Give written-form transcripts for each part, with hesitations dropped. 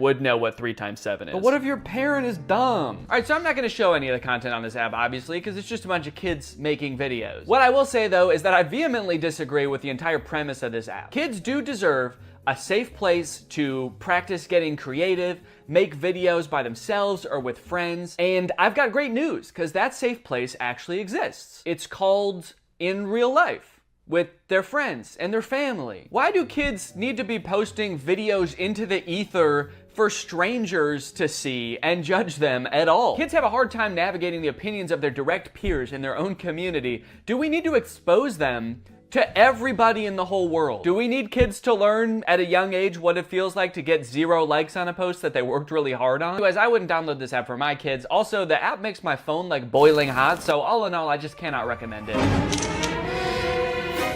would know what 3 times 7 is. But what if your parent is dumb? All right, so I'm not gonna show any of the content on this app, obviously, because it's just a bunch of kids making videos. What I will say, though, is that I vehemently disagree with the entire premise of this app. Kids do deserve a safe place to practice getting creative, make videos by themselves or with friends. And I've got great news, because that safe place actually exists. It's called in real life, with their friends and their family. Why do kids need to be posting videos into the ether for strangers to see and judge them at all? Kids have a hard time navigating the opinions of their direct peers in their own community. Do we need to expose them to everybody in the whole world? Do we need kids to learn at a young age what it feels like to get 0 likes on a post that they worked really hard on? Anyways, I wouldn't download this app for my kids. Also, the app makes my phone like boiling hot, so all in all, I just cannot recommend it.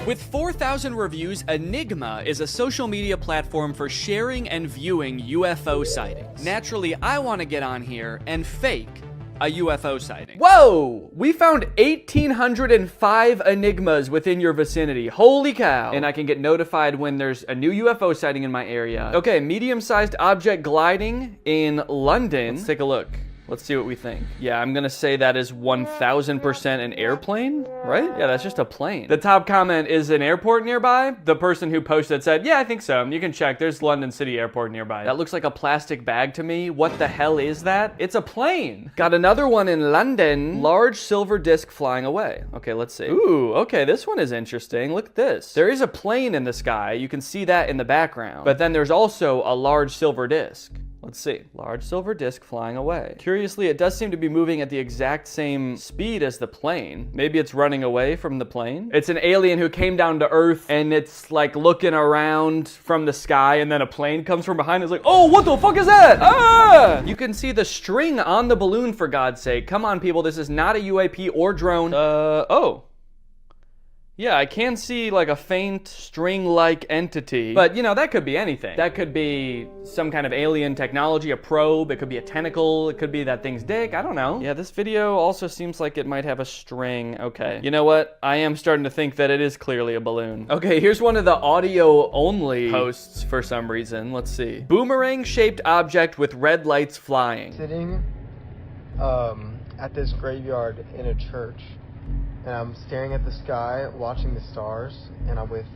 With 4,000 reviews, Enigma is a social media platform for sharing and viewing UFO sightings. Naturally, I want to get on here and fake a UFO sighting. Whoa! We found 1,805 Enigmas within your vicinity. Holy cow. And I can get notified when there's a new UFO sighting in my area. Okay, medium-sized object gliding in London. Let's take a look. Let's see what we think. Yeah, I'm gonna say that is 1,000% an airplane, right? Yeah, that's just a plane. The top comment is an airport nearby. The person who posted said, yeah, I think so. You can check, there's London City Airport nearby. That looks like a plastic bag to me. What the hell is that? It's a plane. Got another one in London. Large silver disc flying away. Okay, let's see. Ooh, okay, this one is interesting. Look at this. There is a plane in the sky. You can see that in the background. But then there's also a large silver disc. Let's see. Large silver disc flying away. Curiously, it does seem to be moving at the exact same speed as the plane. Maybe it's running away from the plane. It's an alien who came down to Earth and it's like looking around from the sky and then a plane comes from behind. It's like, oh, what the fuck is that? Ah! You can see the string on the balloon, for God's sake. Come on, people. This is not a UAP or drone. Oh. Yeah, I can see like a faint string-like entity, but you know, that could be anything. That could be some kind of alien technology, a probe, it could be a tentacle, it could be that thing's dick, I don't know. Yeah, this video also seems like it might have a string. Okay, you know what? I am starting to think that it is clearly a balloon. Okay, here's one of the audio-only posts for some reason. Let's see. Boomerang-shaped object with red lights flying. Sitting at this graveyard in a church. And I'm staring at the sky, watching the stars, and I'm with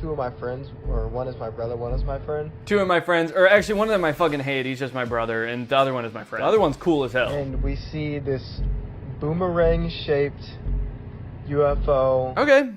2 of my friends, or one is my brother, one is my friend. 2 of my friends, or actually one of them I fucking hate, he's just my brother, and the other one is my friend. The other one's cool as hell. And we see this boomerang-shaped UFO. Okay.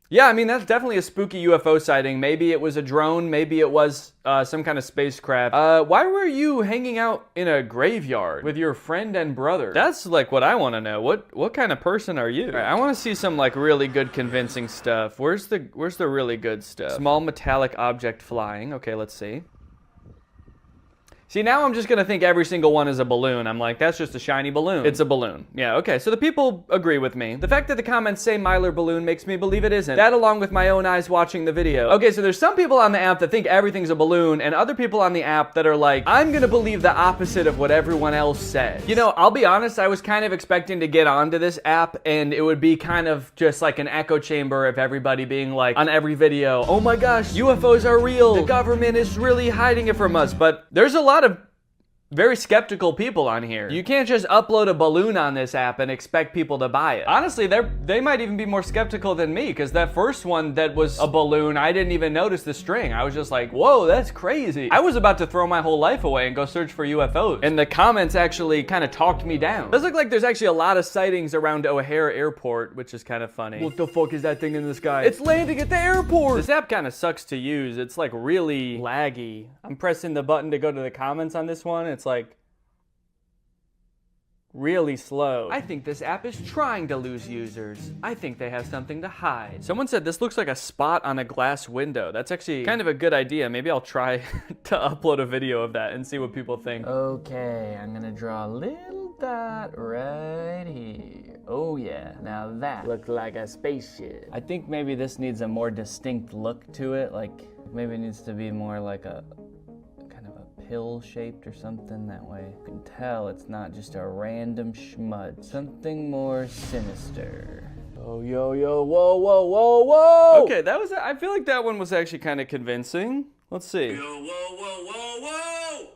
Yeah, I mean, that's definitely a spooky UFO sighting. Maybe it was a drone, maybe it was some kind of spacecraft. Why were you hanging out in a graveyard with your friend and brother? That's like what I want to know. What kind of person are you? Right, I want to see some like really good convincing stuff. Where's the really good stuff? Small metallic object flying. Okay, let's see. See, now I'm just gonna think every single one is a balloon. I'm like, that's just a shiny balloon. It's a balloon. Yeah, okay, so the people agree with me. The fact that the comments say Myler balloon makes me believe it isn't. That along with my own eyes watching the video. Okay, so there's some people on the app that think everything's a balloon, and other people on the app that are like, I'm gonna believe the opposite of what everyone else says. You know, I'll be honest, I was kind of expecting to get onto this app, and it would be kind of just like an echo chamber of everybody being like, on every video, oh my gosh, UFOs are real. The government is really hiding it from us. But there's a lot of very skeptical people on here. You can't just upload a balloon on this app and expect people to buy it. Honestly, they might even be more skeptical than me, because that first one that was a balloon, I didn't even notice the string. I was just like, whoa, that's crazy. I was about to throw my whole life away and go search for UFOs. And the comments actually kind of talked me down. It does look like there's actually a lot of sightings around O'Hare Airport, which is kind of funny. What the fuck is that thing in the sky? It's landing at the airport! This app kind of sucks to use. It's like really laggy. I'm pressing the button to go to the comments on this one. It's like really slow. I think this app is trying to lose users. I think they have something to hide. Someone said this looks like a spot on a glass window. That's actually kind of a good idea. Maybe I'll try to upload a video of that and see what people think. Okay, I'm gonna draw a little dot right here. Oh yeah, now that looks like a spaceship. I think maybe this needs a more distinct look to it. Like maybe it needs to be more like a pill shaped or something. That way you can tell it's not just a random schmud. Something more sinister. Oh, yo, yo, whoa, whoa, whoa, whoa! Okay, that was, I feel like that one was actually kind of convincing. Let's see. Yo, whoa, whoa, whoa, whoa!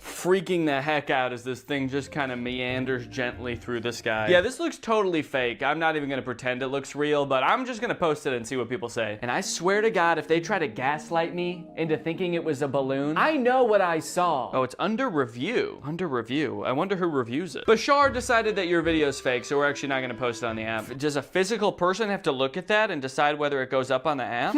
Freaking the heck out as this thing just kind of meanders gently through the sky. Yeah, this looks totally fake. I'm not even gonna pretend it looks real, but I'm just gonna post it and see what people say. And I swear to God, if they try to gaslight me into thinking it was a balloon, I know what I saw. Oh, it's under review. Under review. I wonder who reviews it. Bashar decided that your video's fake, so we're actually not gonna post it on the app. Does a physical person have to look at that and decide whether it goes up on the app?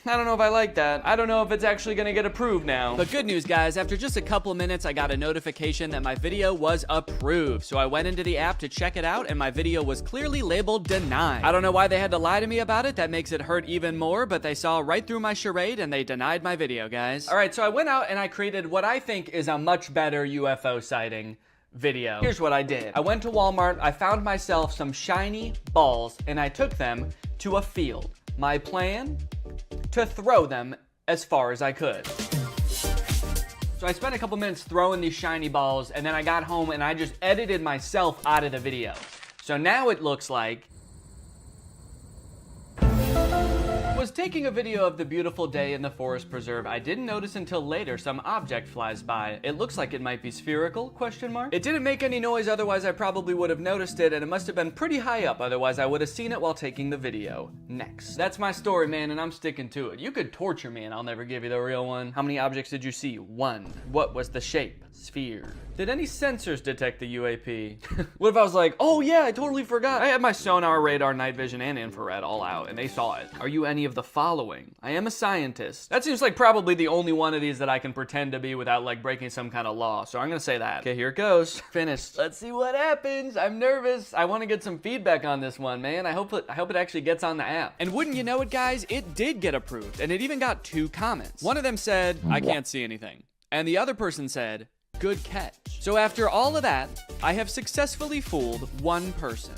I don't know if I like that. I don't know if it's actually gonna get approved now. But good news, guys, after just a couple minutes, I got a notification that my video was approved. So I went into the app to check it out, and my video was clearly labeled denied. I don't know why they had to lie to me about it. That makes it hurt even more, but they saw right through my charade, and they denied my video, guys. All right, so I went out and I created what I think is a much better UFO sighting video. Here's what I did. I went to Walmart, I found myself some shiny balls, and I took them to a field. My plan? To throw them as far as I could. So I spent a couple minutes throwing these shiny balls, and then I got home and I just edited myself out of the video. So now it looks like was taking a video of the beautiful day in the forest preserve. I didn't notice until later some object flies by. It looks like it might be spherical, question mark. It didn't make any noise, otherwise I probably would have noticed it, and it must have been pretty high up, otherwise I would have seen it while taking the video. Next. That's my story, man, and I'm sticking to it. You could torture me and I'll never give you the real one. How many objects did you see? 1. What was the shape? Sphere. Did any sensors detect the UAP? What if I was like, oh yeah, I totally forgot. I had my sonar, radar, night vision, and infrared all out, and they saw it. Are you any of the following? I am a scientist. That seems like probably the only one of these that I can pretend to be without like breaking some kind of law, so I'm gonna say that. Okay, here it goes. Finished. Let's see what happens. I'm nervous. I want to get some feedback on this one, man. I hope it actually gets on the app. And wouldn't you know it, guys, it did get approved, and it even got 2 comments. One of them said, I can't see anything. And the other person said, good catch. So after all of that, I have successfully fooled 1 person.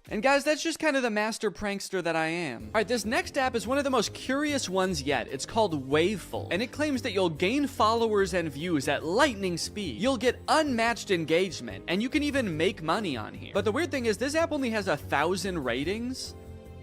And guys, that's just kind of the master prankster that I am. All right, this next app is one of the most curious ones yet. It's called Waveful, and it claims that you'll gain followers and views at lightning speed. You'll get unmatched engagement, and you can even make money on here. But the weird thing is, this app only has 1,000 ratings.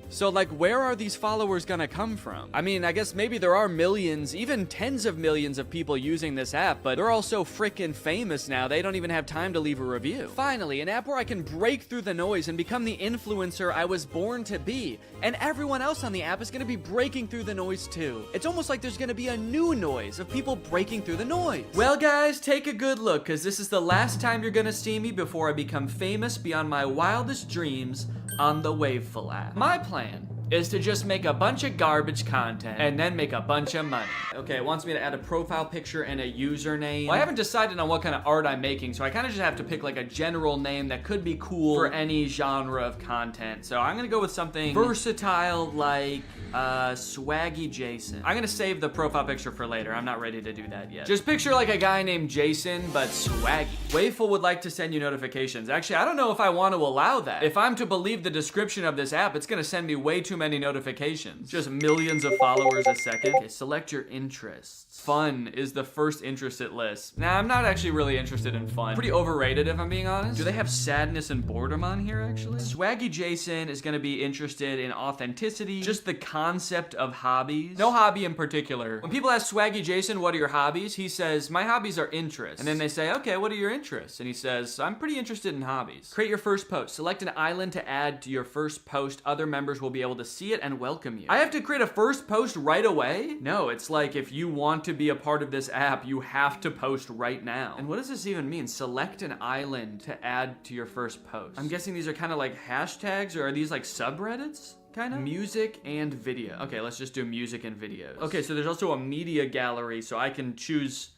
So like, where are these followers gonna come from? I mean, I guess maybe there are millions, even tens of millions of people using this app, but they're all so freaking famous now, they don't even have time to leave a review. Finally, an app where I can break through the noise and become the influencer I was born to be. And everyone else on the app is gonna be breaking through the noise too. It's almost like there's gonna be a new noise of people breaking through the noise. Well guys, take a good look, cause this is the last time you're gonna see me before I become famous beyond my wildest dreams on the Waveful app. My plan is to just make a bunch of garbage content and then make a bunch of money. Okay, it wants me to add a profile picture and a username. Well, I haven't decided on what kind of art I'm making, so I kind of just have to pick like a general name that could be cool for any genre of content. So I'm gonna go with something versatile like Swaggy Jason. I'm gonna save the profile picture for later. I'm not ready to do that yet. Just picture like a guy named Jason, but swaggy. Waveful would like to send you notifications. Actually, I don't know if I want to allow that. If I'm to believe the description of this app, it's gonna send me way too many notifications. Just millions of followers a second. Okay, select your interests. Fun is the first interest it lists. Nah, I'm not actually really interested in fun. Pretty overrated if I'm being honest. Do they have sadness and boredom on here actually? Swaggy Jason is gonna be interested in authenticity, just the concept of hobbies. No hobby in particular. When people ask Swaggy Jason, what are your hobbies? He says, my hobbies are interests. And then they say, okay, what are your interests? And he says, I'm pretty interested in hobbies. Create your first post. Select an island to add to your first post. Other members will be able to see it and welcome you. I have to create a first post right away? No, it's like if you want to be a part of this app, you have to post right now. And what does this even mean? Select an island to add to your first post. I'm guessing these are kind of like hashtags, or are these like subreddits? Kind of? Music and video. Okay, let's just do music and videos. Okay, so there's also a media gallery, so I can choose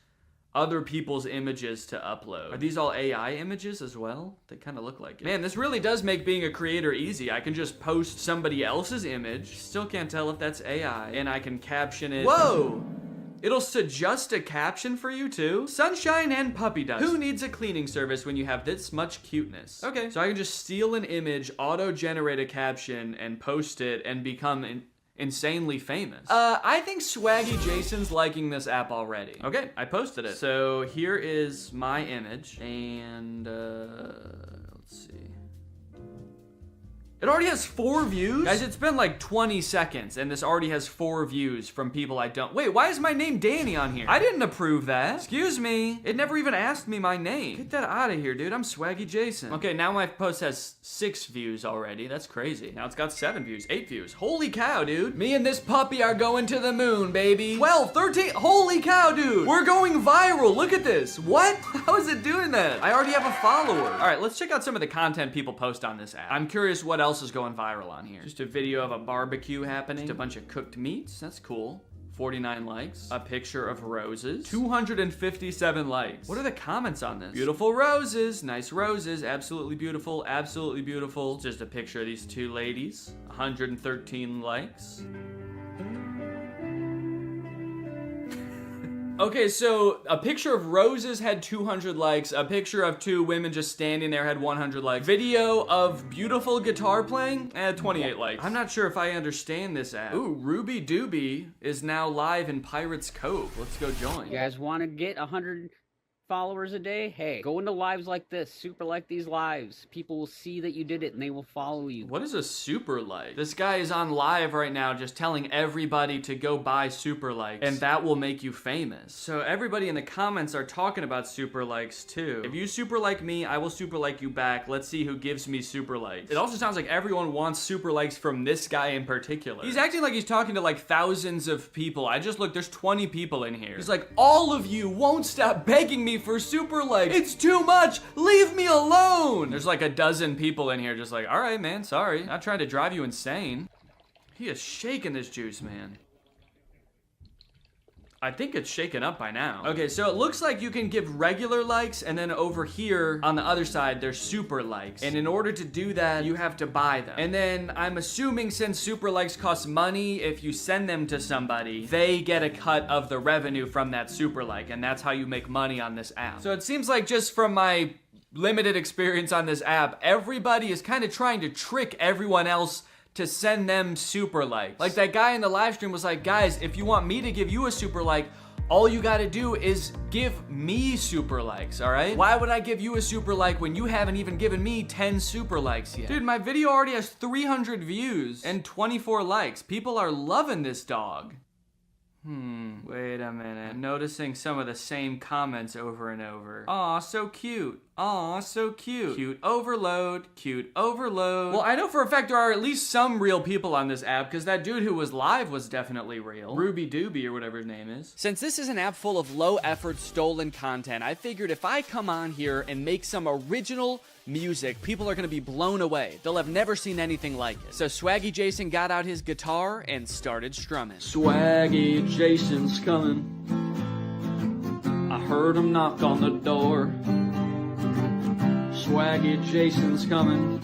other people's images to upload. Are these all AI images as well? They kind of look like it. Man, this really does make being a creator easy. I can just post somebody else's image, still can't tell if that's AI, and I can caption it. Whoa! It'll suggest a caption for you too? Sunshine and puppy dust. Who needs a cleaning service when you have this much cuteness? Okay, so I can just steal an image, auto-generate a caption, and post it, and become insanely famous. I think Swaggy Jason's liking this app already. Okay, I posted it. So here is my image, and let's see. It already has 4 views? Guys, it's been like 20 seconds and this already has 4 views from people I don't. Wait, why is my name Danny on here? I didn't approve that. Excuse me. It never even asked me my name. Get that out of here, dude. I'm Swaggy Jason. Okay, now my post has 6 views already. That's crazy. Now it's got 7 views, 8 views. Holy cow, dude. Me and this puppy are going to the moon, baby. 12, 13. Holy cow, dude. We're going viral. Look at this. What? How is it doing that? I already have a follower. All right, let's check out some of the content people post on this app. I'm curious what else is going viral on here. Just a video of a barbecue happening. Just a bunch of cooked meats. That's cool. 49 likes. A picture of roses. 257 likes. What are the comments on this? Beautiful roses. Nice roses. Absolutely beautiful. Absolutely beautiful. Just a picture of these 2 ladies. 113 likes. Okay, so a picture of roses had 200 likes. A picture of 2 women just standing there had 100 likes. Video of beautiful guitar playing had 28 likes. I'm not sure if I understand this app. Ooh, Ruby Doobie is now live in Pirates Cove. Let's go join. You guys want to get 100 followers a day? Hey, go into lives like this. Super like these lives. People will see that you did it and they will follow you. What is a super like? This guy is on live right now just telling everybody to go buy super likes and that will make you famous. So everybody in the comments are talking about super likes too. If you super like me, I will super like you back. Let's see who gives me super likes. It also sounds like everyone wants super likes from this guy in particular. He's acting like he's talking to like thousands of people. I just looked, there's 20 people in here. He's like, all of you won't stop begging me for super likes. It's too much. Leave me alone. There's like a dozen people in here just like, all right, man, sorry. Not trying to drive you insane. He is shaking this juice, man. I think it's shaken up by now. Okay, so it looks like you can give regular likes, and then over here on the other side, there's super likes. And in order to do that, you have to buy them. And then I'm assuming since super likes cost money, if you send them to somebody, they get a cut of the revenue from that super like, and that's how you make money on this app. So it seems like just from my limited experience on this app, everybody is kind of trying to trick everyone else to send them super likes. Like that guy in the live stream was like, guys, if you want me to give you a super like, all you gotta do is give me super likes, all right? Why would I give you a super like when you haven't even given me 10 super likes yet? Dude, my video already has 300 views and 24 likes. People are loving this dog. Wait a minute. Noticing some of the same comments over and over. Aw, so cute. Aw, so cute. Cute overload. Cute overload. Well, I know for a fact there are at least some real people on this app because that dude who was live was definitely real. Ruby Doobie or whatever his name is. Since this is an app full of low effort stolen content, I figured if I come on here and make some original music, people are gonna be blown away. They'll have never seen anything like it. So Swaggy Jason got out his guitar and started strumming. Swaggy Jason's coming. I heard him knock on the door. Swaggy Jason's coming.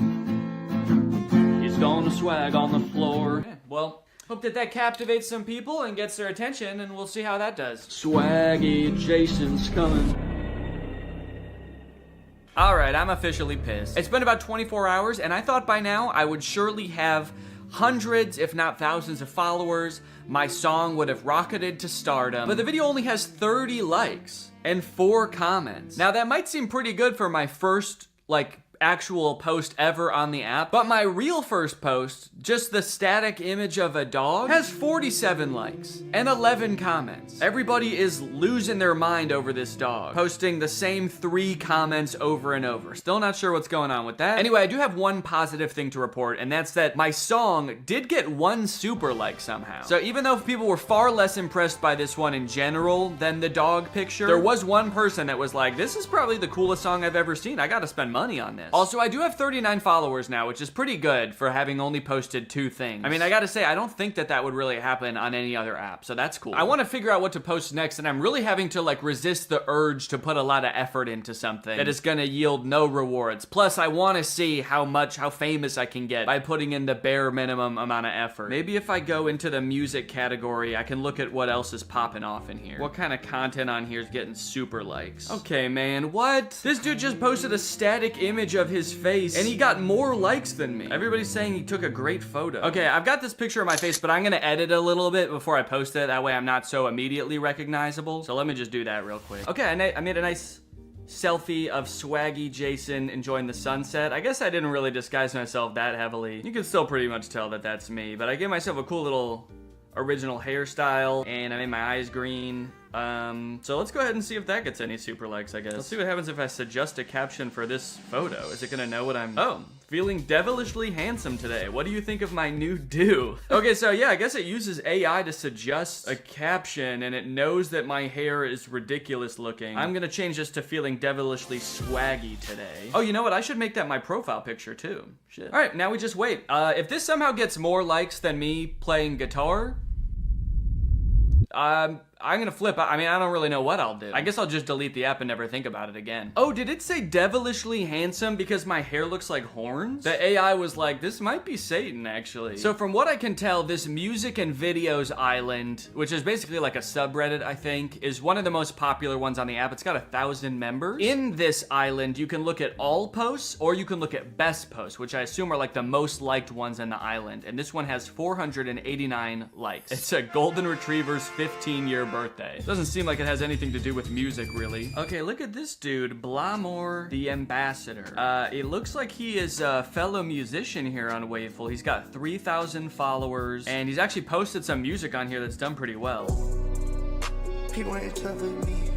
He's gonna swag on the floor. Yeah, well, hope that captivates some people and gets their attention, and we'll see how that does. Swaggy Jason's coming. Alright, I'm officially pissed. It's been about 24 hours, and I thought by now I would surely have hundreds, if not thousands of followers. My song would have rocketed to stardom. But the video only has 30 likes and 4 comments. Now that might seem pretty good for my first, actual post ever on the app, but my real first post, just the static image of a dog, has 47 likes and 11 comments. Everybody is losing their mind over this dog, posting the same 3 comments over and over. Still not sure what's going on with that. Anyway, I do have one positive thing to report, and that's that my song did get 1 super like somehow. So even though people were far less impressed by this one in general than the dog picture, there was one person that was like, this is probably the coolest song I've ever seen. I gotta spend money on this. Also, I do have 39 followers now, which is pretty good for having only posted 2 things. I mean, I gotta say, I don't think that would really happen on any other app, so that's cool. I wanna figure out what to post next, and I'm really having to resist the urge to put a lot of effort into something that is gonna yield no rewards. Plus, I wanna see how famous I can get by putting in the bare minimum amount of effort. Maybe if I go into the music category, I can look at what else is popping off in here. What kind of content on here is getting super likes? Okay, man, what? This dude just posted a static image of his face, and he got more likes than me. Everybody's saying he took a great photo. Okay, I've got this picture of my face, but I'm gonna edit a little bit before I post it. That way I'm not so immediately recognizable. So let me just do that real quick. Okay, I made a nice selfie of swaggy Jason enjoying the sunset. I guess I didn't really disguise myself that heavily. You can still pretty much tell that that's me, but I gave myself a cool little original hairstyle, and I made my eyes green. So let's go ahead and see if that gets any super likes, I guess. Let's see what happens if I suggest a caption for this photo. Is it gonna know what I'm... Oh, feeling devilishly handsome today. What do you think of my new do? Okay, so yeah, I guess it uses AI to suggest a caption, and it knows that my hair is ridiculous looking. I'm gonna change this to feeling devilishly swaggy today. Oh, you know what? I should make that my profile picture too. Shit. All right, now we just wait. If this somehow gets more likes than me playing guitar, I'm gonna flip. I mean, I don't really know what I'll do. I guess I'll just delete the app and never think about it again. Oh, did it say devilishly handsome because my hair looks like horns? The AI was like, this might be Satan, actually. So from what I can tell, this music and videos island, which is basically like a subreddit, I think, is one of the most popular ones on the app. It's got 1,000 members. In this island, you can look at all posts, or you can look at best posts, which I assume are like the most liked ones in the island. And this one has 489 likes. It's a golden retriever's 15-year birthday. Doesn't seem like it has anything to do with music, really. Okay, look at this dude, Blamore the Ambassador. It looks like he is a fellow musician here on Waveful. He's got 3,000 followers, and he's actually posted some music on here that's done pretty well. People ain't telling me.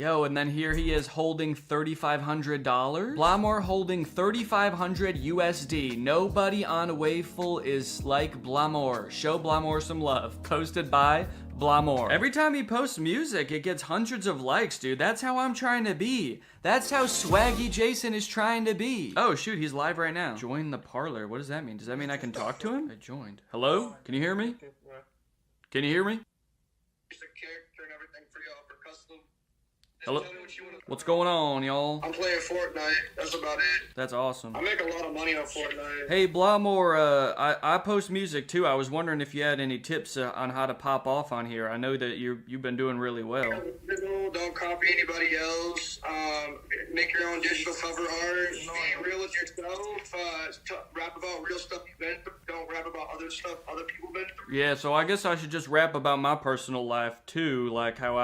Yo, and then here he is holding $3,500. Blamore holding 3,500 USD. Nobody on Waveful is like Blamore. Show Blamore some love. Posted by Blamore. Every time he posts music, it gets hundreds of likes, dude. That's how I'm trying to be. That's how swaggy Jason is trying to be. Oh, shoot, he's live right now. Join the parlor. What does that mean? Does that mean I can talk to him? I joined. Hello? Can you hear me? Can you hear me? Hello? What's going on, y'all? I'm playing Fortnite. That's about it. That's awesome. I make a lot of money on Fortnite. Hey, Blamore, I post music too. I was wondering if you had any tips on how to pop off on here. I know that you've been doing really well. Don't copy anybody else. Make your own digital cover art. Be real with yourself. Rap about real stuff you've been through. Don't rap about other stuff other people been through. Yeah, so I guess I should just rap about my personal life too, like how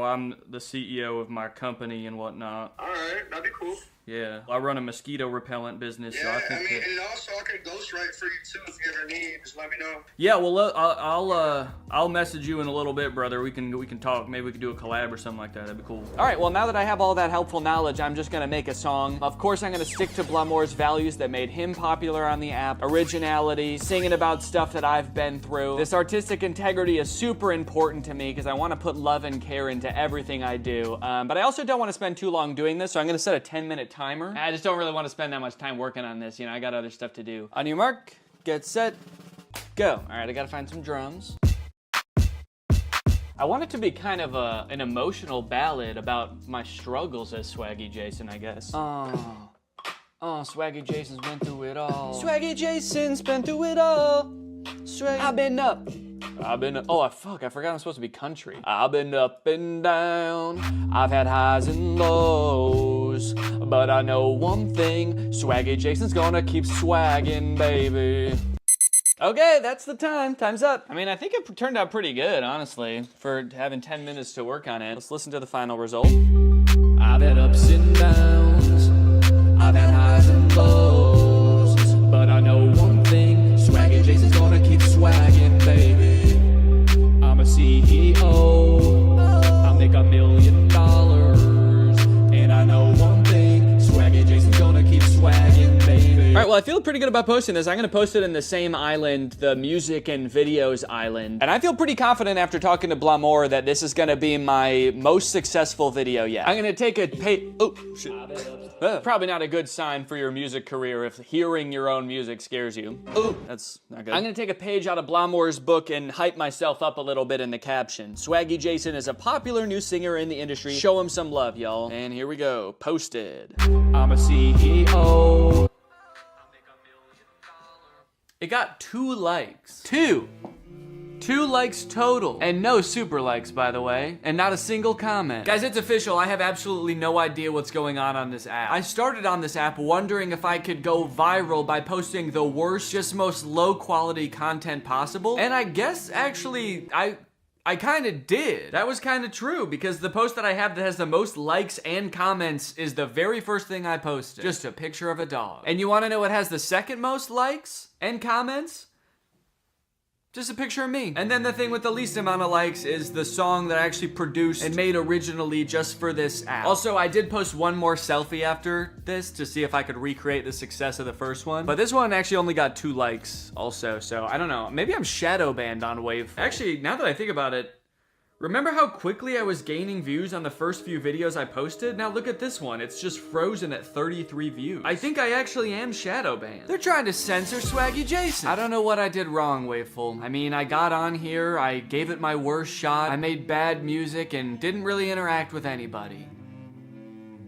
I'm the CEO of my company and whatnot. Alright, that'd be cool. Yeah, I run a mosquito repellent business. Yeah, so I think and also I can ghostwrite for you too if you ever need. Just let me know. Yeah, well, I'll message you in a little bit, brother. We can talk. Maybe we could do a collab or something like that. That'd be cool. All right, well, now that I have all that helpful knowledge, I'm just gonna make a song. Of course, I'm gonna stick to Blamore's values that made him popular on the app: originality, singing about stuff that I've been through. This artistic integrity is super important to me because I want to put love and care into everything I do. But I also don't want to spend too long doing this, so I'm gonna set a 10-minute timer. I just don't really want to spend that much time working on this. You know, I got other stuff to do. On your mark, get set, go. All right, I gotta find some drums. I want it to be kind of an emotional ballad about my struggles as Swaggy Jason, I guess. Oh, Swaggy Jason's been through it all. Swaggy Jason's been through it all. I've been up. Oh, fuck, I forgot I'm supposed to be country. I've been up and down. I've had highs and lows. But I know one thing. Swaggy Jason's gonna keep swagging, baby. Okay, that's the time. Time's up. I mean, I think it turned out pretty good, honestly, for having 10 minutes to work on it. Let's listen to the final result. I've had ups and downs. I've had highs and lows. But I know one thing. Swaggy Jason's gonna keep swagging, baby. I'm a CEO. I'll make $1 million. And I know one thing. Swaggy Jason's gonna keep swagging, baby. Alright, well, I feel pretty good about posting this. I'm gonna post it in the same island, the music and videos island. And I feel pretty confident after talking to Blamore that this is gonna be my most successful video yet. I'm gonna take a oh, shit. Probably not a good sign for your music career if hearing your own music scares you. Ooh, that's not good. I'm gonna take a page out of Blamore's book and hype myself up a little bit in the caption. Swaggy Jason is a popular new singer in the industry. Show him some love, y'all. And here we go. Posted. I'm a CEO. It got 2 likes. 2 likes total. And no super likes, by the way. And not a single comment. Guys, it's official. I have absolutely no idea what's going on this app. I started on this app wondering if I could go viral by posting the worst, just most low quality content possible. And I guess, actually, I kind of did. That was kind of true because the post that I have that has the most likes and comments is the very first thing I posted. Just a picture of a dog. And you want to know what has the second most likes and comments? Just a picture of me. And then the thing with the least amount of likes is the song that I actually produced and made originally just for this app. Also, I did post one more selfie after this to see if I could recreate the success of the first one. But this one actually only got 2 likes also, so I don't know. Maybe I'm shadow banned on Waveful. Actually, now that I think about it, remember how quickly I was gaining views on the first few videos I posted? Now look at this one, it's just frozen at 33 views. I think I actually am shadow banned. They're trying to censor Swaggy Jason. I don't know what I did wrong, Waveful. I mean, I got on here, I gave it my worst shot, I made bad music, and didn't really interact with anybody.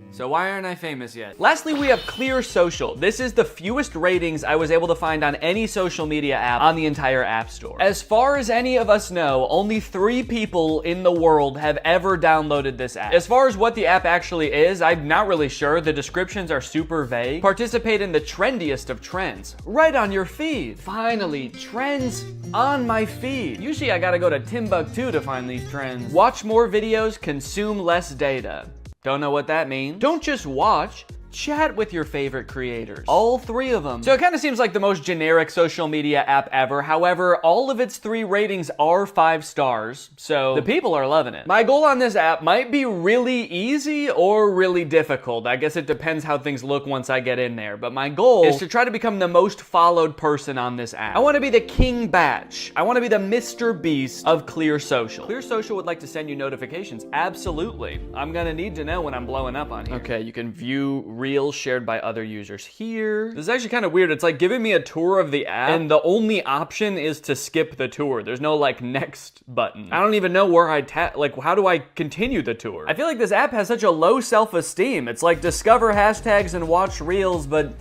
So why aren't I famous yet? Lastly, we have Clear Social. This is the fewest ratings I was able to find on any social media app on the entire App Store. As far as any of us know, only 3 people in the world have ever downloaded this app. As far as what the app actually is, I'm not really sure. The descriptions are super vague. Participate in the trendiest of trends, right on your feed. Finally, trends on my feed. Usually I gotta go to Timbuktu to find these trends. Watch more videos, consume less data. Don't know what that means. Don't just watch, chat with your favorite creators. All 3 of them. So it kind of seems like the most generic social media app ever. However, all of its 3 ratings are 5 stars, so the people are loving it. My goal on this app might be really easy or really difficult. I guess it depends how things look once I get in there, but my goal is to try to become the most followed person on this app. I want to be the King Batch. I want to be the Mr. Beast of Clear Social. Clear Social would like to send you notifications. Absolutely. I'm gonna need to know when I'm blowing up on here. Okay, you can view reels shared by other users here. This is actually kind of weird. It's like giving me a tour of the app, and the only option is to skip the tour. There's no like next button. I don't even know where I tap, like how do I continue the tour? I feel like this app has such a low self-esteem. It's like discover hashtags and watch reels, but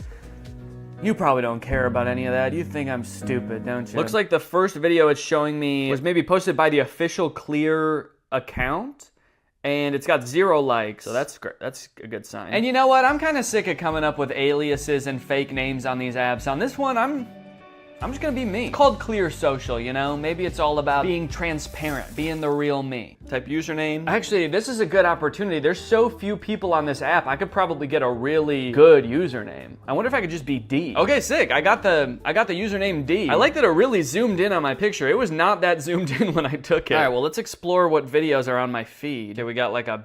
you probably don't care about any of that. You think I'm stupid, don't you? Looks like the first video it's showing me was maybe posted by the official Clear account. And it's got 0 likes, so that's great. That's a good sign. And you know what? I'm kind of sick of coming up with aliases and fake names on these apps. On this one, I'm just gonna be me. It's called Clear Social, you know? Maybe it's all about being transparent, being the real me. Type username. Actually, this is a good opportunity. There's so few people on this app, I could probably get a really good username. I wonder if I could just be D. Okay, sick. I got the username D. I like that it really zoomed in on my picture. It was not that zoomed in when I took it. All right, well, let's explore what videos are on my feed. Okay, we got like a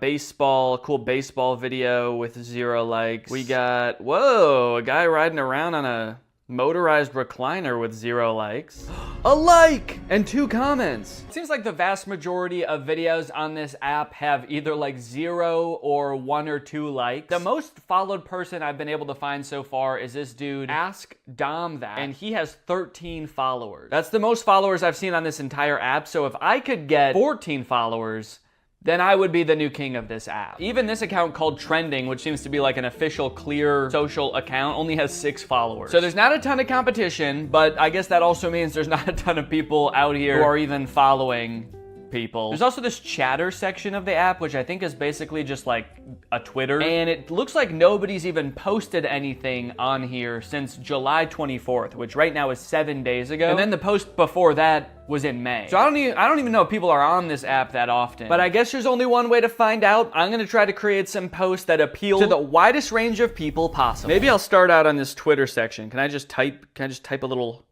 cool baseball video with 0 likes. We got, whoa, a guy riding around on a motorized recliner with 0 likes. A like and 2 comments. It seems like the vast majority of videos on this app have either like 0 or 1 or 2 likes. The most followed person I've been able to find so far is this dude, Ask Dom That, and he has 13 followers. That's the most followers I've seen on this entire app, so if I could get 14 followers, then I would be the new king of this app. Even this account called Trending, which seems to be like an official Clear Social account, only has 6 followers. So there's not a ton of competition, but I guess that also means there's not a ton of people out here who are even following people. There's also this chatter section of the app, which I think is basically just like a Twitter. And it looks like nobody's even posted anything on here since July 24th, which right now is 7 days ago. And then the post before that was in May. So I don't even know if people are on this app that often. But I guess there's only one way to find out. I'm gonna try to create some posts that appeal to the widest range of people possible. Maybe I'll start out on this Twitter section. Can I just type a little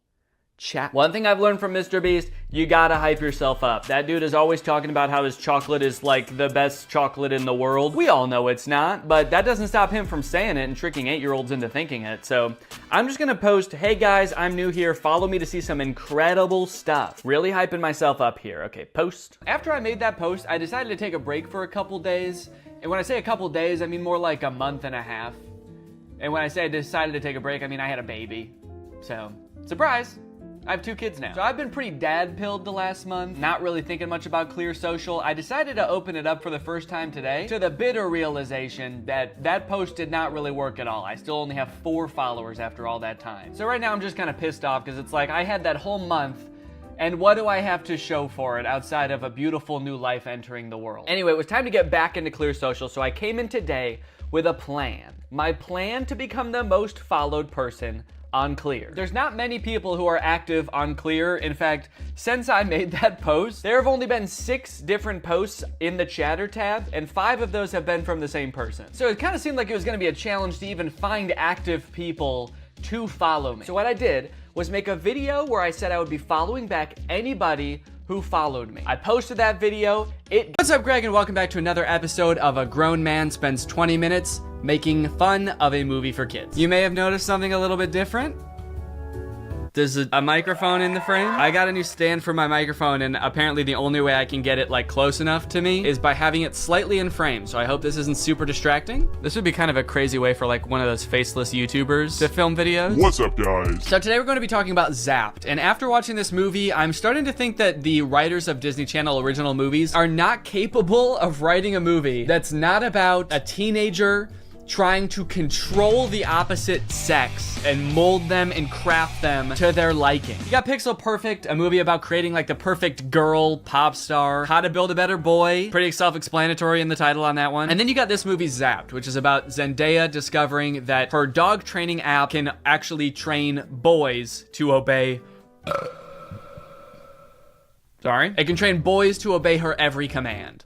chat? One thing I've learned from Mr. Beast, you gotta hype yourself up. That dude is always talking about how his chocolate is like the best chocolate in the world. We all know it's not, but that doesn't stop him from saying it and tricking 8-year-olds into thinking it. So I'm just gonna post, hey guys, I'm new here. Follow me to see some incredible stuff. Really hyping myself up here. Okay, post. After I made that post, I decided to take a break for a couple days. And when I say a couple days, I mean more like a month and a half. And when I say I decided to take a break, I mean I had a baby. So, surprise. I have 2 kids now. So I've been pretty dad-pilled the last month, not really thinking much about Clear Social. I decided to open it up for the first time today to the bitter realization that that post did not really work at all. I still only have 4 followers after all that time. So right now I'm just kind of pissed off because it's like I had that whole month, and what do I have to show for it outside of a beautiful new life entering the world? Anyway, it was time to get back into Clear Social, so I came in today with a plan. My plan to become the most followed person on Clear. There's not many people who are active on Clear. In fact, since I made that post, there have only been 6 different posts in the chatter tab, and 5 of those have been from the same person. So it kind of seemed like it was gonna be a challenge to even find active people to follow me. So what I did was make a video where I said I would be following back anybody who followed me. I posted that video. What's up, Greg, and welcome back to another episode of A Grown Man Spends 20 Minutes Making Fun of a Movie for Kids. You may have noticed something a little bit different. There's a microphone in the frame. I got a new stand for my microphone, and apparently the only way I can get it like close enough to me is by having it slightly in frame. So I hope this isn't super distracting. This would be kind of a crazy way for like one of those faceless YouTubers to film videos. What's up, guys? So today we're going to be talking about Zapped. And after watching this movie, I'm starting to think that the writers of Disney Channel original movies are not capable of writing a movie that's not about a teenager trying to control the opposite sex and mold them and craft them to their liking. You got Pixel Perfect, a movie about creating like the perfect girl pop star. How to Build a Better Boy, pretty self-explanatory in the title on that one. And then you got this movie Zapped, which is about Zendaya discovering that her dog training app can actually train boys to obey. Sorry? It can train boys to obey her every command.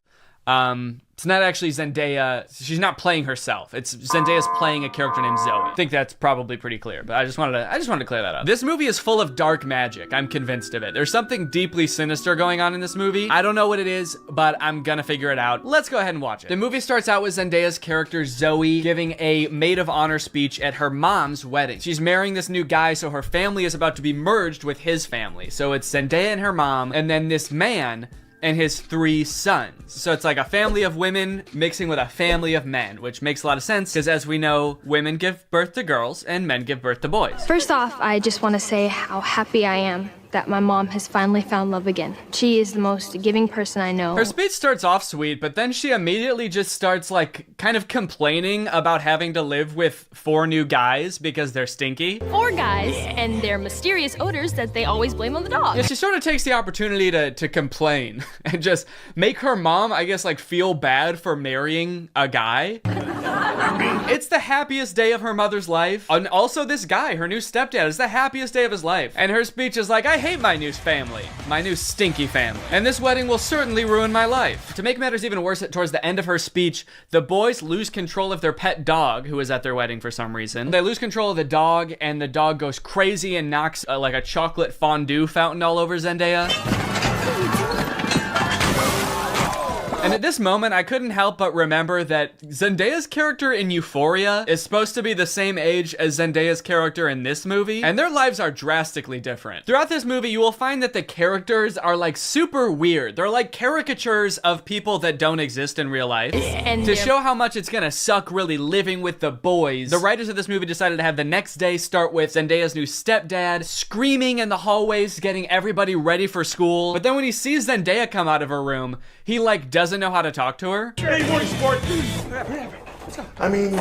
It's not actually Zendaya. She's not playing herself. It's Zendaya's playing a character named Zoe. I think that's probably pretty clear, but I just wanted to clear that up. This movie is full of dark magic. I'm convinced of it. There's something deeply sinister going on in this movie. I don't know what it is, but I'm gonna figure it out. Let's go ahead and watch it. The movie starts out with Zendaya's character Zoe giving a maid of honor speech at her mom's wedding. She's marrying this new guy, so her family is about to be merged with his family. So it's Zendaya and her mom, and then this man and his 3 sons. So it's like a family of women mixing with a family of men, which makes a lot of sense because, as we know, women give birth to girls and men give birth to boys. First off, I just want to say how happy I am that my mom has finally found love again. She is the most giving person I know. Her speech starts off sweet, but then she immediately just starts like kind of complaining about having to live with 4 new guys because they're stinky. 4 guys and their mysterious odors that they always blame on the dog. Yeah, she sort of takes the opportunity to complain and just make her mom, I guess, like feel bad for marrying a guy. It's the happiest day of her mother's life. And also this guy, her new stepdad, is the happiest day of his life. And her speech is like, I hate my new family, my new stinky family. And this wedding will certainly ruin my life. To make matters even worse, towards the end of her speech, the boys lose control of their pet dog, who is at their wedding for some reason. They lose control of the dog, and the dog goes crazy and knocks like a chocolate fondue fountain all over Zendaya. And at this moment, I couldn't help but remember that Zendaya's character in Euphoria is supposed to be the same age as Zendaya's character in this movie, and their lives are drastically different. Throughout this movie, you will find that the characters are like super weird. They're like caricatures of people that don't exist in real life. And to show how much it's gonna suck really living with the boys, the writers of this movie decided to have the next day start with Zendaya's new stepdad screaming in the hallways, getting everybody ready for school. But then when he sees Zendaya come out of her room, he like doesn't know how to talk to her. Hey, morning, sport. I mean,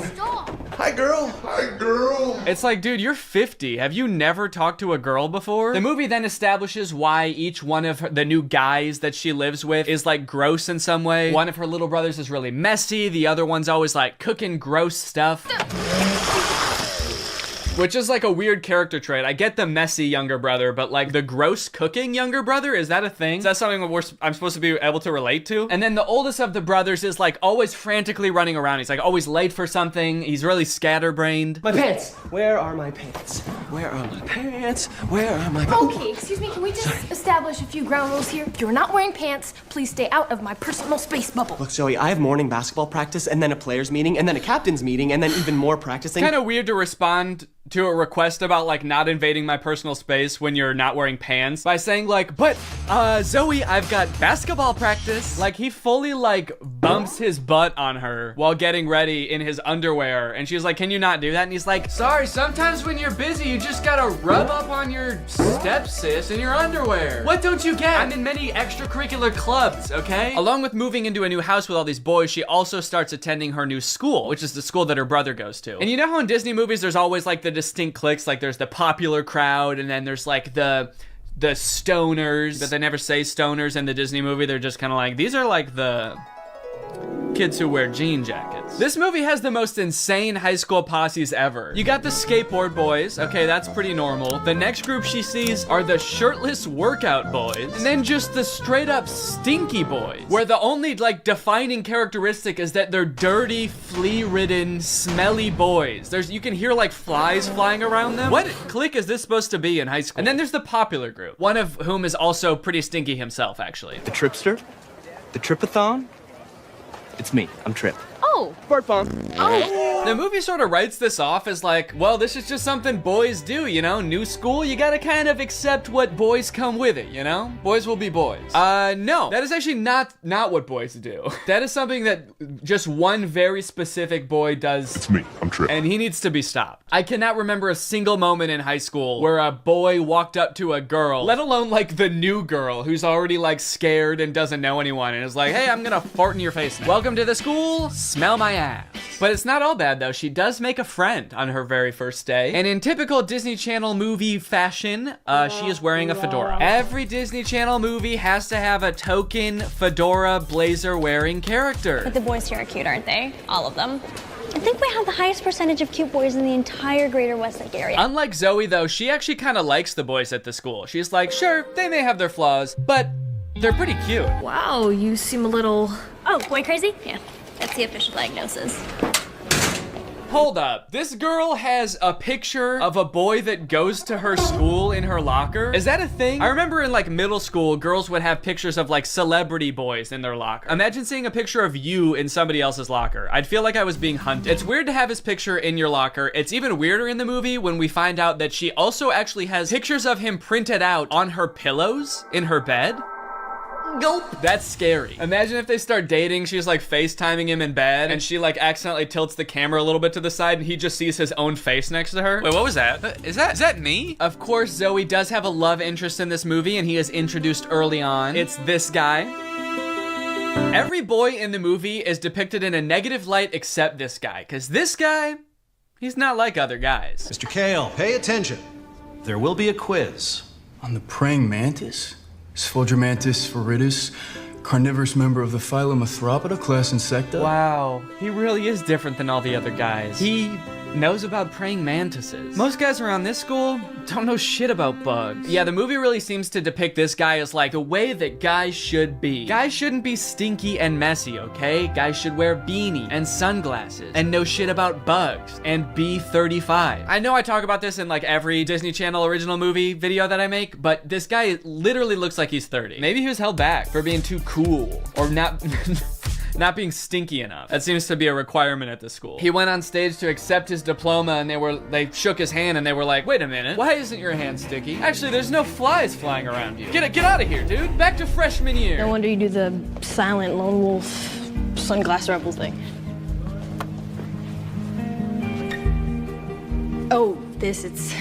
hi, girl. Hi, girl. It's like, dude, you're 50. Have you never talked to a girl before? The movie then establishes why each one of the new guys that she lives with is like gross in some way. One of her little brothers is really messy. The other one's always like cooking gross stuff. Which is like a weird character trait. I get the messy younger brother, but like the gross cooking younger brother, is that a thing? Is that something I'm supposed to be able to relate to? And then the oldest of the brothers is like always frantically running around. He's like always late for something. He's really scatterbrained. My pants! Where are my pants? Where are my pants? Where are my pants? Okay, excuse me, can we just establish a few ground rules here? You're not wearing pants. Please stay out of my personal space bubble. Look, Zoe, I have morning basketball practice, and then a players meeting, and then a captain's meeting, and then even more practicing. Kind of weird to respond to a request about like not invading my personal space when you're not wearing pants by saying like, but Zoe, I've got basketball practice. Like he fully like bumps his butt on her while getting ready in his underwear, and she's like, can you not do that? And he's like, sorry, sometimes when you're busy you just gotta rub up on your stepsis in your underwear. What don't you get? I'm in many extracurricular clubs, okay? Along with moving into a new house with all these boys, she also starts attending her new school, which is the school that her brother goes to. And you know how in Disney movies there's always like the distinct cliques, like there's the popular crowd and then there's like the stoners, but they never say stoners in the Disney movie. They're just kind of like, these are like the kids who wear jean jackets. This movie has the most insane high school posses ever. You got the skateboard boys. Okay, that's pretty normal. The next group she sees are the shirtless workout boys. And then just the straight up stinky boys, where the only like defining characteristic is that they're dirty, flea-ridden, smelly boys. You can hear like flies flying around them. What clique is this supposed to be in high school? And then there's the popular group, one of whom is also pretty stinky himself, actually. The Tripster? The Tripathon? It's me. I'm Trip. Oh. Fart bomb. Oh. The movie sort of writes this off as like, well, this is just something boys do, you know? New school, you gotta kind of accept what boys come with it, you know? Boys will be boys. No, that is actually not what boys do. That is something that just one very specific boy does. It's me. I'm Trip. And he needs to be stopped. I cannot remember a single moment in high school where a boy walked up to a girl, let alone like the new girl who's already like scared and doesn't know anyone and is like, hey, I'm gonna fart in your face now. Welcome to the school, smell my ass. But it's not all bad though. She does make a friend on her very first day. And in typical Disney Channel movie fashion, she is wearing a fedora. Every Disney Channel movie has to have a token fedora blazer wearing character. But the boys here are cute, aren't they? All of them. I think we have the highest percentage of cute boys in the entire greater Westlake area. Unlike Zoe though, she actually kind of likes the boys at the school. She's like, sure, they may have their flaws, but they're pretty cute. Wow, you seem a little... Oh, boy crazy? Yeah, that's the official diagnosis. Hold up, this girl has a picture of a boy that goes to her school in her locker? Is that a thing? I remember in like middle school, girls would have pictures of like celebrity boys in their locker. Imagine seeing a picture of you in somebody else's locker. I'd feel like I was being hunted. It's weird to have his picture in your locker. It's even weirder in the movie when we find out that she also actually has pictures of him printed out on her pillows in her bed. Nope. That's scary. Imagine if they start dating, she's like FaceTiming him in bed, and she like accidentally tilts the camera a little bit to the side, and he just sees his own face next to her. Wait, what was that? Is that me? Of course, Zoe does have a love interest in this movie, and he is introduced early on. It's this guy. Every boy in the movie is depicted in a negative light except this guy, because this guy, he's not like other guys. Mr. Kale, pay attention. There will be a quiz. On the praying mantis? Sphodromantis viridis, carnivorous member of the phylum Arthropoda, class Insecta. Wow, he really is different than all the other guys. He knows about praying mantises. Most guys around this school don't know shit about bugs. Yeah, the movie really seems to depict this guy as like the way that guys should be. Guys shouldn't be stinky and messy, okay? Guys should wear beanie and sunglasses and know shit about bugs and be 35. I know I talk about this in like every Disney Channel original movie video that I make, but this guy literally looks like he's 30. Maybe he was held back for being too cool or not not being stinky enough. That seems to be a requirement at the school. He went on stage to accept his diploma and they shook his hand and they were like, wait a minute, why isn't your hand sticky? Actually, there's no flies flying around you. Get out of here, dude. Back to freshman year. No wonder you do the silent lone wolf sunglass rebel thing. Oh, it's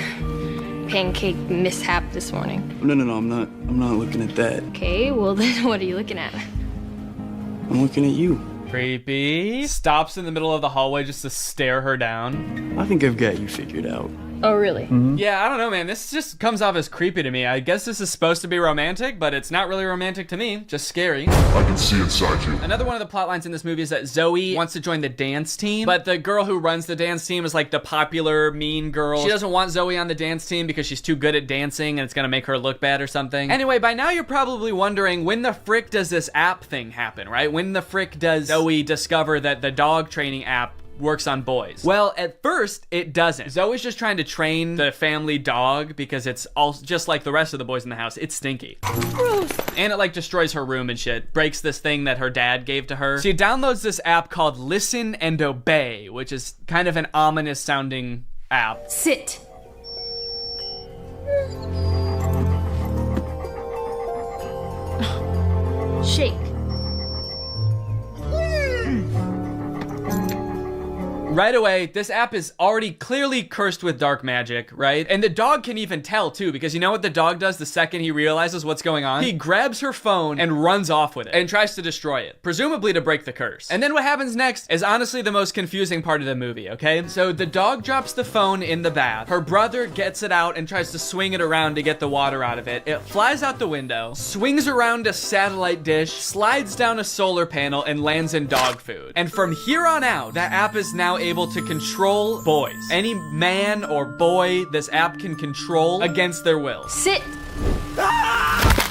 pancake mishap this morning. No, I'm not looking at that. Okay, well then what are you looking at? I'm looking at you. Creepy. Stops in the middle of the hallway just to stare her down. I think I've got you figured out. Oh, really? Mm-hmm. Yeah, I don't know, man. This just comes off as creepy to me. I guess this is supposed to be romantic, but it's not really romantic to me. Just scary. I can see inside you. Another one of the plot lines in this movie is that Zoe wants to join the dance team, but the girl who runs the dance team is like the popular mean girl. She doesn't want Zoe on the dance team because she's too good at dancing and it's gonna make her look bad or something. Anyway, by now you're probably wondering, when the frick does this app thing happen, right? When the frick does Zoe discover that the dog training app works on boys? Well, at first, it doesn't. Zoe's just trying to train the family dog because it's all just like the rest of the boys in the house. It's stinky. Gross. And it like destroys her room and shit. Breaks this thing that her dad gave to her. She downloads this app called Listen and Obey, which is kind of an ominous sounding app. Sit. Shake. Right away, this app is already clearly cursed with dark magic, right? And the dog can even tell too, because you know what the dog does the second he realizes what's going on? He grabs her phone and runs off with it and tries to destroy it, presumably to break the curse. And then what happens next is honestly the most confusing part of the movie, okay? So the dog drops the phone in the bath. Her brother gets it out and tries to swing it around to get the water out of it. It flies out the window, swings around a satellite dish, slides down a solar panel, and lands in dog food. And from here on out, that app is now able to control boys. Any man or boy this app can control against their will. Sit.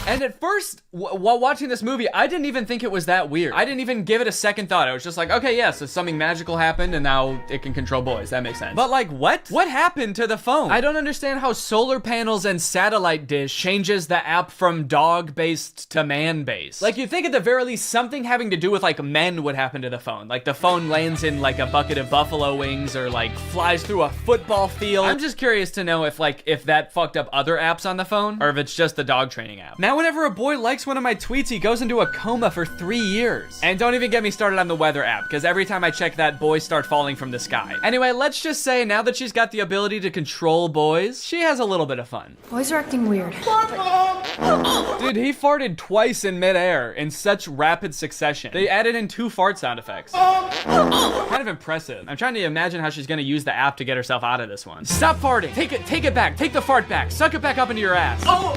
And at first, while watching this movie, I didn't even think it was that weird. I didn't even give it a second thought. I was just like, okay, yeah, so something magical happened and now it can control boys. That makes sense. But like, what? What happened to the phone? I don't understand how solar panels and satellite dish changes the app from dog-based to man-based. Like, you'd think at the very least something having to do with like men would happen to the phone. Like the phone lands in like a bucket of buffalo wings or like flies through a football field. I'm just curious to know if that fucked up other apps on the phone or if it's just the dog training app. Now, whenever a boy likes one of my tweets, he goes into a coma for 3 years. And don't even get me started on the weather app, because every time I check that, boys start falling from the sky. Anyway, let's just say now that she's got the ability to control boys, she has a little bit of fun. Boys are acting weird. Dude, he farted twice in midair in such rapid succession. They added in 2 fart sound effects. Kind of impressive. I'm trying to imagine how she's gonna use the app to get herself out of this one. Stop farting. Take it back. Take the fart back. Suck it back up into your ass. Oh,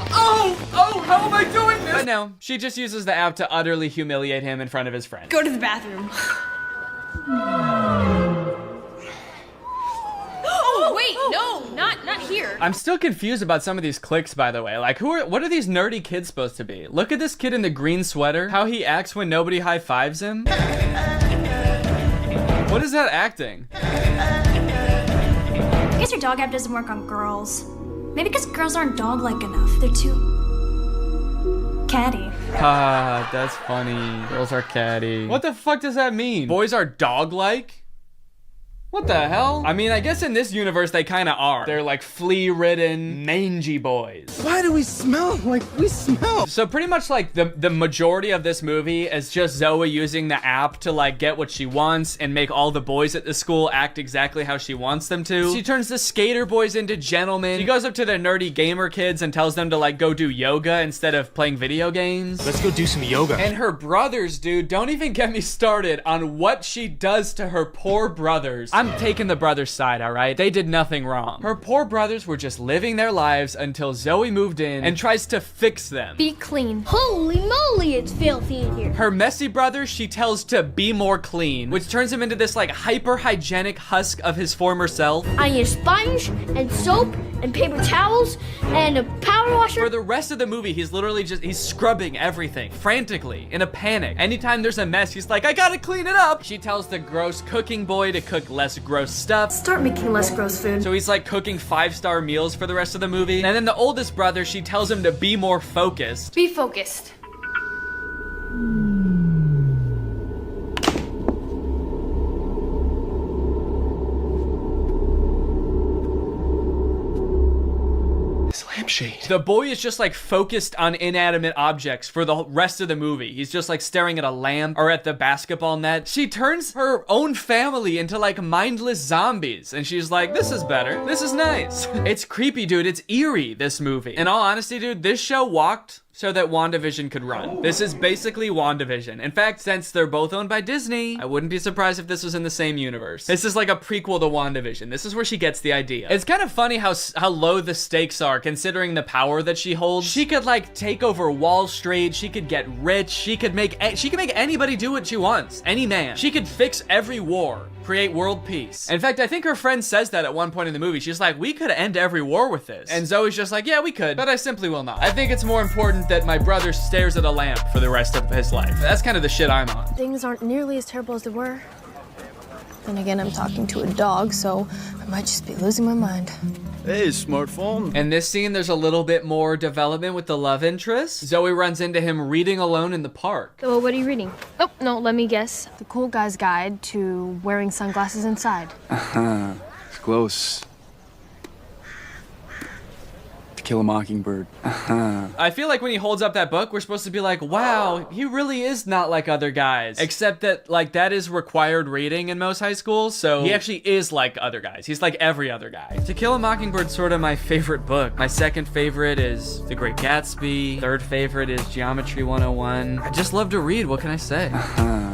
how am I doing this? But no, she just uses the app to utterly humiliate him in front of his friends. Go to the bathroom. Oh, wait, no, not here. I'm still confused about some of these clicks, by the way. Like, what are these nerdy kids supposed to be? Look at this kid in the green sweater. How he acts when nobody high-fives him. What is that acting? I guess your dog app doesn't work on girls. Maybe because girls aren't dog-like enough. They're too catty. Ah, that's funny. Girls are catty. What the fuck does that mean? Boys are dog-like? What the hell? I mean, I guess in this universe they kind of are. They're like flea-ridden, mangy boys. Why do we smell like we smell? So pretty much like the majority of this movie is just Zoe using the app to like get what she wants and make all the boys at the school act exactly how she wants them to. She turns the skater boys into gentlemen. She goes up to the nerdy gamer kids and tells them to like go do yoga instead of playing video games. Let's go do some yoga. And her brothers, dude, don't even get me started on what she does to her poor brothers. I'm taking the brothers' side, all right? They did nothing wrong. Her poor brothers were just living their lives until Zoe moved in and tries to fix them. Be clean. Holy moly, it's filthy in here. Her messy brother, she tells to be more clean, which turns him into this like hyper-hygienic husk of his former self. I need a sponge and soap and paper towels and a power washer. For the rest of the movie, he's literally he's scrubbing everything frantically in a panic. Anytime there's a mess, he's like, I gotta clean it up. She tells the gross cooking boy to cook less gross stuff. Start making less gross food. So he's like cooking 5-star meals for the rest of the movie. And then the oldest brother, she tells him to be more focused. Be focused. Lampshade. The boy is just like focused on inanimate objects for the rest of the movie. He's just like staring at a lamp or at the basketball net. She turns her own family into like mindless zombies and she's like, this is better. This is nice. It's creepy, dude. It's eerie, this movie. In all honesty, dude, this show walked so that WandaVision could run. This is basically WandaVision. In fact, since they're both owned by Disney, I wouldn't be surprised if this was in the same universe. This is like a prequel to WandaVision. This is where she gets the idea. It's kind of funny how low the stakes are considering the power that she holds. She could like take over Wall Street. She could get rich. She could make anybody do what she wants. Any man. She could fix every war. Create world peace. In fact, I think her friend says that at one point in the movie. She's like, we could end every war with this. And Zoe's just like, yeah, we could, but I simply will not. I think it's more important that my brother stares at a lamp for the rest of his life. That's kind of the shit I'm on. Things aren't nearly as terrible as they were. Then again, I'm talking to a dog, so I might just be losing my mind. Hey, smartphone. In this scene, there's a little bit more development with the love interest. Zoe runs into him reading alone in the park. So what are you reading? Oh, no, let me guess. The Cool Guy's Guide to Wearing Sunglasses Inside. It's close. To Kill a Mockingbird. I feel like when he holds up that book, we're supposed to be like, wow, he really is not like other guys. Except that, like, that is required reading in most high schools, so he actually is like other guys. He's like every other guy. To Kill a Mockingbird's sort of my favorite book. My second favorite is The Great Gatsby. Third favorite is Geometry 101. I just love to read, what can I say?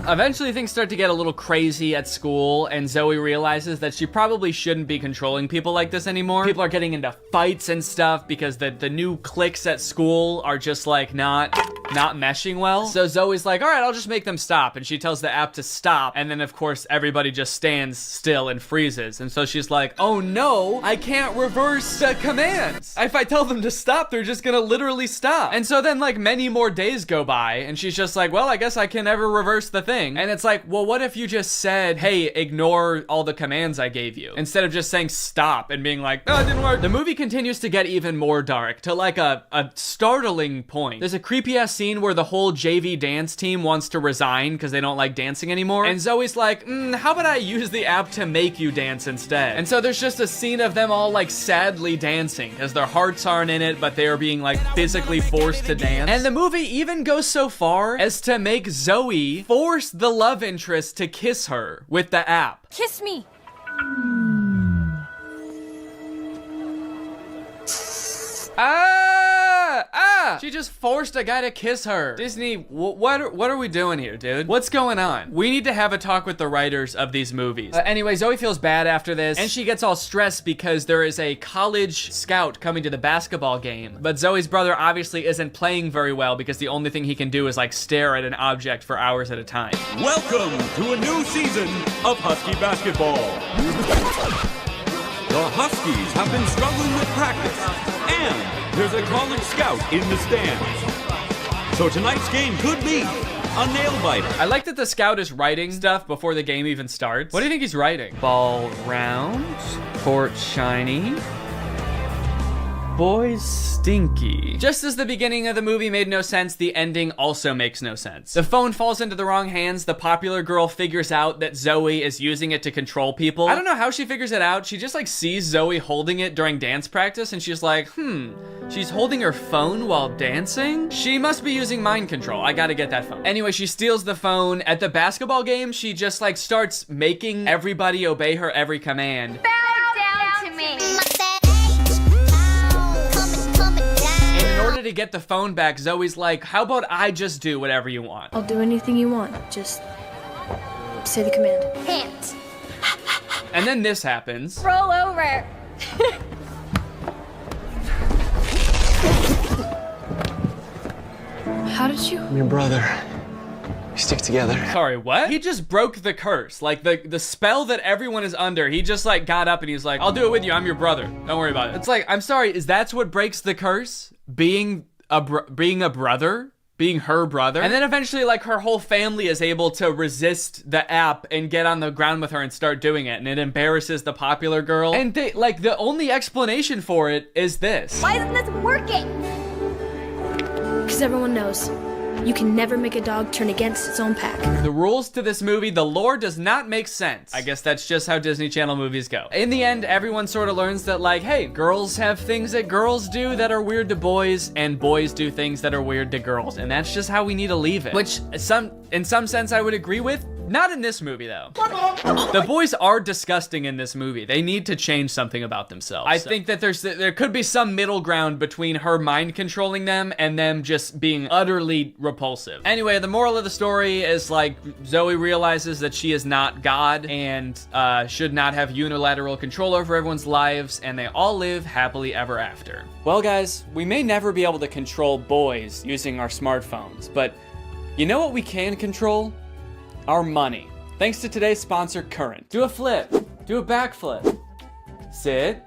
Eventually things start to get a little crazy at school, and Zoe realizes that she probably shouldn't be controlling people like this anymore. People are getting into fights and stuff because the new cliques at school are just like not meshing well. So Zoe's like, all right, I'll just make them stop. And she tells the app to stop. And then of course everybody just stands still and freezes. And so she's like, oh no, I can't reverse the commands. If I tell them to stop, they're just gonna literally stop. And so then like many more days go by and she's just like, well, I guess I can never reverse the thing. And it's like, well, what if you just said, hey, ignore all the commands I gave you, instead of just saying stop and being like, oh, it didn't work. The movie continues to get even more dark to like a startling point. There's a creepy ass scene where the whole JV dance team wants to resign because they don't like dancing anymore. And Zoe's like, how about I use the app to make you dance instead? And so there's just a scene of them all like sadly dancing because their hearts aren't in it, but they are being like physically forced to dance. And the movie even goes so far as to make Zoe force the love interest to kiss her with the app. Kiss me. She just forced a guy to kiss her. Disney, what are we doing here, dude? What's going on? We need to have a talk with the writers of these movies. Anyway, Zoe feels bad after this, and she gets all stressed because there is a college scout coming to the basketball game. But Zoe's brother obviously isn't playing very well because the only thing he can do is like stare at an object for hours at a time. Welcome to a new season of Husky basketball. The Huskies have been struggling with practice, and there's a college scout in the stands. So tonight's game could be a nail-biter. I like that the scout is writing stuff before the game even starts. What do you think he's writing? Ball round, court shiny, boys stinky. Just as the beginning of the movie made no sense, the ending also makes no sense. The phone falls into the wrong hands. The popular girl figures out that Zoe is using it to control people. I don't know how she figures it out. She just like sees Zoe holding it during dance practice and she's like, she's holding her phone while dancing? She must be using mind control. I gotta get that phone. Anyway, she steals the phone. At the basketball game, she just like starts making everybody obey her every command. Bow down to me. In order to get the phone back, Zoe's like, how about I just do whatever you want? I'll do anything you want. Just say the command. Hands. And then this happens. Roll over. How did you? I'm your brother. We stick together. Sorry, what? He just broke the curse. Like the spell that everyone is under. He just like got up and he's like, I'll do it with you. I'm your brother. Don't worry about it. It's like, I'm sorry, is that what breaks the curse? Being a brother? Being her brother? And then eventually like her whole family is able to resist the app and get on the ground with her and start doing it. And it embarrasses the popular girl. And they, like the only explanation for it is this. Why isn't this working? Because everyone knows. You can never make a dog turn against its own pack. The rules to this movie, the lore does not make sense. I guess that's just how Disney Channel movies go. In the end, everyone sort of learns that like, hey, girls have things that girls do that are weird to boys, and boys do things that are weird to girls. And that's just how we need to leave it. Which in some sense I would agree with. Not in this movie though. The boys are disgusting in this movie. They need to change something about themselves. I think that there could be some middle ground between her mind controlling them and them just being utterly repulsive. Anyway, the moral of the story is like Zoe realizes that she is not God and should not have unilateral control over everyone's lives, and they all live happily ever after. Well guys, we may never be able to control boys using our smartphones, but you know what we can control? Our money. Thanks to today's sponsor, Current. Do a flip. Do a backflip. Sit.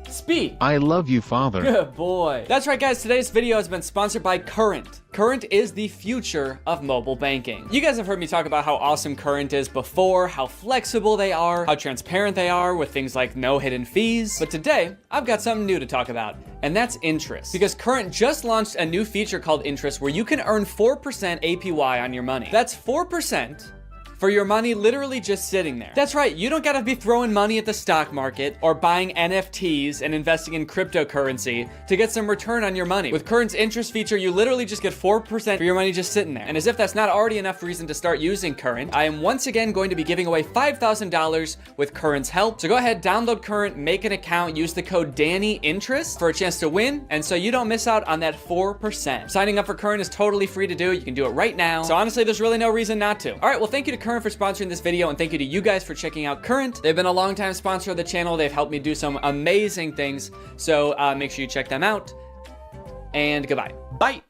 Speak. I love you, Father. Good boy. That's right, guys. Today's video has been sponsored by Current. Current is the future of mobile banking. You guys have heard me talk about how awesome Current is before, how flexible they are, how transparent they are with things like no hidden fees. But today, I've got something new to talk about, and that's interest. Because Current just launched a new feature called Interest where you can earn 4% APY on your money. That's 4% for your money literally just sitting there. That's right, you don't gotta be throwing money at the stock market or buying NFTs and investing in cryptocurrency to get some return on your money. With Current's interest feature, you literally just get 4% for your money just sitting there. And as if that's not already enough reason to start using Current, I am once again going to be giving away $5,000 with Current's help. So go ahead, download Current, make an account, use the code DANNYINTEREST for a chance to win, and so you don't miss out on that 4%. Signing up for Current is totally free to do. You can do it right now. So honestly, there's really no reason not to. All right, well, thank you to Current for sponsoring this video, and thank you to you guys for checking out Current. They've been a long-time sponsor of the channel. They've helped me do some amazing things, so make sure you check them out, and goodbye. Bye.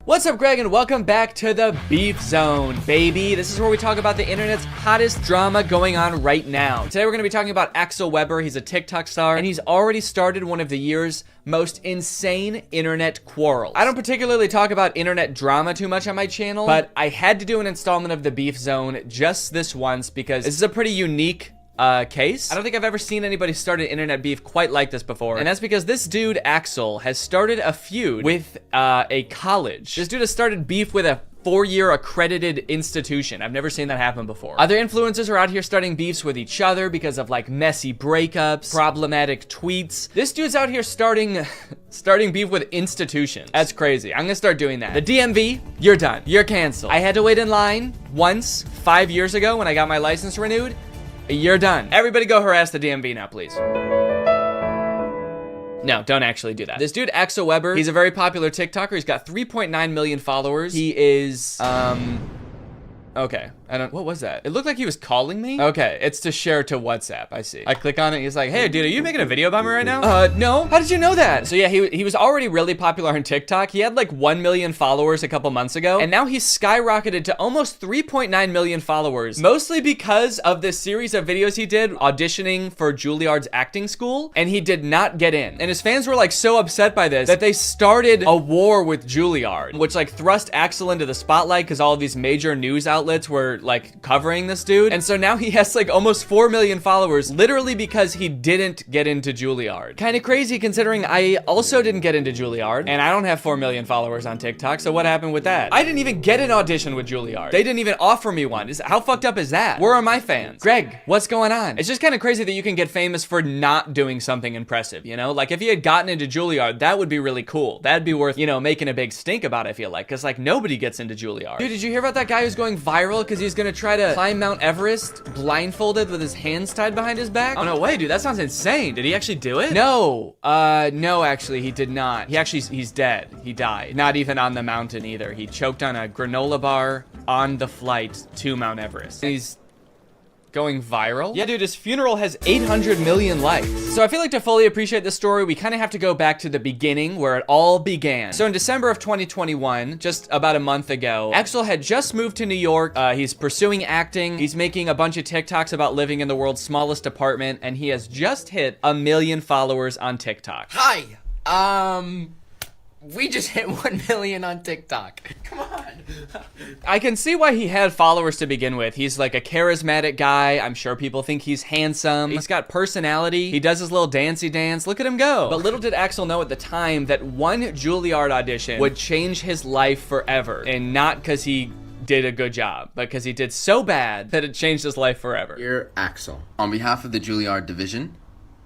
What's up, Greg, and welcome back to the Beef Zone, baby. This is where we talk about the internet's hottest drama going on right now. Today we're going to be talking about Axel Weber. He's a TikTok star, and he's already started one of the year's most insane internet quarrels. I don't particularly talk about internet drama too much on my channel, but I had to do an installment of the Beef Zone just this once because this is a pretty unique case. I don't think I've ever seen anybody start an internet beef quite like this before, and that's because this dude, Axel, has started a feud with a college. This dude has started beef with a 4-year accredited institution. I've never seen that happen before. Other influencers are out here starting beefs with each other because of like messy breakups, problematic tweets. This dude's out here starting beef with institutions. That's crazy. I'm gonna start doing that. The DMV, you're done. You're canceled. I had to wait in line once 5 years ago when I got my license renewed. You're done. Everybody go harass the DMV now, please. No, don't actually do that. This dude, Axel Weber, he's a very popular TikToker. He's got 3.9 million followers. He is, okay. What was that? It looked like he was calling me. Okay, it's to share to WhatsApp, I see. I click on it, he's like, hey dude, are you making a video about me right now? No. How did you know that? So yeah, he was already really popular on TikTok. He had like 1 million followers a couple months ago, and now he's skyrocketed to almost 3.9 million followers, mostly because of this series of videos he did auditioning for Juilliard's acting school, and he did not get in. And his fans were like so upset by this that they started a war with Juilliard, which like thrust Axel into the spotlight because all of these major news outlets were like covering this dude. And so now he has like almost 4 million followers literally because he didn't get into Juilliard. Kind of crazy considering I also didn't get into Juilliard and I don't have 4 million followers on TikTok. So what happened with that? I didn't even get an audition with Juilliard. They didn't even offer me one. How fucked up is that? Where are my fans? Greg, what's going on? It's just kind of crazy that you can get famous for not doing something impressive, you know? Like if he had gotten into Juilliard, that would be really cool. That'd be worth, you know, making a big stink about, I feel like, because like nobody gets into Juilliard. Dude, did you hear about that guy who's going viral because he's gonna try to climb Mount Everest blindfolded with his hands tied behind his back? Oh no way, dude, that sounds insane. Did he actually do it? No, no, actually he did not. He's dead. He died. Not even on the mountain either. He choked on a granola bar on the flight to Mount Everest. He's going viral? Yeah, dude, his funeral has 800 million likes. So I feel like to fully appreciate this story, we kind of have to go back to the beginning where it all began. So in December of 2021, just about a month ago, Axel had just moved to New York. He's pursuing acting. He's making a bunch of TikToks about living in the world's smallest apartment, and he has just hit 1 million followers on TikTok. Hi, we just hit 1 million on TikTok. Come on. I can see why he had followers to begin with. He's like a charismatic guy. I'm sure people think he's handsome. He's got personality. He does his little dancey dance. Look at him go. But little did Axel know at the time that one Juilliard audition would change his life forever. And not because he did a good job, but because he did so bad that it changed his life forever. Dear Axel, on behalf of the Juilliard division,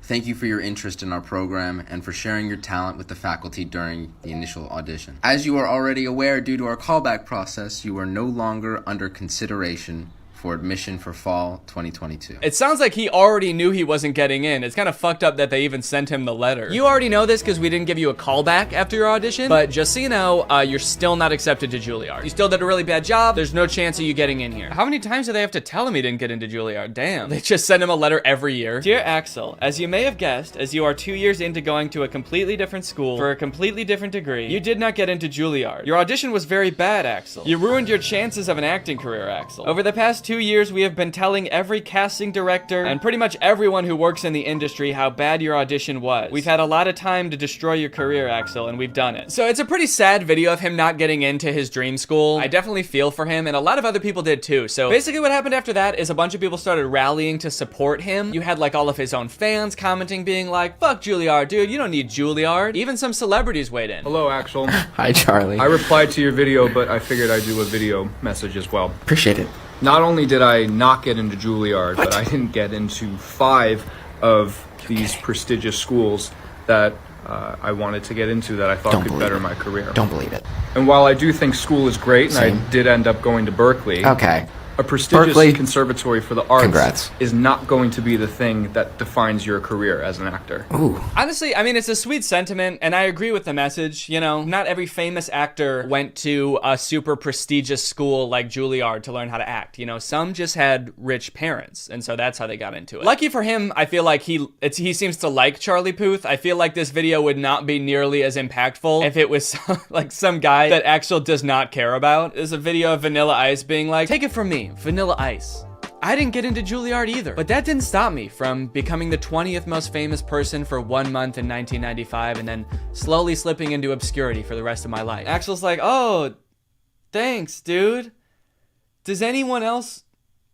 thank you for your interest in our program and for sharing your talent with the faculty during the initial audition. As you are already aware, due to our callback process, you are no longer under consideration for admission for fall 2022. It sounds like he already knew he wasn't getting in. It's kind of fucked up that they even sent him the letter. You already know this because we didn't give you a callback after your audition, but just so you know, you're still not accepted to Juilliard. You still did a really bad job. There's no chance of you getting in here. How many times do they have to tell him he didn't get into Juilliard? Damn. They just send him a letter every year. Dear Axel, as you may have guessed, as you are 2 years into going to a completely different school for a completely different degree, you did not get into Juilliard. Your audition was very bad, Axel. You ruined your chances of an acting career, Axel. Over the past 2 years, we have been telling every casting director and pretty much everyone who works in the industry how bad your audition was. We've had a lot of time to destroy your career, Axel, and we've done it. So it's a pretty sad video of him not getting into his dream school. I definitely feel for him, and a lot of other people did too. So basically what happened after that is a bunch of people started rallying to support him. You had like all of his own fans commenting, being like, fuck Juilliard, dude, you don't need Juilliard. Even some celebrities weighed in. Hello, Axel. Hi, Charlie. I replied to your video, but I figured I'd do a video message as well. Appreciate it. Not only did I not get into Juilliard, but I didn't get into 5 of these prestigious schools that I wanted to get into that I thought could better my career. Don't believe it. And while I do think school is great, and I did end up going to Berkeley, Okay. a prestigious Berkeley, conservatory for the arts congrats. is not going to be the thing that defines your career as an actor. Ooh. Honestly, I mean, it's a sweet sentiment, and I agree with the message. You know, not every famous actor went to a super prestigious school like Juilliard to learn how to act. You know, some just had rich parents, and so that's how they got into it. Lucky for him, I feel like he seems to like Charlie Puth. I feel like this video would not be nearly as impactful if it was like some guy that Axel does not care about. There's a video of Vanilla Ice being like, take it from me, Vanilla Ice. I didn't get into Juilliard either, but that didn't stop me from becoming the 20th most famous person for 1 month in 1995 and then slowly slipping into obscurity for the rest of my life. Axel's like, oh, thanks, dude. Does anyone else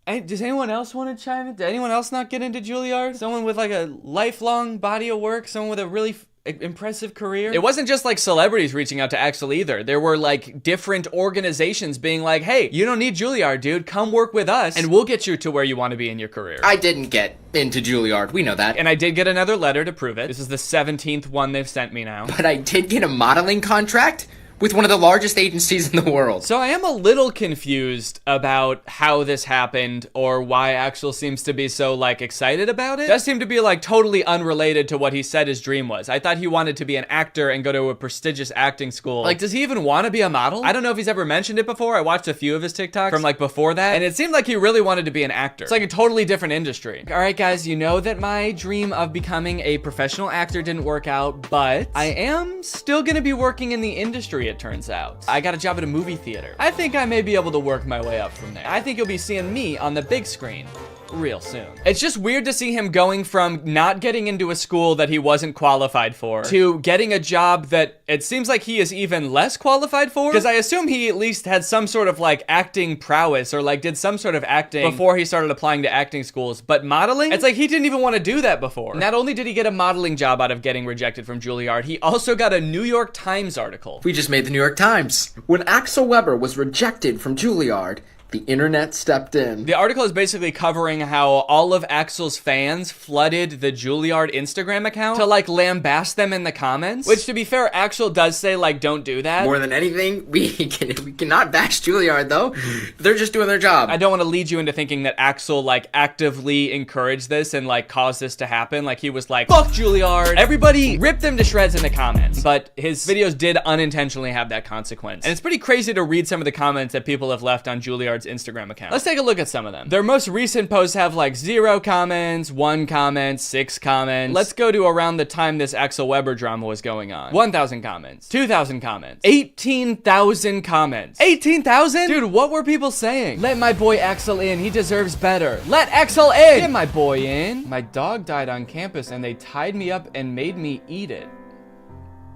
want to chime in? Did anyone else not get into Juilliard? Someone with like a lifelong body of work? Someone with a really impressive career? It wasn't just like celebrities reaching out to Axel either. There were like different organizations being like, hey, you don't need Juilliard, dude. Come work with us and we'll get you to where you want to be in your career. I didn't get into Juilliard. We know that. And I did get another letter to prove it. This is the 17th one they've sent me now. But I did get a modeling contract with one of the largest agencies in the world. So I am a little confused about how this happened or why Axel seems to be so like excited about it. It does seem to be like totally unrelated to what he said his dream was. I thought he wanted to be an actor and go to a prestigious acting school. Like, does he even want to be a model? I don't know if he's ever mentioned it before. I watched a few of his TikToks from like before that, and it seemed like he really wanted to be an actor. It's like a totally different industry. All right, guys, you know that my dream of becoming a professional actor didn't work out, but I am still gonna be working in the industry, it turns out. I got a job at a movie theater. I think I may be able to work my way up from there. I think you'll be seeing me on the big screen real soon. It's just weird to see him going from not getting into a school that he wasn't qualified for to getting a job that it seems like he is even less qualified for, because I assume he at least had some sort of like acting prowess or like did some sort of acting before he started applying to acting schools. But modeling, it's like he didn't even want to do that before. Not only did he get a modeling job out of getting rejected from Juilliard, he also got a New York Times article. We just made the New York Times. When Axel Weber was rejected from Juilliard, the internet stepped in. The article is basically covering how all of Axel's fans flooded the Juilliard Instagram account to like lambast them in the comments, which to be fair, Axel does say like, don't do that. More than anything, we cannot bash Juilliard though. They're just doing their job. I don't want to lead you into thinking that Axel like actively encouraged this and like caused this to happen. Like he was like, fuck Juilliard. Everybody ripped them to shreds in the comments. But his videos did unintentionally have that consequence. And it's pretty crazy to read some of the comments that people have left on Juilliard's Instagram account. Let's take a look at some of them. Their most recent posts have like 0 comments, 1 comment, 6 comments. Let's go to around the time this Axel Weber drama was going on. 1,000 comments, 2,000 comments, 18,000 comments. 18,000? Dude, what were people saying? Let my boy Axel in. He deserves better. Let Axel in. Get my boy in. My dog died on campus and they tied me up and made me eat it.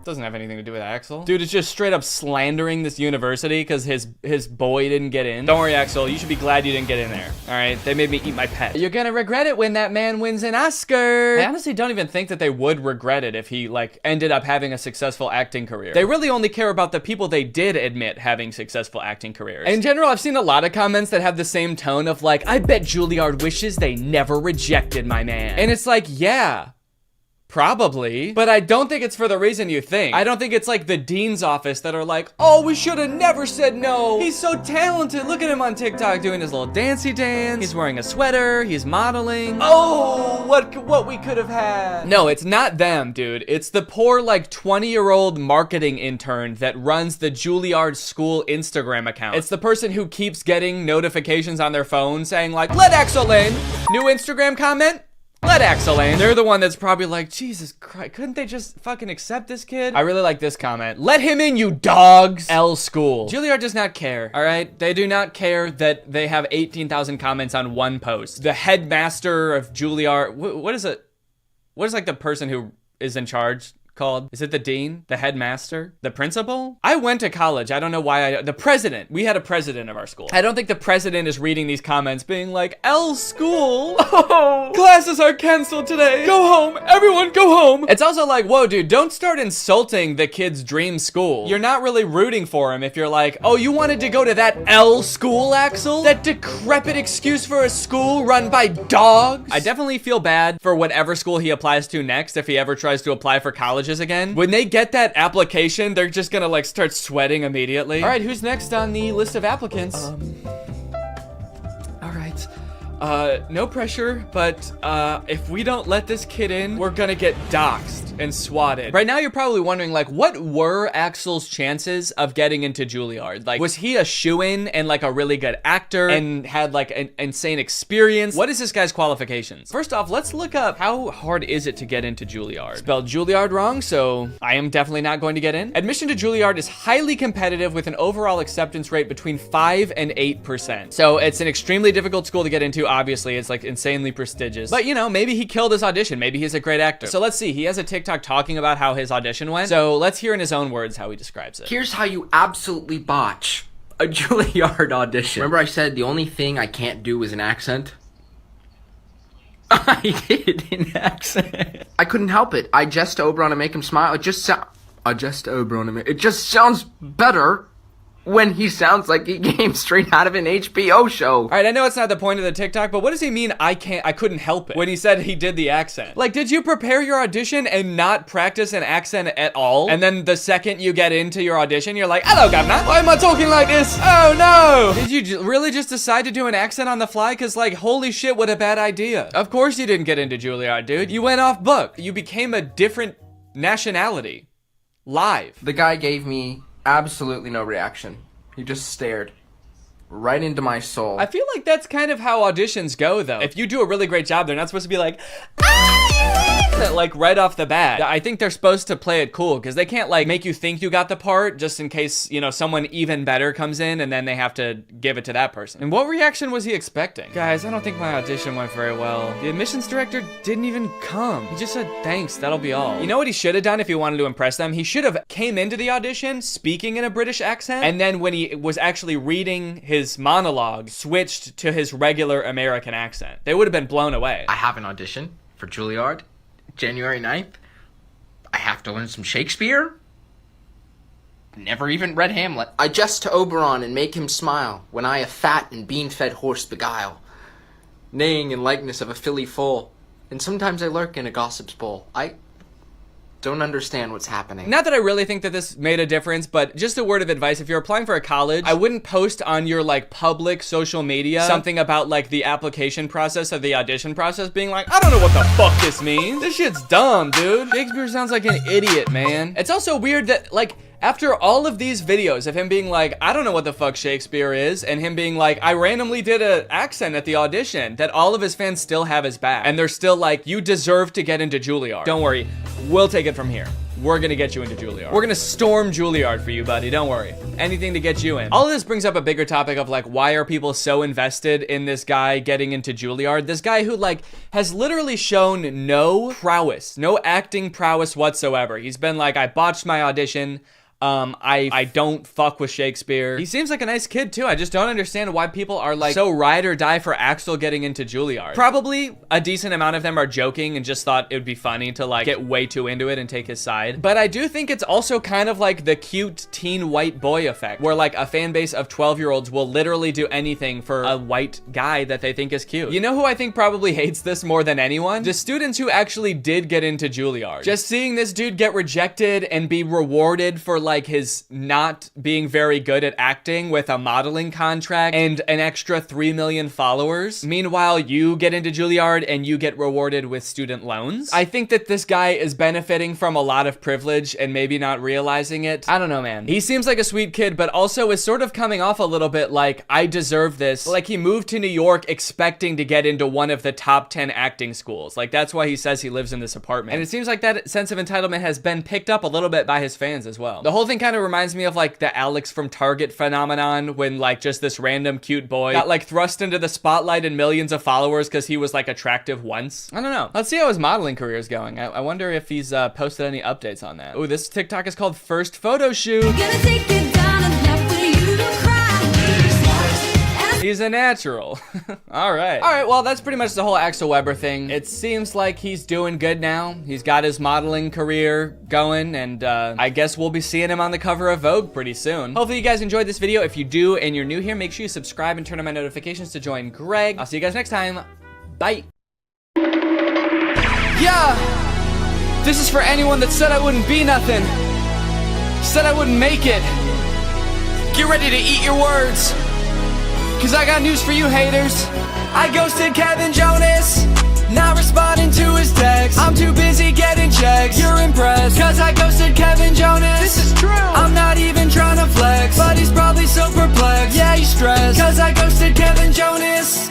Doesn't have anything to do with Axel. Dude is just straight up slandering this university because his boy didn't get in. Don't worry, Axel. You should be glad you didn't get in there. All right? They made me eat my pet. You're gonna regret it when that man wins an Oscar. I honestly don't even think that they would regret it if he like ended up having a successful acting career. They really only care about the people they did admit having successful acting careers. In general, I've seen a lot of comments that have the same tone of like, I bet Juilliard wishes they never rejected my man. And it's like, yeah. Probably, but I don't think it's for the reason you think. I don't think it's like the dean's office that are like, oh, we should have never said no. He's so talented. Look at him on TikTok doing his little dancey dance. He's wearing a sweater. He's modeling. Oh, what we could have had. No, it's not them, dude. It's the poor like 20-year-old marketing intern that runs the Juilliard school Instagram account. It's the person who keeps getting notifications on their phone saying like, let Axel in. New Instagram comment. Let Axel in. They're the one that's probably like, Jesus Christ, couldn't they just fucking accept this kid? I really like this comment. Let him in, you dogs. L school. Juilliard does not care, all right? They do not care that they have 18,000 comments on one post. The headmaster of Juilliard, what is it? What is like the person who is in charge called? Is it the dean? The headmaster? The principal? I went to college. I don't know why the president. We had a president of our school. I don't think the president is reading these comments being like, L school. Oh, classes are canceled today. Go home. Everyone go home. It's also like, whoa, dude, don't start insulting the kid's dream school. You're not really rooting for him if you're like, oh, you wanted to go to that L school, Axel? That decrepit excuse for a school run by dogs? I definitely feel bad for whatever school he applies to next if he ever tries to apply for colleges again. When they get that application, they're just gonna like start sweating immediately. All right, who's next on the list of applicants? All right. No pressure, but if we don't let this kid in, we're gonna get doxxed and swatted. Right now, you're probably wondering, like, what were Axel's chances of getting into Juilliard? Like, was he a shoo-in and like a really good actor and had like an insane experience? What is this guy's qualifications? First off, let's look up how hard is it to get into Juilliard. Spelled Juilliard wrong, so I am definitely not going to get in. Admission to Juilliard is highly competitive with an overall acceptance rate between 5 and 8%. So it's an extremely difficult school to get into. Obviously, it's like insanely prestigious. But you know, maybe he killed his audition. Maybe he's a great actor. So let's see. He has a TikTok talking about how his audition went. So let's hear in his own words how he describes it. Here's how you absolutely botch a Juilliard audition. Remember I said the only thing I can't do is an accent? I did an accent. I couldn't help it. I jest Oberon and make him smile. It just sounds better when he sounds like he came straight out of an HBO show. All right, I know it's not the point of the TikTok, but what does he mean I couldn't help it when he said he did the accent? Like, did you prepare your audition and not practice an accent at all? And then the second you get into your audition, you're like, hello, governor. Why am I talking like this? Oh, no. Did you really just decide to do an accent on the fly? Because, like, holy shit, what a bad idea. Of course you didn't get into Juilliard, dude. You went off book. You became a different nationality. Live. The guy gave me absolutely no reaction. He just stared right into my soul. I feel like that's kind of how auditions go, though. If you do a really great job, they're not supposed to be like, like right off the bat. I think they're supposed to play it cool because they can't like make you think you got the part just in case, you know, someone even better comes in and then they have to give it to that person. And what reaction was he expecting? Guys, I don't think my audition went very well. The admissions director didn't even come. He just said, thanks, that'll be all. You know what he should have done if he wanted to impress them? He should have came into the audition speaking in a British accent, and then when he was actually reading his monologue, switched to his regular American accent. They would have been blown away. I have an audition for Juilliard, January 9th. I have to learn some Shakespeare. Never even read Hamlet. I jest to Oberon and make him smile when I a fat and bean-fed horse beguile, neighing in likeness of a filly foal, and sometimes I lurk in a gossip's bowl. I don't understand what's happening. Not that I really think that this made a difference, but just a word of advice. If you're applying for a college, I wouldn't post on your like public social media something about like the application process or the audition process being like, I don't know what the fuck this means. This shit's dumb, dude. Shakespeare sounds like an idiot, man. It's also weird that like, after all of these videos of him being like, I don't know what the fuck Shakespeare is, and him being like, I randomly did an accent at the audition, that all of his fans still have his back. And they're still like, you deserve to get into Juilliard. Don't worry, we'll take it from here. We're gonna get you into Juilliard. We're gonna storm Juilliard for you, buddy, don't worry. Anything to get you in. All of this brings up a bigger topic of like, why are people so invested in this guy getting into Juilliard? This guy who like, has literally shown no prowess, no acting prowess whatsoever. He's been like, I botched my audition. I don't fuck with Shakespeare. He seems like a nice kid too. I just don't understand why people are like so ride or die for Axel getting into Juilliard. Probably a decent amount of them are joking and just thought it would be funny to like get way too into it and take his side. But I do think it's also kind of like the cute teen white boy effect, where like a fan base of 12-year-olds will literally do anything for a white guy that they think is cute. You know who I think probably hates this more than anyone? The students who actually did get into Juilliard. Just seeing this dude get rejected and be rewarded for like his not being very good at acting with a modeling contract and an extra 3 million followers. Meanwhile, you get into Juilliard and you get rewarded with student loans. I think that this guy is benefiting from a lot of privilege and maybe not realizing it. I don't know, man. He seems like a sweet kid, but also is sort of coming off a little bit like, I deserve this. Like he moved to New York expecting to get into one of the top 10 acting schools. Like that's why he says he lives in this apartment. And it seems like that sense of entitlement has been picked up a little bit by his fans as well. The whole whole thing kind of reminds me of like the Alex from Target phenomenon, when like just this random cute boy got like thrust into the spotlight and millions of followers because he was like attractive once. I don't know. Let's see how his modeling career is going. I wonder if he's posted any updates on that. Oh, this TikTok is called First Photo Shoot. He's a natural. All right. All right, well, that's pretty much the whole Axel Weber thing. It seems like he's doing good now. He's got his modeling career going, and I guess we'll be seeing him on the cover of Vogue pretty soon. Hopefully you guys enjoyed this video. If you do and you're new here, make sure you subscribe and turn on my notifications to join Greg. I'll see you guys next time. Bye. Yeah, this is for anyone that said I wouldn't be nothing, said I wouldn't make it. Get ready to eat your words, cause I got news for you haters. I ghosted Kevin Jonas, not responding to his text. I'm too busy getting checks. You're impressed, cause I ghosted Kevin Jonas. This is true, I'm not even trying to flex, but he's probably so perplexed. Yeah, he's stressed, cause I ghosted Kevin Jonas.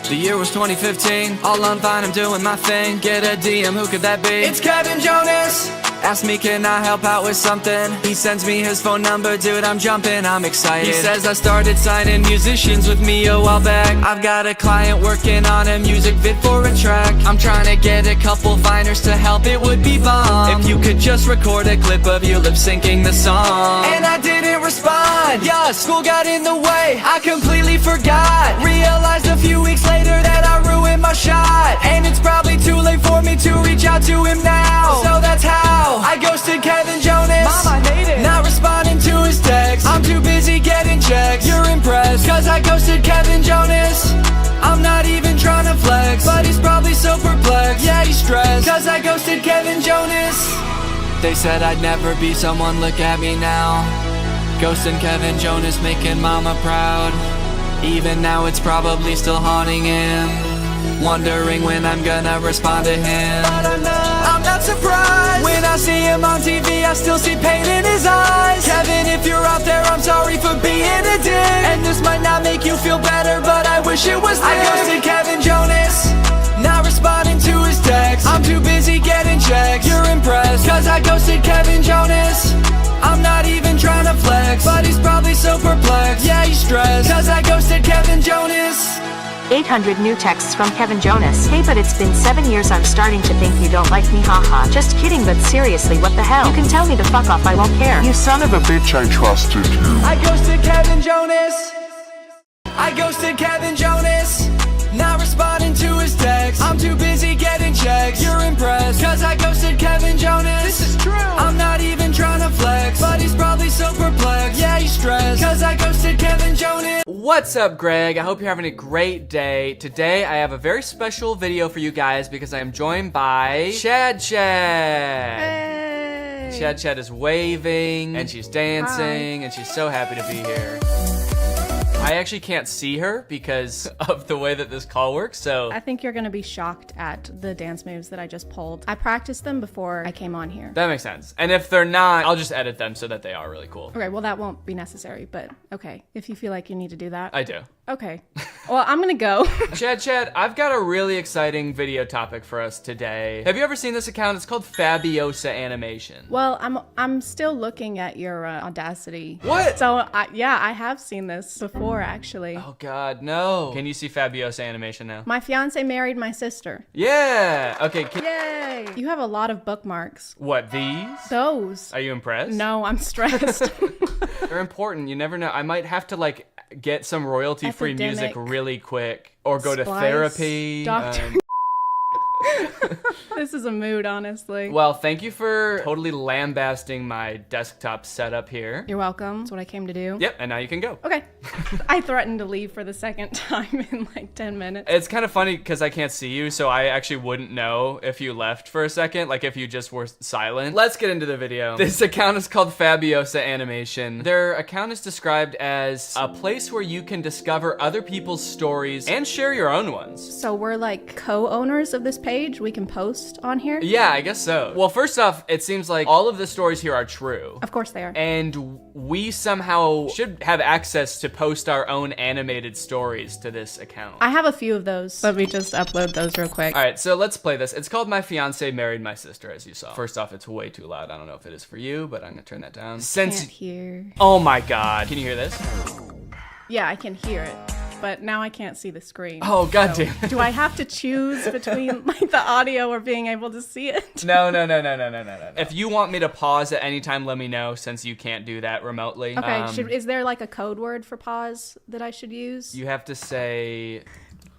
The year was 2015, all on Vine, I'm doing my thing. Get a DM, who could that be? It's Kevin Jonas. Ask me, can I help out with something? He sends me his phone number, dude, I'm jumping, I'm excited. He says I started signing musicians with me a while back. I've got a client working on a music vid for a track. I'm trying to get a couple Viners to help, it would be bomb if you could just record a clip of you lip-syncing the song. And I didn't respond, yeah, school got in the way, I completely forgot. Realized a few weeks later that I ruined my shot, and it's probably too late for me to reach out to him now. So that's how I ghosted Kevin Jonas. Mom, I hate it, not responding to his text. I'm too busy getting checks. You're impressed, cause I ghosted Kevin Jonas. I'm not even trying to flex, but he's probably so perplexed. Yeah, he's stressed, cause I ghosted Kevin Jonas. They said I'd never be someone, look at me now. Ghosting Kevin Jonas, making mama proud. Even now it's probably still haunting him, wondering when I'm gonna respond to him. I'm not surprised when I see him on TV, I still see pain in his eyes. Kevin, if you're out there, I'm sorry for being a dick, and this might not make you feel better, but I wish it was this. I ghosted Kevin Jonas, not responding to his text. I'm too busy getting checks. You're impressed, cause I ghosted Kevin Jonas. I'm not even trying to flex, but he's probably so perplexed. Yeah, he's stressed, cause I ghosted Kevin Jonas. 800 new texts from Kevin Jonas. Hey, but it's been 7 years, I'm starting to think you don't like me, haha. Just kidding, but seriously, what the hell? You can tell me to fuck off, I won't care. You son of a bitch, I trusted you. I ghosted Kevin Jonas. I ghosted Kevin Jonas, not responding to his text. I'm too busy getting checks. You're impressed, cause I ghosted Kevin Jonas. This is true, I'm not even trying to flex, but he's probably so perplexed. Yeah, he's stressed, cause I ghosted Kevin Jonas. What's up, Greg? I hope you're having a great day. Today, I have a very special video for you guys because I am joined by Chad Chad. Hey. Chad Chad is waving, and she's dancing, and she's so happy to be here. I actually can't see her because of the way that this call works, so... I think you're gonna be shocked at the dance moves that I just pulled. I practiced them before I came on here. That makes sense. And if they're not, I'll just edit them so that they are really cool. Okay, well that won't be necessary, but okay. If you feel like you need to do that. I do. Okay. Well, I'm gonna go. Chad, I've got a really exciting video topic for us today. Have you ever seen this account? It's called Fabiosa Animation. Well, I'm still looking at your Audacity. What? So, yeah, I have seen this before, actually. Oh, God, no. Can you see Fabiosa Animation now? My fiance married my sister. Yeah. Okay. Yay. You have a lot of bookmarks. What, these? Those. Are you impressed? No, I'm stressed. They're important. You never know. I might have to, like, get some royalty-free music really quick, or go to therapy. Doctor. This is a mood, honestly. Well, thank you for totally lambasting my desktop setup here. You're welcome. That's what I came to do. Yep, and now you can go. Okay. I threatened to leave for the second time in like 10 minutes. It's kind of funny because I can't see you, so I actually wouldn't know if you left for a second, like if you just were silent. Let's get into the video. This account is called Fabiosa Animation. Their account is described as a place where you can discover other people's stories and share your own ones. So we're like co-owners of this page. we can post on here? Yeah, I guess so. Well, first off, it seems like all of the stories here are true. Of course they are. And we somehow should have access to post our own animated stories to this account. I have a few of those. Let me just upload those real quick. All right, so let's play this. It's called My Fiancé Married My Sister, as you saw. First off, it's way too loud. I don't know if it is for you, but I'm gonna turn that down. Can't hear. Oh my God. Can you hear this? Yeah, I can hear it, but now I can't see the screen. Oh, goddamn. So, do I have to choose between like the audio or being able to see it? No. If you want me to pause at any time, let me know, since you can't do that remotely. Okay, is there like a code word for pause that I should use? You have to say...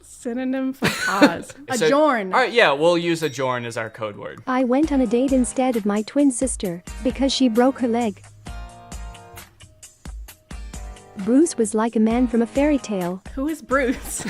Synonym for pause. Adjourn. All right, yeah, we'll use adjourn as our code word. I went on a date instead of my twin sister because she broke her leg. Bruce was like a man from a fairy tale. Who is Bruce?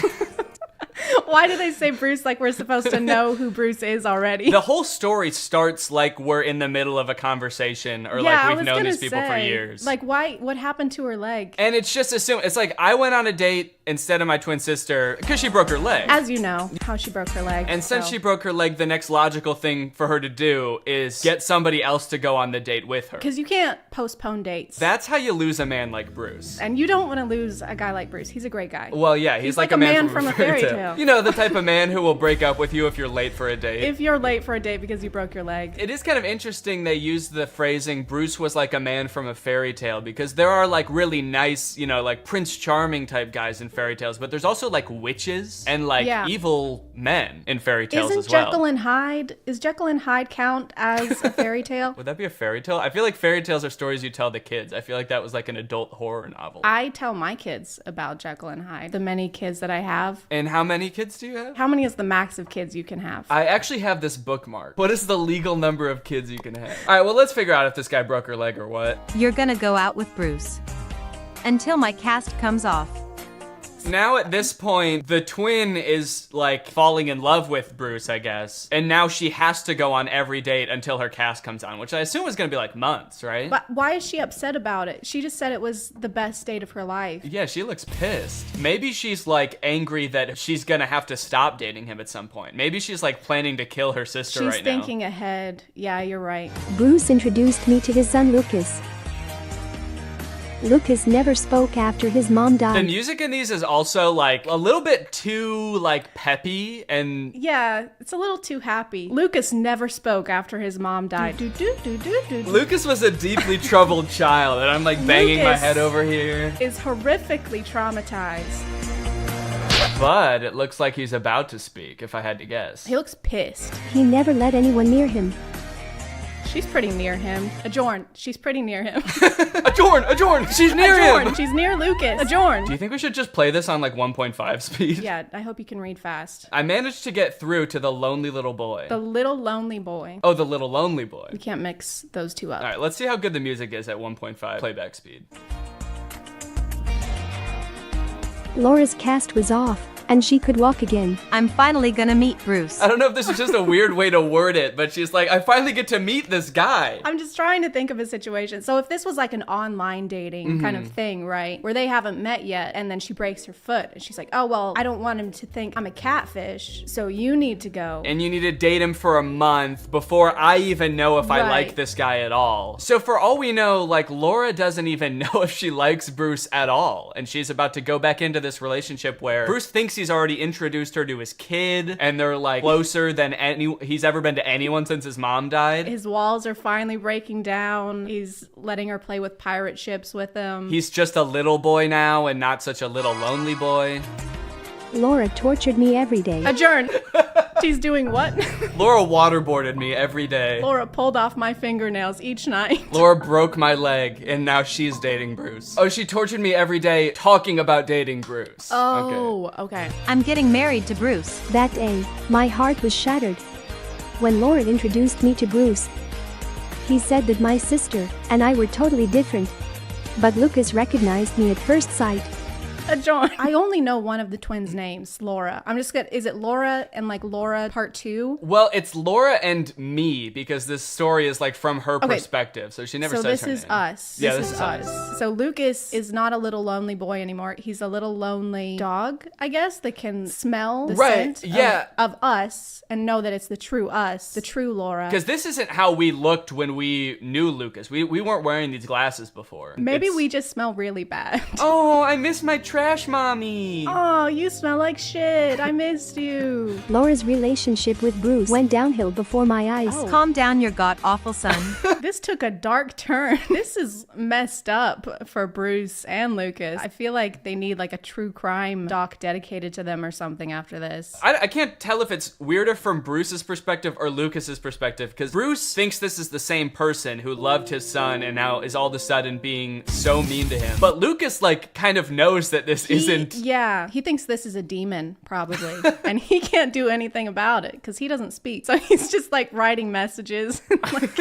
Why do they say Bruce like we're supposed to know who Bruce is already? The whole story starts like we're in the middle of a conversation, or like we've known these people for years. Like, why? What happened to her leg? And it's just assumed. It's like, I went on a date instead of my twin sister because she broke her leg. As you know, how she broke her leg. And since she broke her leg, the next logical thing for her to do is get somebody else to go on the date with her. Because you can't postpone dates. That's how you lose a man like Bruce. And you don't want to lose a guy like Bruce. He's a great guy. Well, yeah, he's like a man from a fairy tale. You know, the type of man who will break up with you if you're late for a date. If you're late for a date because you broke your leg. It is kind of interesting they use the phrasing, Bruce was like a man from a fairy tale, because there are like really nice, you know, like Prince Charming type guys in fairy tales, but there's also like witches and like evil men in fairy tales as well. Jekyll and Hyde, is Jekyll and Hyde count as a fairy tale? Would that be a fairy tale? I feel like fairy tales are stories you tell the kids. I feel like that was like an adult horror novel. I tell my kids about Jekyll and Hyde, the many kids that I have. And how many kids do you have? How many is the max of kids you can have? I actually have this bookmark. What is the legal number of kids you can have? All right, well, let's figure out if this guy broke her leg or what. You're gonna go out with Bruce until my cast comes off. Now at this point, the twin is like falling in love with Bruce, I guess. And now she has to go on every date until her cast comes on, which I assume is gonna be like months, right? But why is she upset about it? She just said it was the best date of her life. Yeah, she looks pissed. Maybe she's like angry that she's gonna have to stop dating him at some point. Maybe she's like planning to kill her sister right now. She's thinking ahead. Yeah, you're right. Bruce introduced me to his son Lucas. Lucas never spoke after his mom died. The music in these is also like a little bit too like peppy and... Yeah, it's a little too happy. Lucas never spoke after his mom died. Lucas was a deeply troubled child, and I'm like banging my head over here. Is horrifically traumatized. But it looks like he's about to speak, if I had to guess. He looks pissed. He never let anyone near him. She's pretty near him. Adjourn. She's pretty near him. Adjourn! She's near him! She's near Lucas. Adjourn! Do you think we should just play this on like 1.5 speed? Yeah, I hope you can read fast. I managed to get through to the lonely little boy. The little lonely boy. Oh, the little lonely boy. You can't mix those two up. All right, let's see how good the music is at 1.5 playback speed. Laura's cast was off, and she could walk again. I'm finally gonna meet Bruce. I don't know if this is just a weird way to word it, but she's like, I finally get to meet this guy. I'm just trying to think of a situation. So if this was like an online dating kind of thing, right? Where they haven't met yet, and then she breaks her foot, and she's like, oh, well, I don't want him to think I'm a catfish, so you need to go. And you need to date him for a month before I even know if I like this guy at all. So for all we know, like, Laura doesn't even know if she likes Bruce at all. And she's about to go back into this relationship where Bruce thinks he's already introduced her to his kid, and they're like closer than he's ever been to anyone since his mom died. His walls are finally breaking down. He's letting her play with pirate ships with him. He's just a little boy now and not such a little lonely boy. Laura tortured me every day. Adjourn. She's doing what? Laura waterboarded me every day. Laura pulled off my fingernails each night. Laura broke my leg, and now she's dating Bruce. Oh, she tortured me every day talking about dating Bruce. Oh, okay. I'm getting married to Bruce. That day, my heart was shattered. When Laura introduced me to Bruce, he said that my sister and I were totally different. But Lucas recognized me at first sight. A John. I only know one of the twins' names, Laura. I'm just gonna, is it Laura and like Laura part 2? Well, it's Laura and me because this story is like from her perspective. So she never says her name. So this is us. Yeah, this is us. So Lucas is not a little lonely boy anymore. He's a little lonely dog, I guess, that can smell the scent of us and know that it's the true us, the true Laura. Because this isn't how we looked when we knew Lucas. We weren't wearing these glasses before. Maybe we just smell really bad. Oh, I miss my trash mommy. Oh, you smell like shit. I missed you. Laura's relationship with Bruce went downhill before my eyes. Oh. Calm down, your god-awful son. This took a dark turn. This is messed up for Bruce and Lucas. I feel like they need like a true crime doc dedicated to them or something after this. I can't tell if it's weirder from Bruce's perspective or Lucas's perspective, because Bruce thinks this is the same person who loved his son and now is all of a sudden being so mean to him. But Lucas like kind of knows that this isn't. Yeah, he thinks this is a demon probably. And he can't do anything about it because he doesn't speak. So he's just like writing messages like,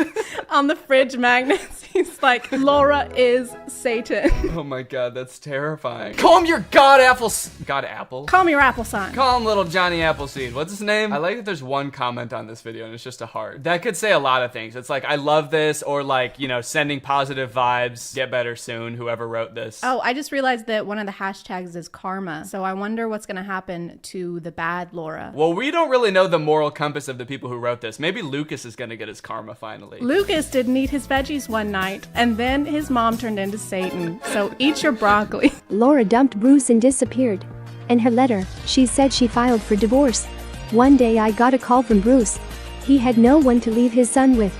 on the fridge magnets. He's like, Laura is Satan. Oh my god, that's terrifying. Call him your god apple. God apple? Call me your apple son. Call him little Johnny Appleseed. What's his name? I like that there's one comment on this video and it's just a heart. That could say a lot of things. It's like, I love this, or like, you know, sending positive vibes, get better soon, whoever wrote this. Oh, I just realized that one of the hashtags is karma. So I wonder what's gonna happen to the bad Laura. Well, we don't really know the moral compass of the people who wrote this. Maybe Lucas is gonna get his karma finally. Lucas didn't eat his veggies one night, and then his mom turned into Satan. So eat your broccoli. Laura dumped Bruce and disappeared. In her letter, she said she filed for divorce. One day I got a call from Bruce. He had no one to leave his son with.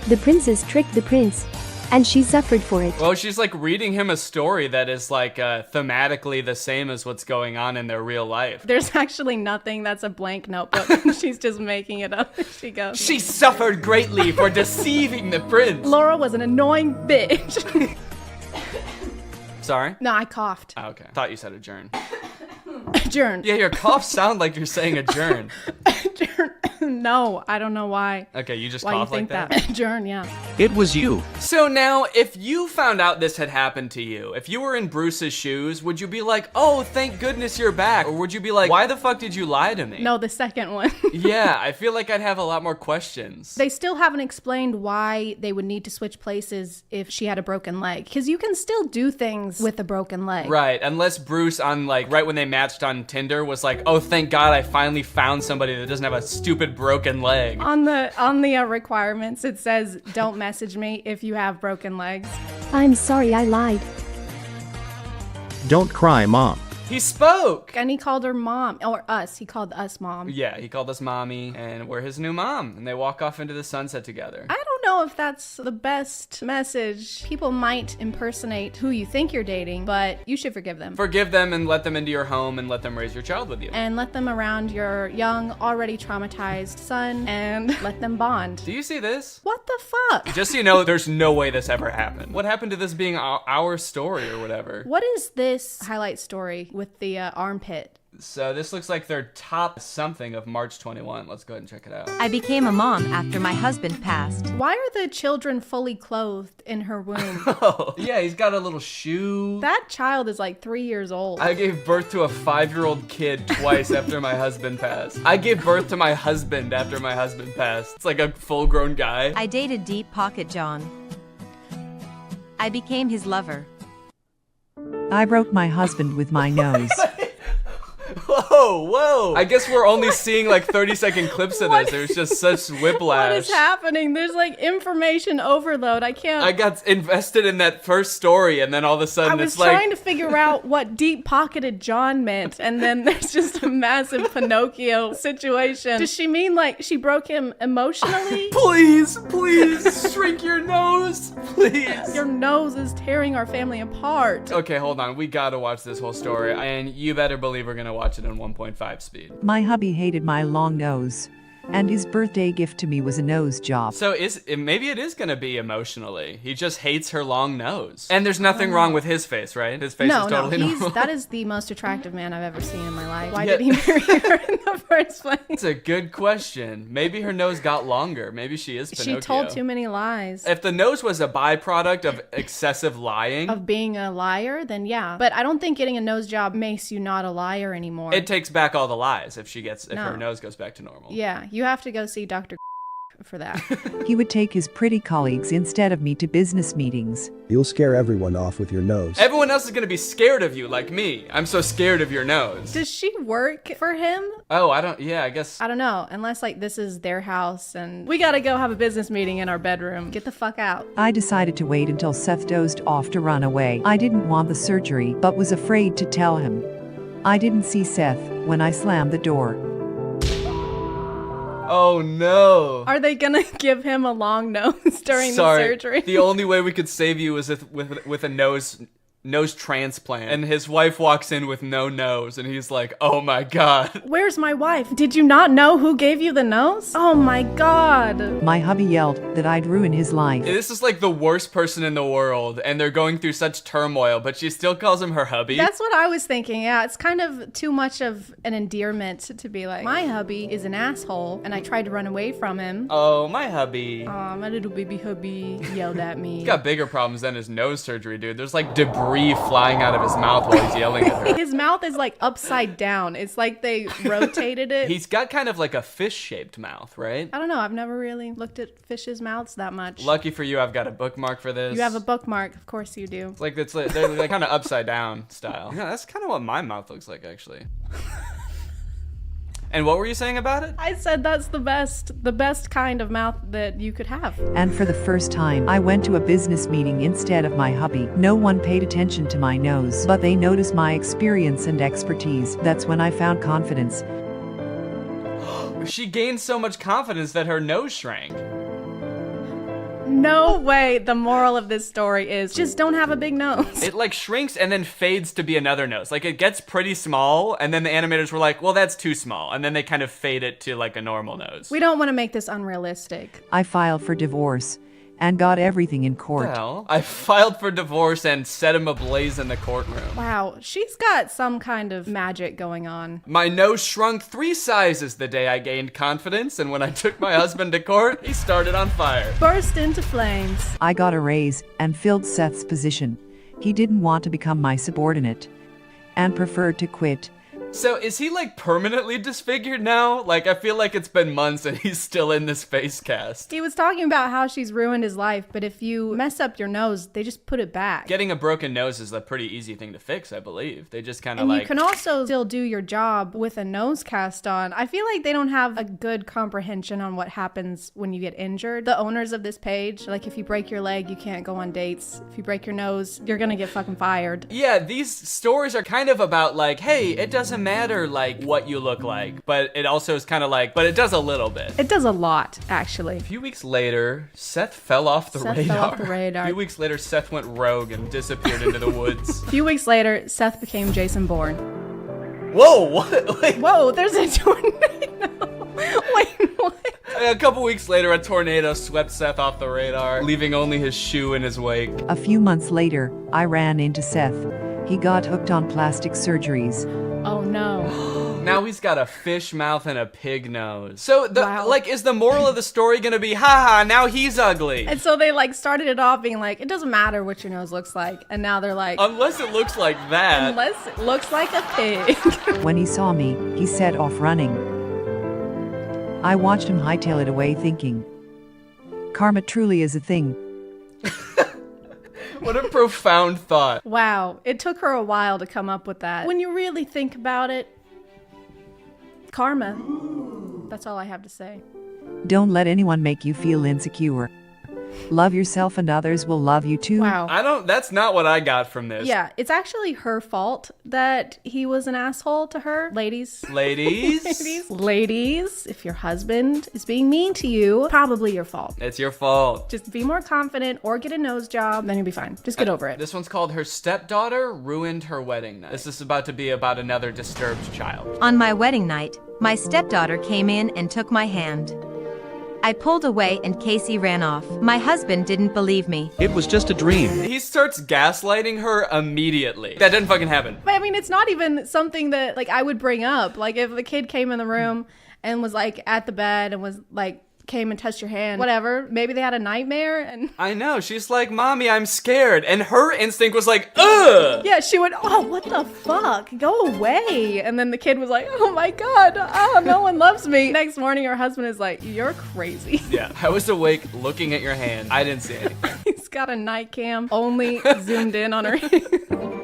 The princess tricked the prince, and she suffered for it. Well, she's like reading him a story that is like thematically the same as what's going on in their real life. There's actually nothing. That's a blank notebook. She's just making it up as she goes. She suffered greatly for deceiving the prince. Laura was an annoying bitch. Sorry? No, I coughed. Oh, okay. Thought you said adjourn. Adjourn. Yeah, your coughs sound like you're saying adjourn. No, I don't know why. Okay, you just why cough you think like that? Adjourn, yeah. It was you. So now, if you found out this had happened to you, if you were in Bruce's shoes, would you be like, oh, thank goodness you're back? Or would you be like, why the fuck did you lie to me? No, the second one. Yeah, I feel like I'd have a lot more questions. They still haven't explained why they would need to switch places if she had a broken leg. Because you can still do things with a broken leg. Right, unless Bruce on like, right when they matched on Tinder was like, oh, thank God I finally found somebody that doesn't have a stupid broken leg. On the requirements, it says, don't message me if you have broken legs. I'm sorry I lied. Don't cry, Mom. He spoke! And he called her mom, or us. He called us mom. Yeah, he called us mommy, and we're his new mom. And they walk off into the sunset together. I don't know if that's the best message. People might impersonate who you think you're dating, but you should forgive them. Forgive them and let them into your home and let them raise your child with you. And let them around your young, already traumatized son, and let them bond. Do you see this? What the fuck? Just so you know, there's no way this ever happened. What happened to this being our story or whatever? What is this highlight story with the armpit? So this looks like their top something of March 21. Let's go ahead and check it out. I became a mom after my husband passed. Why are the children fully clothed in her womb? Oh, yeah, he's got a little shoe. That child is like 3 years old. I gave birth to a 5-year-old kid twice after my husband passed. I gave birth to my husband after my husband passed. It's like a full-grown guy. I dated Deep Pocket John. I became his lover. I broke my husband with my nose. Whoa. I guess we're only seeing like 30-second clips of this. There's just such whiplash. What is happening? There's like information overload. I can't. I got invested in that first story, and then all of a sudden it's like. I was trying to figure out what deep-pocketed John meant, and then there's just a massive Pinocchio situation. Does she mean like she broke him emotionally? Please, shrink your nose, please. Your nose is tearing our family apart. Okay, hold on. We gotta watch this whole story, and you better believe we're gonna watch it in 1.5 speed. My hubby hated my long nose. And his birthday gift to me was a nose job. So maybe it is gonna be emotionally. He just hates her long nose. And there's nothing wrong with his face, right? His face is totally normal. That is the most attractive man I've ever seen in my life. Why did he marry her in the first place? It's a good question. Maybe her nose got longer. Maybe she is Pinocchio. She told too many lies. If the nose was a byproduct of excessive lying. Of being a liar, then yeah. But I don't think getting a nose job makes you not a liar anymore. It takes back all the lies if her nose goes back to normal. Yeah, you have to go see Dr. for that. He would take his pretty colleagues instead of me to business meetings. You'll scare everyone off with your nose. Everyone else is gonna be scared of you, like me. I'm so scared of your nose. Does she work for him? Oh, I guess. I don't know, unless like this is their house and we gotta go have a business meeting in our bedroom. Get the fuck out. I decided to wait until Seth dozed off to run away. I didn't want the surgery, but was afraid to tell him. I didn't see Seth when I slammed the door. Oh no. Are they gonna give him a long nose during the surgery? The only way we could save you is with a nose transplant. And his wife walks in with no nose and he's like, oh my god. Where's my wife? Did you not know who gave you the nose? Oh my god. My hubby yelled that I'd ruin his life. This is like the worst person in the world and they're going through such turmoil, but she still calls him her hubby. That's what I was thinking. Yeah, it's kind of too much of an endearment to be like, my hubby is an asshole and I tried to run away from him. Oh, my hubby. Aw, my little baby hubby yelled at me. He's got bigger problems than his nose surgery, dude. There's like debris flying out of his mouth while he's yelling at her. His mouth is like upside down. It's like they rotated it. He's got kind of like a fish-shaped mouth, right? I don't know. I've never really looked at fishes' mouths that much. Lucky for you, I've got a bookmark for this. You have a bookmark. Of course you do. They're like kind of upside down style. Yeah, that's kind of what my mouth looks like, actually. And what were you saying about it? I said that's the best kind of mouth that you could have. And for the first time, I went to a business meeting instead of my hubby. No one paid attention to my nose, but they noticed my experience and expertise. That's when I found confidence. She gained so much confidence that her nose shrank. No way. The moral of this story is just don't have a big nose. It like shrinks and then fades to be another nose. Like it gets pretty small and then the animators were like, well, that's too small. And then they kind of fade it to like a normal nose. We don't want to make this unrealistic. I filed for divorce and got everything in court. Well, I filed for divorce and set him ablaze in the courtroom. Wow, she's got some kind of magic going on. My nose shrunk 3 sizes the day I gained confidence, and when I took my husband to court, he started on fire. Burst into flames. I got a raise and filled Seth's position. He didn't want to become my subordinate and preferred to quit. So is he like permanently disfigured now? Like I feel like it's been months and he's still in this face cast. He was talking about how she's ruined his life, but if you mess up your nose, they just put it back. Getting a broken nose is a pretty easy thing to fix, I believe. They just kind of like... And you can also still do your job with a nose cast on. I feel like they don't have a good comprehension on what happens when you get injured. The owners of this page, like if you break your leg, you can't go on dates. If you break your nose, you're gonna get fucking fired. Yeah, these stories are kind of about like, hey, it doesn't matter like what you look like, but it also is kind of like, but it does a little bit. It does a lot, actually. A few weeks later, Seth fell off the radar. Fell off the radar. A few weeks later, Seth went rogue and disappeared into the woods. A few weeks later, Seth became Jason Bourne. Whoa, what? Like, whoa, there's a tornado. Wait, what? A couple weeks later, a tornado swept Seth off the radar, leaving only his shoe in his wake. A few months later, I ran into Seth. He got hooked on plastic surgeries. Oh no. Now he's got a fish mouth and a pig nose. So like, is the moral of the story gonna be, haha, now he's ugly? And so they like started it off being like, it doesn't matter what your nose looks like. And now they're like, unless it looks like that. Unless it looks like a pig. When he saw me, he set off running. I watched him hightail it away thinking, karma truly is a thing. What a profound thought. Wow, it took her a while to come up with that. When you really think about it, karma. That's all I have to say. Don't let anyone make you feel insecure. Love yourself and others will love you too. Wow. That's not what I got from this. Yeah, it's actually her fault that he was an asshole to her. Ladies. Ladies, if your husband is being mean to you, probably your fault. It's your fault. Just be more confident or get a nose job, then you'll be fine. Just get over it. This one's called Her Stepdaughter Ruined Her Wedding Night. This is about to be about another disturbed child. On my wedding night, my stepdaughter came in and took my hand. I pulled away and Casey ran off. My husband didn't believe me. It was just a dream. He starts gaslighting her immediately. That didn't fucking happen. But I mean, it's not even something that like I would bring up. Like if the kid came in the room and was like at the bed and was like came and touched your hand, whatever. Maybe they had a nightmare and I know. She's like, Mommy, I'm scared. And her instinct was like, ugh. Yeah, she went, oh, what the fuck? Go away. And then the kid was like, oh my God, oh, no one loves me. Next morning, her husband is like, you're crazy. Yeah, I was awake looking at your hand. I didn't see anything. He's got a night cam only zoomed in on her.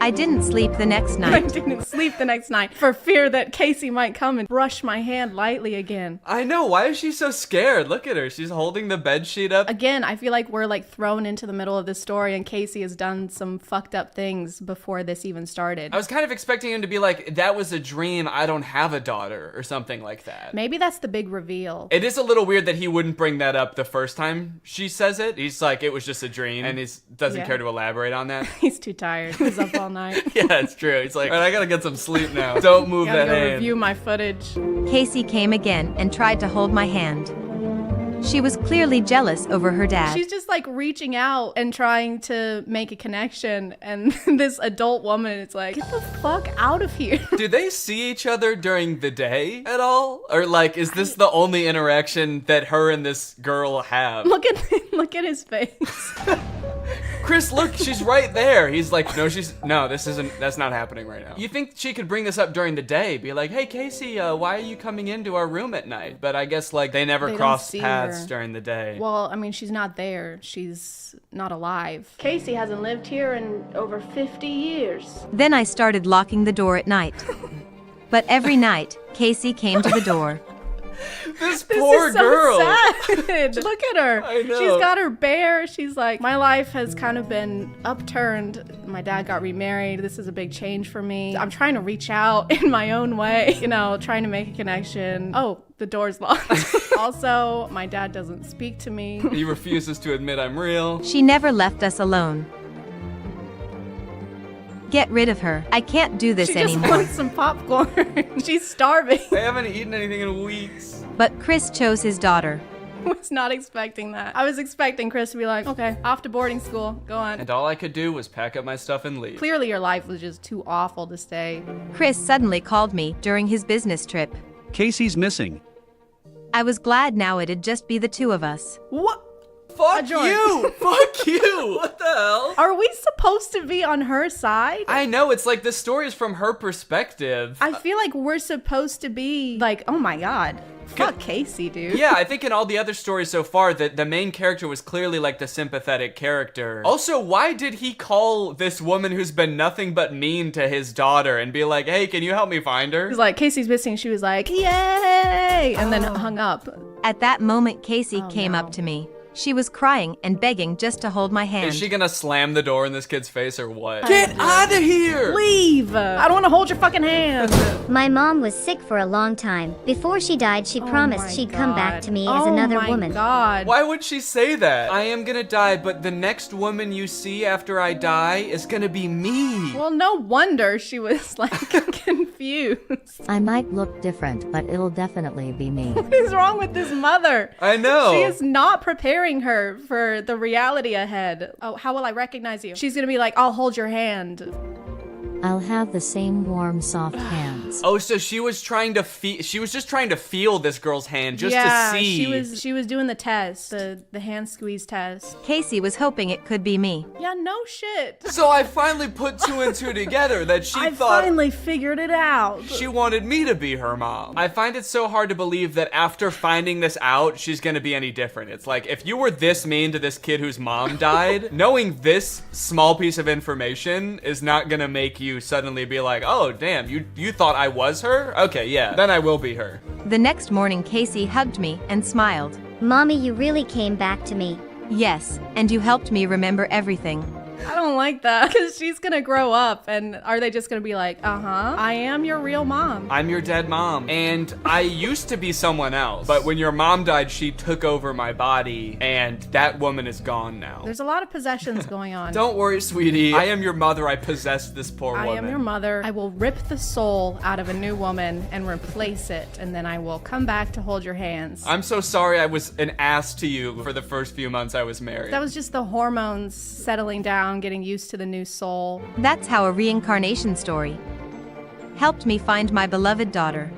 I didn't sleep the next night. I didn't sleep the next night for fear that Casey might come and brush my hand lightly again. I know. Why is she so scared? Look at her. She's holding the bed sheet up. Again, I feel like we're like thrown into the middle of this story and Casey has done some fucked up things before this even started. I was kind of expecting him to be like, that was a dream. I don't have a daughter or something like that. Maybe that's the big reveal. It is a little weird that he wouldn't bring that up the first time she says it. He's like, it was just a dream. And he doesn't care to elaborate on that. He's too tired. He's up all night. Yeah, it's true. He's like, all right, I gotta get some sleep now. Don't move that go hand. Review my footage. Casey came again and tried to hold my hand. She was clearly jealous over her dad. She's just like reaching out and trying to make a connection. And this adult woman is like, get the fuck out of here. Do they see each other during the day at all? Or like, is this the only interaction that her and this girl have? Look at his face. Chris, look, she's right there. He's like, that's not happening right now. You think she could bring this up during the day? Be like, hey, Casey, why are you coming into our room at night? But I guess like they never cross paths during the day. Well, I mean, she's not there. She's not alive. Casey hasn't lived here in over 50 years. Then I started locking the door at night. But every night, Casey came to the door. This poor girl. So sad. Look at her. I know. She's got her bear. She's like, my life has kind of been upturned. My dad got remarried. This is a big change for me. I'm trying to reach out in my own way, trying to make a connection. Oh, the door's locked. Also, my dad doesn't speak to me. He refuses to admit I'm real. She never left us alone. Get rid of her. I can't do this anymore. She just wants some popcorn. She's starving. I haven't eaten anything in weeks. But Chris chose his daughter. I was not expecting that. I was expecting Chris to be like, okay, off to boarding school. Go on. And all I could do was pack up my stuff and leave. Clearly your life was just too awful to stay. Chris suddenly called me during his business trip. Casey's missing. I was glad now it'd just be the two of us. What? Fuck you! Fuck you! What the hell? Are we supposed to be on her side? I know, it's like the story is from her perspective. I feel like we're supposed to be like, oh my God. Fuck Casey, dude. Yeah, I think in all the other stories so far, that the main character was clearly like the sympathetic character. Also, why did he call this woman who's been nothing but mean to his daughter and be like, hey, can you help me find her? He's like, Casey's missing. She was like, yay! And then hung up. At that moment, Casey came up to me. She was crying and begging just to hold my hand. Is she gonna slam the door in this kid's face or what? Get out of here! Leave! I don't want to hold your fucking hand. My mom was sick for a long time. Before she died, she promised she'd come back to me as another woman. God. Why would she say that? I am gonna die, but the next woman you see after I die is gonna be me. Well, no wonder she was like confused. I might look different, but it'll definitely be me. What is wrong with this mother? I know. She is not preparing her for the reality ahead. Oh, how will I recognize you? She's gonna be like, I'll hold your hand. I'll have the same warm, soft hands. Oh, so she was trying to she was just trying to feel this girl's hand just to see. She was doing the test, the hand squeeze test. Casey was hoping it could be me. Yeah, no shit. So I finally put two and two together that she I thought finally figured it out. She wanted me to be her mom. I find it so hard to believe that after finding this out, she's gonna be any different. It's like, if you were this mean to this kid whose mom died, knowing this small piece of information is not gonna make you suddenly be like, oh damn, you thought I was her? Okay, yeah, then I will be her. The next morning, Casey hugged me and smiled. Mommy, you really came back to me. Yes, and you helped me remember everything. I don't like that because she's gonna grow up and are they just gonna be like, I am your real mom. I'm your dead mom. And I used to be someone else, but when your mom died, she took over my body and that woman is gone now. There's a lot of possessions going on. Don't worry, sweetie. I am your mother. I possessed this poor woman. I am your mother. I will rip the soul out of a new woman and replace it, and then I will come back to hold your hands. I'm so sorry I was an ass to you for the first few months I was married. That was just the hormones settling down, getting used to the new soul. That's how a reincarnation story helped me find my beloved daughter.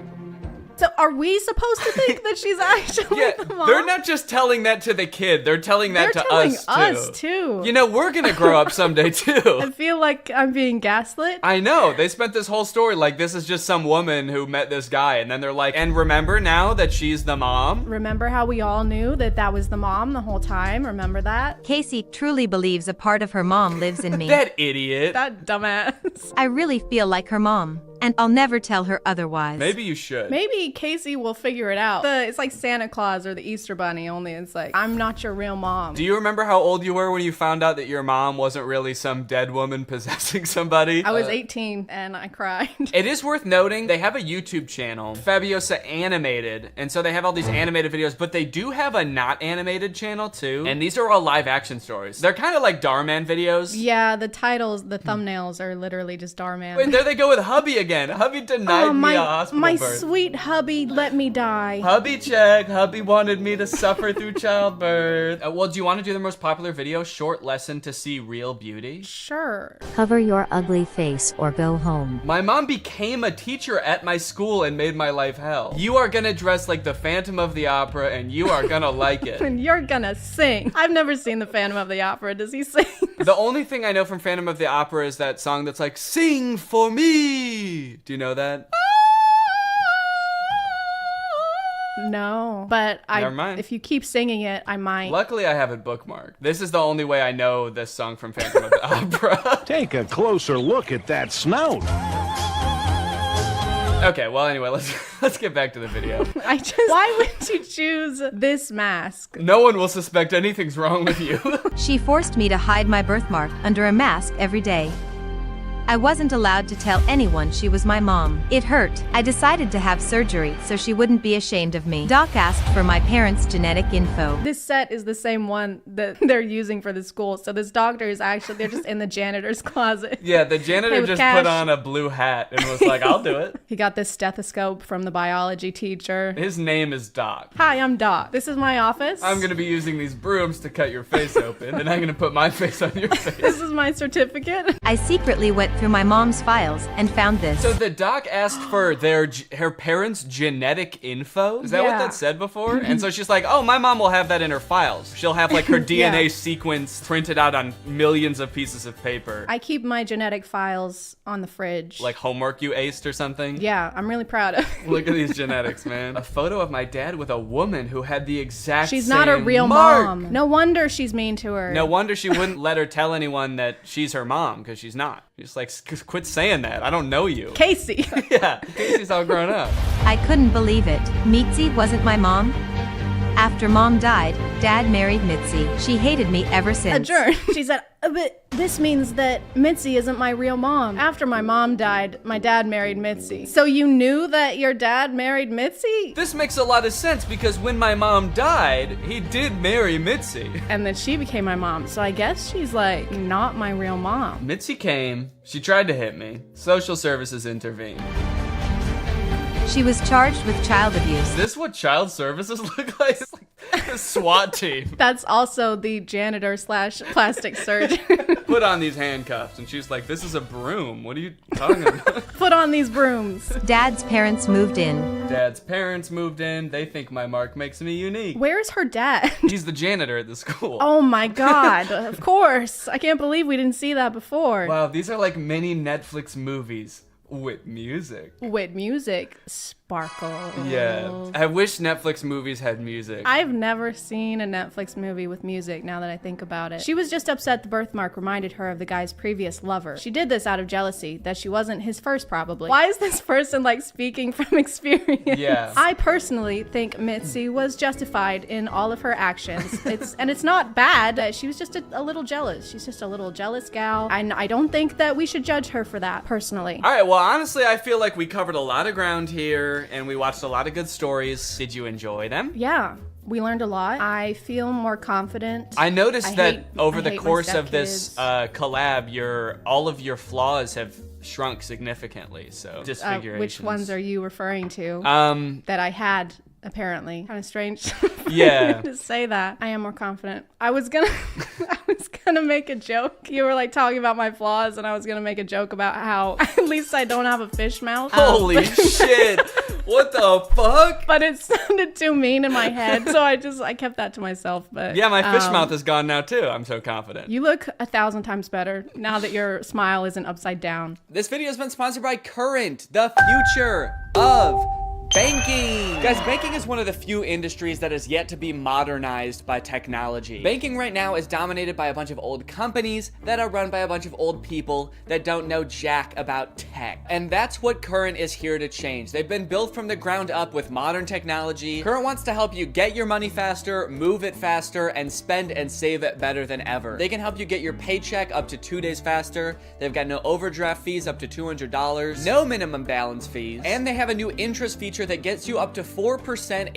So are we supposed to think that she's actually the mom? They're not just telling that to the kid. They're telling that to us too. You know, we're gonna grow up someday too. I feel like I'm being gaslit. I know. They spent this whole story like this is just some woman who met this guy. And then they're like, and remember now that she's the mom? Remember how we all knew that that was the mom the whole time? Remember that? Casey truly believes a part of her mom lives in me. That idiot. That dumbass. I really feel like her mom, and I'll never tell her otherwise. Maybe you should. Maybe Casey will figure it out. It's like Santa Claus or the Easter Bunny, only it's like, I'm not your real mom. Do you remember how old you were when you found out that your mom wasn't really some dead woman possessing somebody? I was 18 and I cried. It is worth noting, they have a YouTube channel, Fabiosa Animated, and so they have all these animated videos, but they do have a not animated channel too, and these are all live action stories. They're kind of like Darman videos. Yeah, the titles, the thumbnails are literally just Darman. Wait, there they go with hubby again. Hubby denied me a hospital my birth. Sweet hubby let me die. Hubby check. Hubby wanted me to suffer through childbirth. Well, do you want to do the most popular video, short lesson to see real beauty? Sure. Cover your ugly face or go home. My mom became a teacher at my school and made my life hell. You are gonna dress like the Phantom of the Opera and you are gonna like it. And you're gonna sing. I've never seen the Phantom of the Opera. Does he sing? The only thing I know from Phantom of the Opera is that song that's like, sing for me. Do you know that? No, but Never mind. if you keep singing it, I might. Luckily, I have it bookmarked. This is the only way I know this song from Phantom of the Opera. Take a closer look at that snout. Okay, well, anyway, let's get back to the video. Why would you choose this mask? No one will suspect anything's wrong with you. She forced me to hide my birthmark under a mask every day. I wasn't allowed to tell anyone she was my mom. It hurt. I decided to have surgery so she wouldn't be ashamed of me. Doc asked for my parents' genetic info. This set is the same one that they're using for the school. So this doctor is actually, they're just in the janitor's closet. Yeah, the janitor just put on a blue hat and was like, I'll do it. He got this stethoscope from the biology teacher. His name is Doc. Hi, I'm Doc. This is my office. I'm going to be using these brooms to cut your face open, and I'm going to put my face on your face. This is my certificate. I secretly went through my mom's files and found this. So the doc asked for her parents' genetic info? Is that what that said before? And so she's like, oh, my mom will have that in her files. She'll have like her DNA sequence printed out on millions of pieces of paper. I keep my genetic files on the fridge. Like homework you aced or something? Yeah, I'm really proud of it. Look at these genetics, man. A photo of my dad with a woman who had the exact She's same not a real mark. mom. No wonder she's mean to her. No wonder she wouldn't let her tell anyone that she's her mom, because she's not. Just like, quit saying that. I don't know you. Casey. Yeah, Casey's all grown up. I couldn't believe it. Mitzi wasn't my mom. After mom died, dad married Mitzi. She hated me ever since. Adjourn. She said, but this means that Mitzi isn't my real mom. After my mom died, my dad married Mitzi. So you knew that your dad married Mitzi? This makes a lot of sense because when my mom died, he did marry Mitzi. And then she became my mom. So I guess she's like not my real mom. Mitzi came, she tried to hit me. Social services intervened. She was charged with child abuse. Is this what child services look like? It's like a SWAT team. That's also the janitor / plastic surgeon. Put on these handcuffs. And she's like, this is a broom. What are you talking about? Put on these brooms. Dad's parents moved in. Dad's parents moved in. They think my mark makes me unique. Where's her dad? He's the janitor at the school. Oh my God. Of course. I can't believe we didn't see that before. Wow, these are like mini Netflix movies. With music. With music. Sparkle. Yeah. I wish Netflix movies had music. I've never seen a Netflix movie with music now that I think about it. She was just upset the birthmark reminded her of the guy's previous lover. She did this out of jealousy, that she wasn't his first probably. Why is this person like speaking from experience? Yeah. I personally think Mitzi was justified in all of her actions. It's not bad. She was just a little jealous. She's just a little jealous gal. I don't think that we should judge her for that, personally. All right, well, honestly, I feel like we covered a lot of ground here, and we watched a lot of good stories. Did you enjoy them? Yeah. We learned a lot. I feel more confident. I noticed that over the course of this collab, all of your flaws have shrunk significantly, so disfigurations. Which ones are you referring to? That I had, apparently. Kind of strange yeah. to say that. I am more confident. I was gonna make a joke. You were like talking about my flaws, and I was gonna make a joke about how at least I don't have a fish mouth. Holy shit. What the fuck? But it sounded too mean in my head, so I kept that to myself. But yeah, my fish mouth is gone now too. I'm so confident. You look 1,000 times better now that your smile isn't upside down. This video has been sponsored by Current, the future of banking. Guys, banking is one of the few industries that is yet to be modernized by technology. Banking right now is dominated by a bunch of old companies that are run by a bunch of old people that don't know jack about tech. And that's what Current is here to change. They've been built from the ground up with modern technology. Current wants to help you get your money faster, move it faster, and spend and save it better than ever. They can help you get your paycheck up to 2 days faster. They've got no overdraft fees up to $200, no minimum balance fees, and they have a new interest feature that gets you up to 4%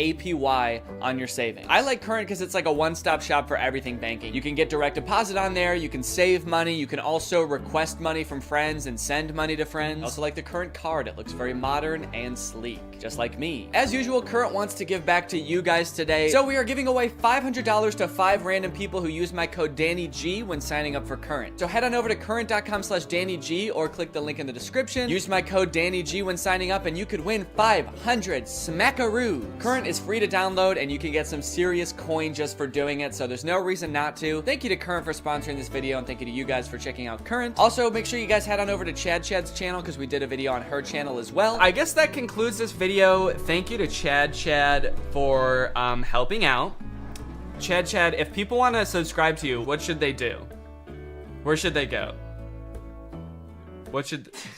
APY on your savings. I like Current because it's like a one-stop shop for everything banking. You can get direct deposit on there, you can save money, you can also request money from friends and send money to friends. Also like the Current card, it looks very modern and sleek, just like me. As usual, Current wants to give back to you guys today, so we are giving away $500 to 5 random people who use my code DannyG when signing up for Current. So head on over to current.com/DannyG or click the link in the description. Use my code DannyG when signing up and you could win 500 smackaroos. Current is free to download and you can get some serious coin just for doing it, so there's no reason not to. Thank you to Current for sponsoring this video, and thank you to you guys for checking out Current. Also, make sure you guys head on over to Chad's channel because we did a video on her channel as well. I guess that concludes this video. Thank you to Chad for helping out. Chad, if people want to subscribe to you, what should they do? Where should they go?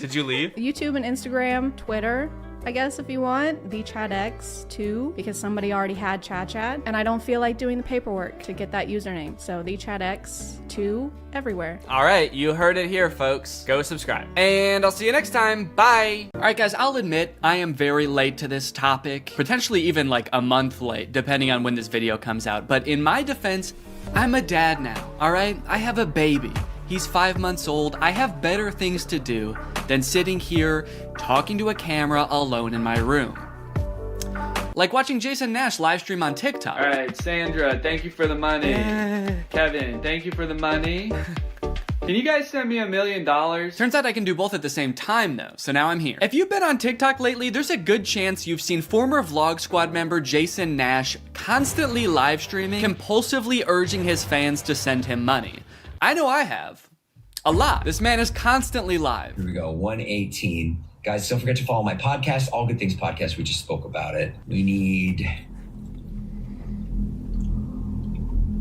Did you leave? YouTube and Instagram, Twitter, I guess if you want, the ChadX too, because somebody already had Chad, and I don't feel like doing the paperwork to get that username. So the ChadX 2 everywhere. All right, you heard it here, folks. Go subscribe. And I'll see you next time. Bye. All right, guys, I'll admit I am very late to this topic, potentially even like a month late, depending on when this video comes out. But in my defense, I'm a dad now, all right? I have a baby. He's 5 months old. I have better things to do than sitting here talking to a camera alone in my room. Like watching Jason Nash live stream on TikTok. All right, Sandra, thank you for the money. Kevin, thank you for the money. Can you guys send me $1 million? Turns out I can do both at the same time though, so now I'm here. If you've been on TikTok lately, there's a good chance you've seen former Vlog Squad member Jason Nash constantly live streaming, compulsively urging his fans to send him money. I know I have. A lot. This man is constantly live. Here we go, 118. Guys, don't forget to follow my podcast, All Good Things Podcast. We just spoke about it. We need...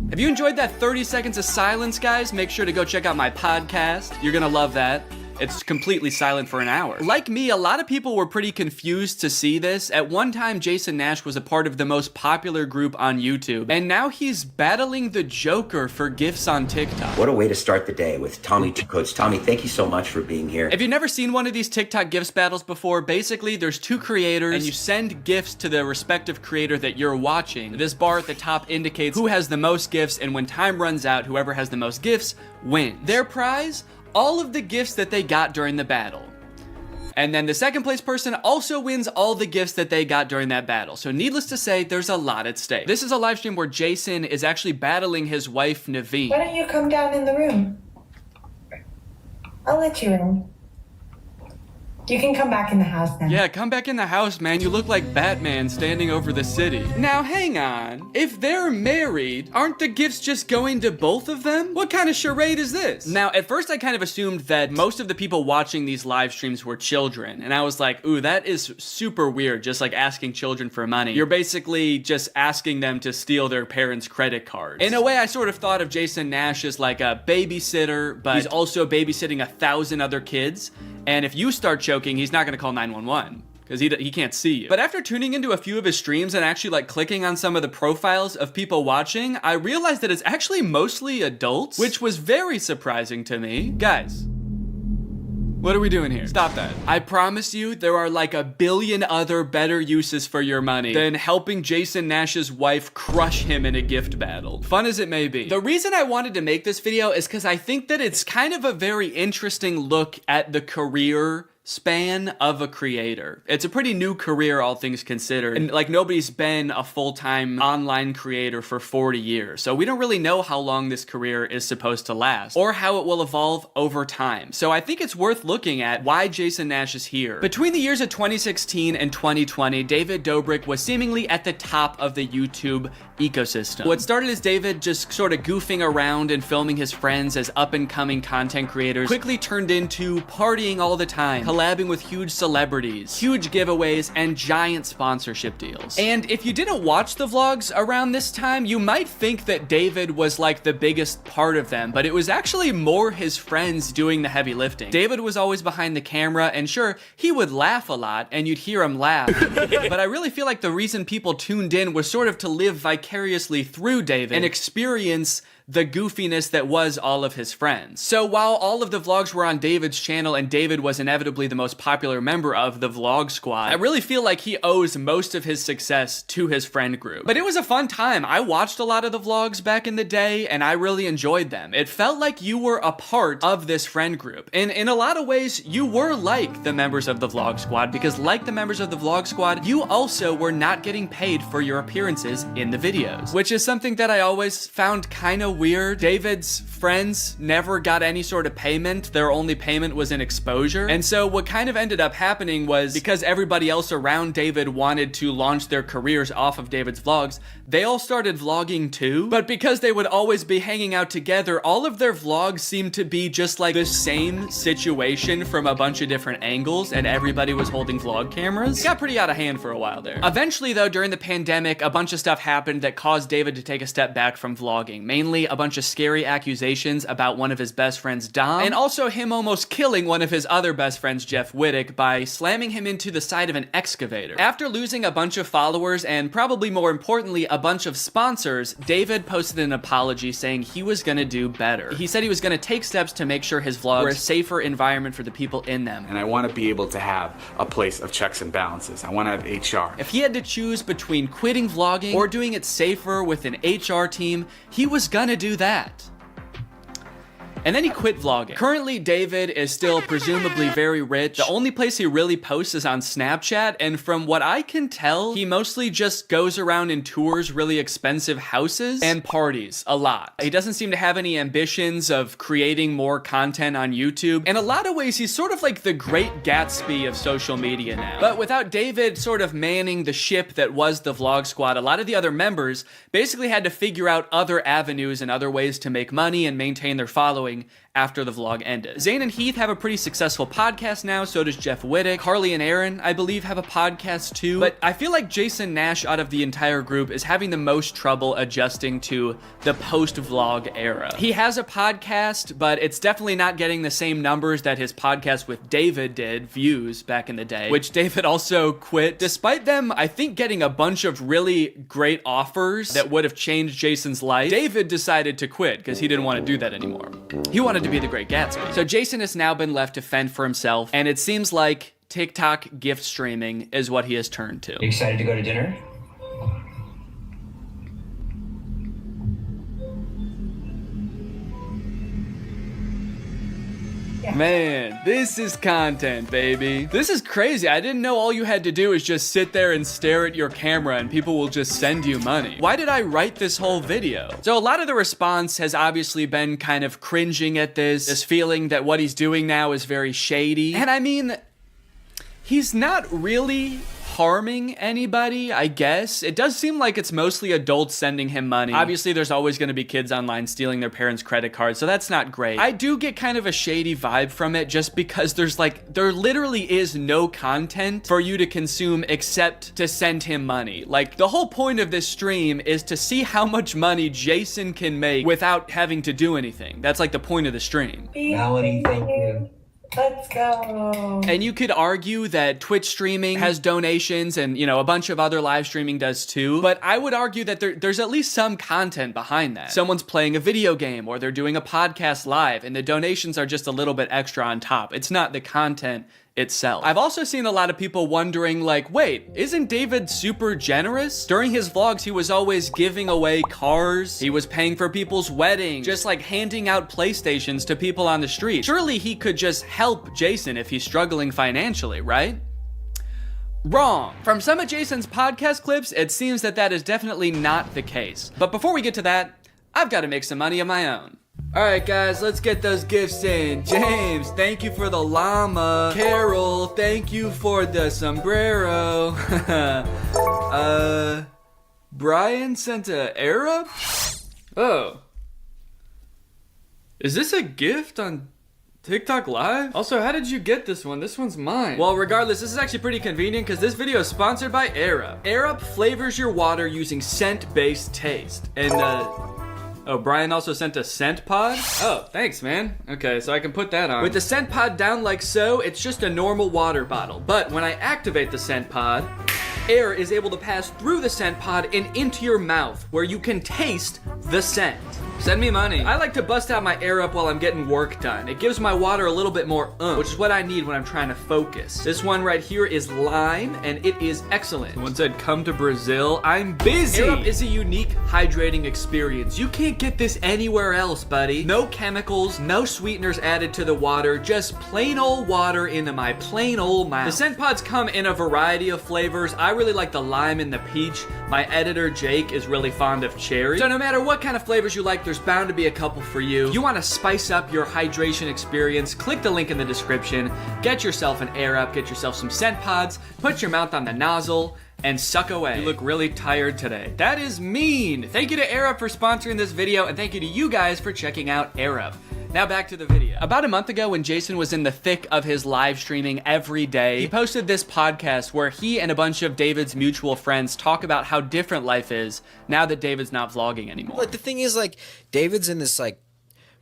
Have you enjoyed that 30 seconds of silence, guys? Make sure to go check out my podcast. You're gonna love that. It's completely silent for an hour. Like me, a lot of people were pretty confused to see this. At one time, Jason Nash was a part of the most popular group on YouTube, and now he's battling the Joker for gifts on TikTok. What a way to start the day with Tommy Coach. Tommy, thank you so much for being here. If you've never seen one of these TikTok gifts battles before, basically there's 2 creators and you send gifts to the respective creator that you're watching. This bar at the top indicates who has the most gifts, and when time runs out, whoever has the most gifts wins. Their prize? All of the gifts that they got during the battle. And then the second place person also wins all the gifts that they got during that battle. So needless to say, there's a lot at stake. This is a live stream where Jason is actually battling his wife, Naveen. Why don't you come down in the room? I'll let you in. You can come back in the house now. Yeah, come back in the house, man. You look like Batman standing over the city. Now, hang on. If they're married, aren't the gifts just going to both of them? What kind of charade is this? Now, at first I kind of assumed that most of the people watching these live streams were children. And I was like, ooh, that is super weird. Just like asking children for money. You're basically just asking them to steal their parents' credit cards. In a way, I sort of thought of Jason Nash as like a babysitter, but he's also babysitting 1,000 other kids. And if you start choking, he's not gonna call 911. Because he can't see you. But after tuning into a few of his streams and actually like clicking on some of the profiles of people watching, I realized that it's actually mostly adults, which was very surprising to me. Guys, what are we doing here? Stop that. I promise you there are like 1 billion other better uses for your money than helping Jason Nash's wife crush him in a gift battle. Fun as it may be. The reason I wanted to make this video is because I think that it's kind of a very interesting look at the career span of a creator. It's a pretty new career, all things considered. And like nobody's been a full-time online creator for 40 years. So we don't really know how long this career is supposed to last or how it will evolve over time. So I think it's worth looking at why Jason Nash is here. Between the years of 2016 and 2020, David Dobrik was seemingly at the top of the YouTube ecosystem. What started as David just sort of goofing around and filming his friends as up-and-coming content creators quickly turned into partying all the time, collabing with huge celebrities, huge giveaways, and giant sponsorship deals. And if you didn't watch the vlogs around this time, you might think that David was like the biggest part of them, but it was actually more his friends doing the heavy lifting. David was always behind the camera, and sure, he would laugh a lot, and you'd hear him laugh. But I really feel like the reason people tuned in was sort of to live vicariously through David and experience the goofiness that was all of his friends. So while all of the vlogs were on David's channel and David was inevitably the most popular member of the vlog squad, I really feel like he owes most of his success to his friend group. But it was a fun time. I watched a lot of the vlogs back in the day and I really enjoyed them. It felt like you were a part of this friend group. And in a lot of ways, you were like the members of the vlog squad, because like the members of the vlog squad, you also were not getting paid for your appearances in the videos, which is something that I always found kind of weird. David's friends never got any sort of payment. Their only payment was in exposure. And so what kind of ended up happening was, because everybody else around David wanted to launch their careers off of David's vlogs, they all started vlogging too. But because they would always be hanging out together, all of their vlogs seemed to be just like the same situation from a bunch of different angles, and everybody was holding vlog cameras. It got pretty out of hand for a while there. Eventually though, during the pandemic, a bunch of stuff happened that caused David to take a step back from vlogging. Mainly a bunch of scary accusations about one of his best friends, Dom, and also him almost killing one of his other best friends, Jeff Wittick, by slamming him into the side of an excavator. After losing a bunch of followers and probably more importantly, a bunch of sponsors, David posted an apology saying he was gonna do better. He said he was gonna take steps to make sure his vlogs were a safer environment for the people in them. And I want to be able to have a place of checks and balances. I want to have HR. If he had to choose between quitting vlogging or doing it safer with an HR team, he was gonna do that. And then he quit vlogging. Currently, David is still presumably very rich. The only place he really posts is on Snapchat, and from what I can tell, he mostly just goes around and tours really expensive houses and parties a lot. He doesn't seem to have any ambitions of creating more content on YouTube. In a lot of ways, he's sort of like the Great Gatsby of social media now. But without David sort of manning the ship that was the vlog squad, a lot of the other members basically had to figure out other avenues and other ways to make money and maintain their following after the vlog ended. Zane and Heath have a pretty successful podcast now, so does Jeff Wittick. Carly and Aaron, I believe, have a podcast too. But I feel like Jason Nash, out of the entire group, is having the most trouble adjusting to the post-vlog era. He has a podcast, but it's definitely not getting the same numbers that his podcast with David did, views, back in the day, which David also quit. Despite them, I think, getting a bunch of really great offers that would have changed Jason's life, David decided to quit because he didn't want to do that anymore. He wanted to be the Great Gatsby. So Jason has now been left to fend for himself, and it seems like TikTok gift streaming is what he has turned to. You excited to go to dinner? Man, this is content, baby. This is crazy. I didn't know all you had to do is just sit there and stare at your camera and people will just send you money. Why did I write this whole video? So a lot of the response has obviously been kind of cringing at this feeling that what he's doing now is very shady. And I mean, he's not really harming anybody, I guess. It does seem like it's mostly adults sending him money. Obviously, there's always going to be kids online stealing their parents' credit cards, so that's not great. I do get kind of a shady vibe from it just because there literally is no content for you to consume except to send him money. Like, the whole point of this stream is to see how much money Jason can make without having to do anything. That's like the point of the stream. Melanie, thank you. Let's go. And you could argue that Twitch streaming has donations and, a bunch of other live streaming does too. But I would argue that there's at least some content behind that. Someone's playing a video game or they're doing a podcast live and the donations are just a little bit extra on top. It's not the content itself. I've also seen a lot of people wondering like, wait, isn't David super generous? During his vlogs, he was always giving away cars. He was paying for people's weddings, just like handing out PlayStations to people on the street. Surely he could just help Jason if he's struggling financially, right? Wrong. From some of Jason's podcast clips, it seems that is definitely not the case. But before we get to that, I've got to make some money of my own. Alright guys, let's get those gifts in. James, thank you for the llama. Carol, thank you for the sombrero. Brian sent a Arab? Oh. Is this a gift on TikTok Live? Also, how did you get this one? This one's mine. Well, regardless, this is actually pretty convenient because this video is sponsored by Arab. Arab flavors your water using scent-based taste. And, oh, Brian also sent a scent pod? Oh, thanks, man. Okay, so I can put that on. With the scent pod down like so, it's just a normal water bottle. But when I activate the scent pod, air is able to pass through the scent pod and into your mouth, where you can taste the scent. Send me money. I like to bust out my air up while I'm getting work done. It gives my water a little bit more which is what I need when I'm trying to focus. This one right here is lime, and it is excellent. Someone said, come to Brazil. I'm busy. Air up is a unique hydrating experience. You can't get this anywhere else, buddy. No chemicals, no sweeteners added to the water, just plain old water into my plain old mouth. The scent pods come in a variety of flavors. I really like the lime and the peach. My editor, Jake, is really fond of cherry. So no matter what kind of flavors you like, there's bound to be a couple for you. You want to spice up your hydration experience, click the link in the description, get yourself an Air Up, get yourself some scent pods, put your mouth on the nozzle, and suck away. You look really tired today. That is mean. Thank you to Air Up for sponsoring this video, and thank you to you guys for checking out Air Up. Now back to the video. About a month ago when Jason was in the thick of his live streaming every day, he posted this podcast where he and a bunch of David's mutual friends talk about how different life is now that David's not vlogging anymore. But the thing is, like, David's in this, like,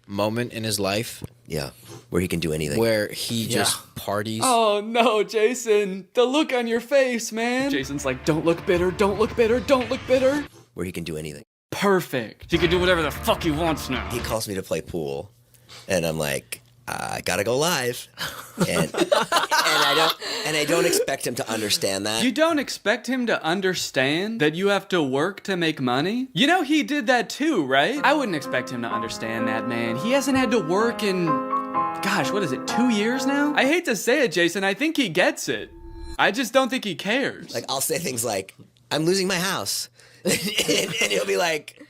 moment in his life. Yeah, where he can do anything. Where he just parties. Oh no, Jason. The look on your face, man. Jason's like, don't look bitter, don't look bitter, don't look bitter. Where he can do anything. Perfect. He can do whatever the fuck he wants now. He calls me to play pool. And I'm like, I gotta go live. And I don't expect him to understand that. You don't expect him to understand that you have to work to make money? You know he did that too, right? I wouldn't expect him to understand that, man. He hasn't had to work in, gosh, what is it, 2 years now? I hate to say it, Jason, I think he gets it. I just don't think he cares. Like, I'll say things like, I'm losing my house. and he'll be like,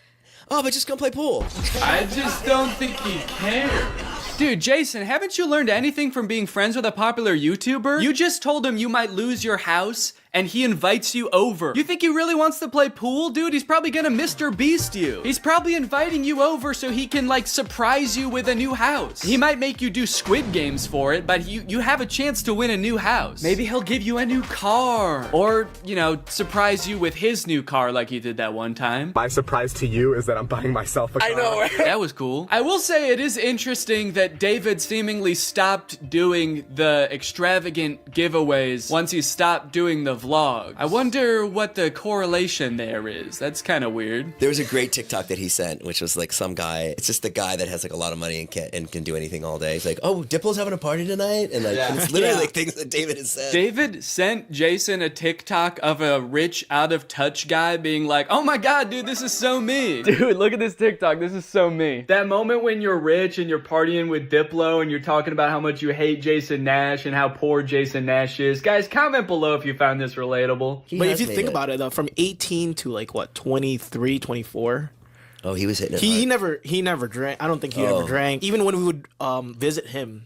oh, but just come play pool. I just don't think he cares. Dude, Jason, haven't you learned anything from being friends with a popular YouTuber? You just told him you might lose your house, and he invites you over. You think he really wants to play pool? Dude, he's probably gonna Mr. Beast you. He's probably inviting you over so he can, like, surprise you with a new house. He might make you do Squid Games for it, but you have a chance to win a new house. Maybe he'll give you a new car. Or, you know, surprise you with his new car like he did that one time. My surprise to you is that I'm buying myself a car. I know, right? That was cool. I will say it is interesting that David seemingly stopped doing the extravagant giveaways once he stopped doing the vlog. I wonder what the correlation there is. That's kind of weird. There was a great TikTok that he sent, which was like some guy, it's just the guy that has like a lot of money and can do anything all day. He's like, oh, Diplo's having a party tonight? And like, and it's literally like things that David has said. David sent Jason a TikTok of a rich, out of touch guy being like, oh my God, dude, this is so me. Dude, look at this TikTok. This is so me. That moment when you're rich and you're partying with Diplo and you're talking about how much you hate Jason Nash and how poor Jason Nash is. Guys, comment below if you found this relatable. But if you think about it, though, from 18 to like what, 23, 24. Oh, he was hitting it. He never drank. I don't think he ever drank. Even when we would visit him,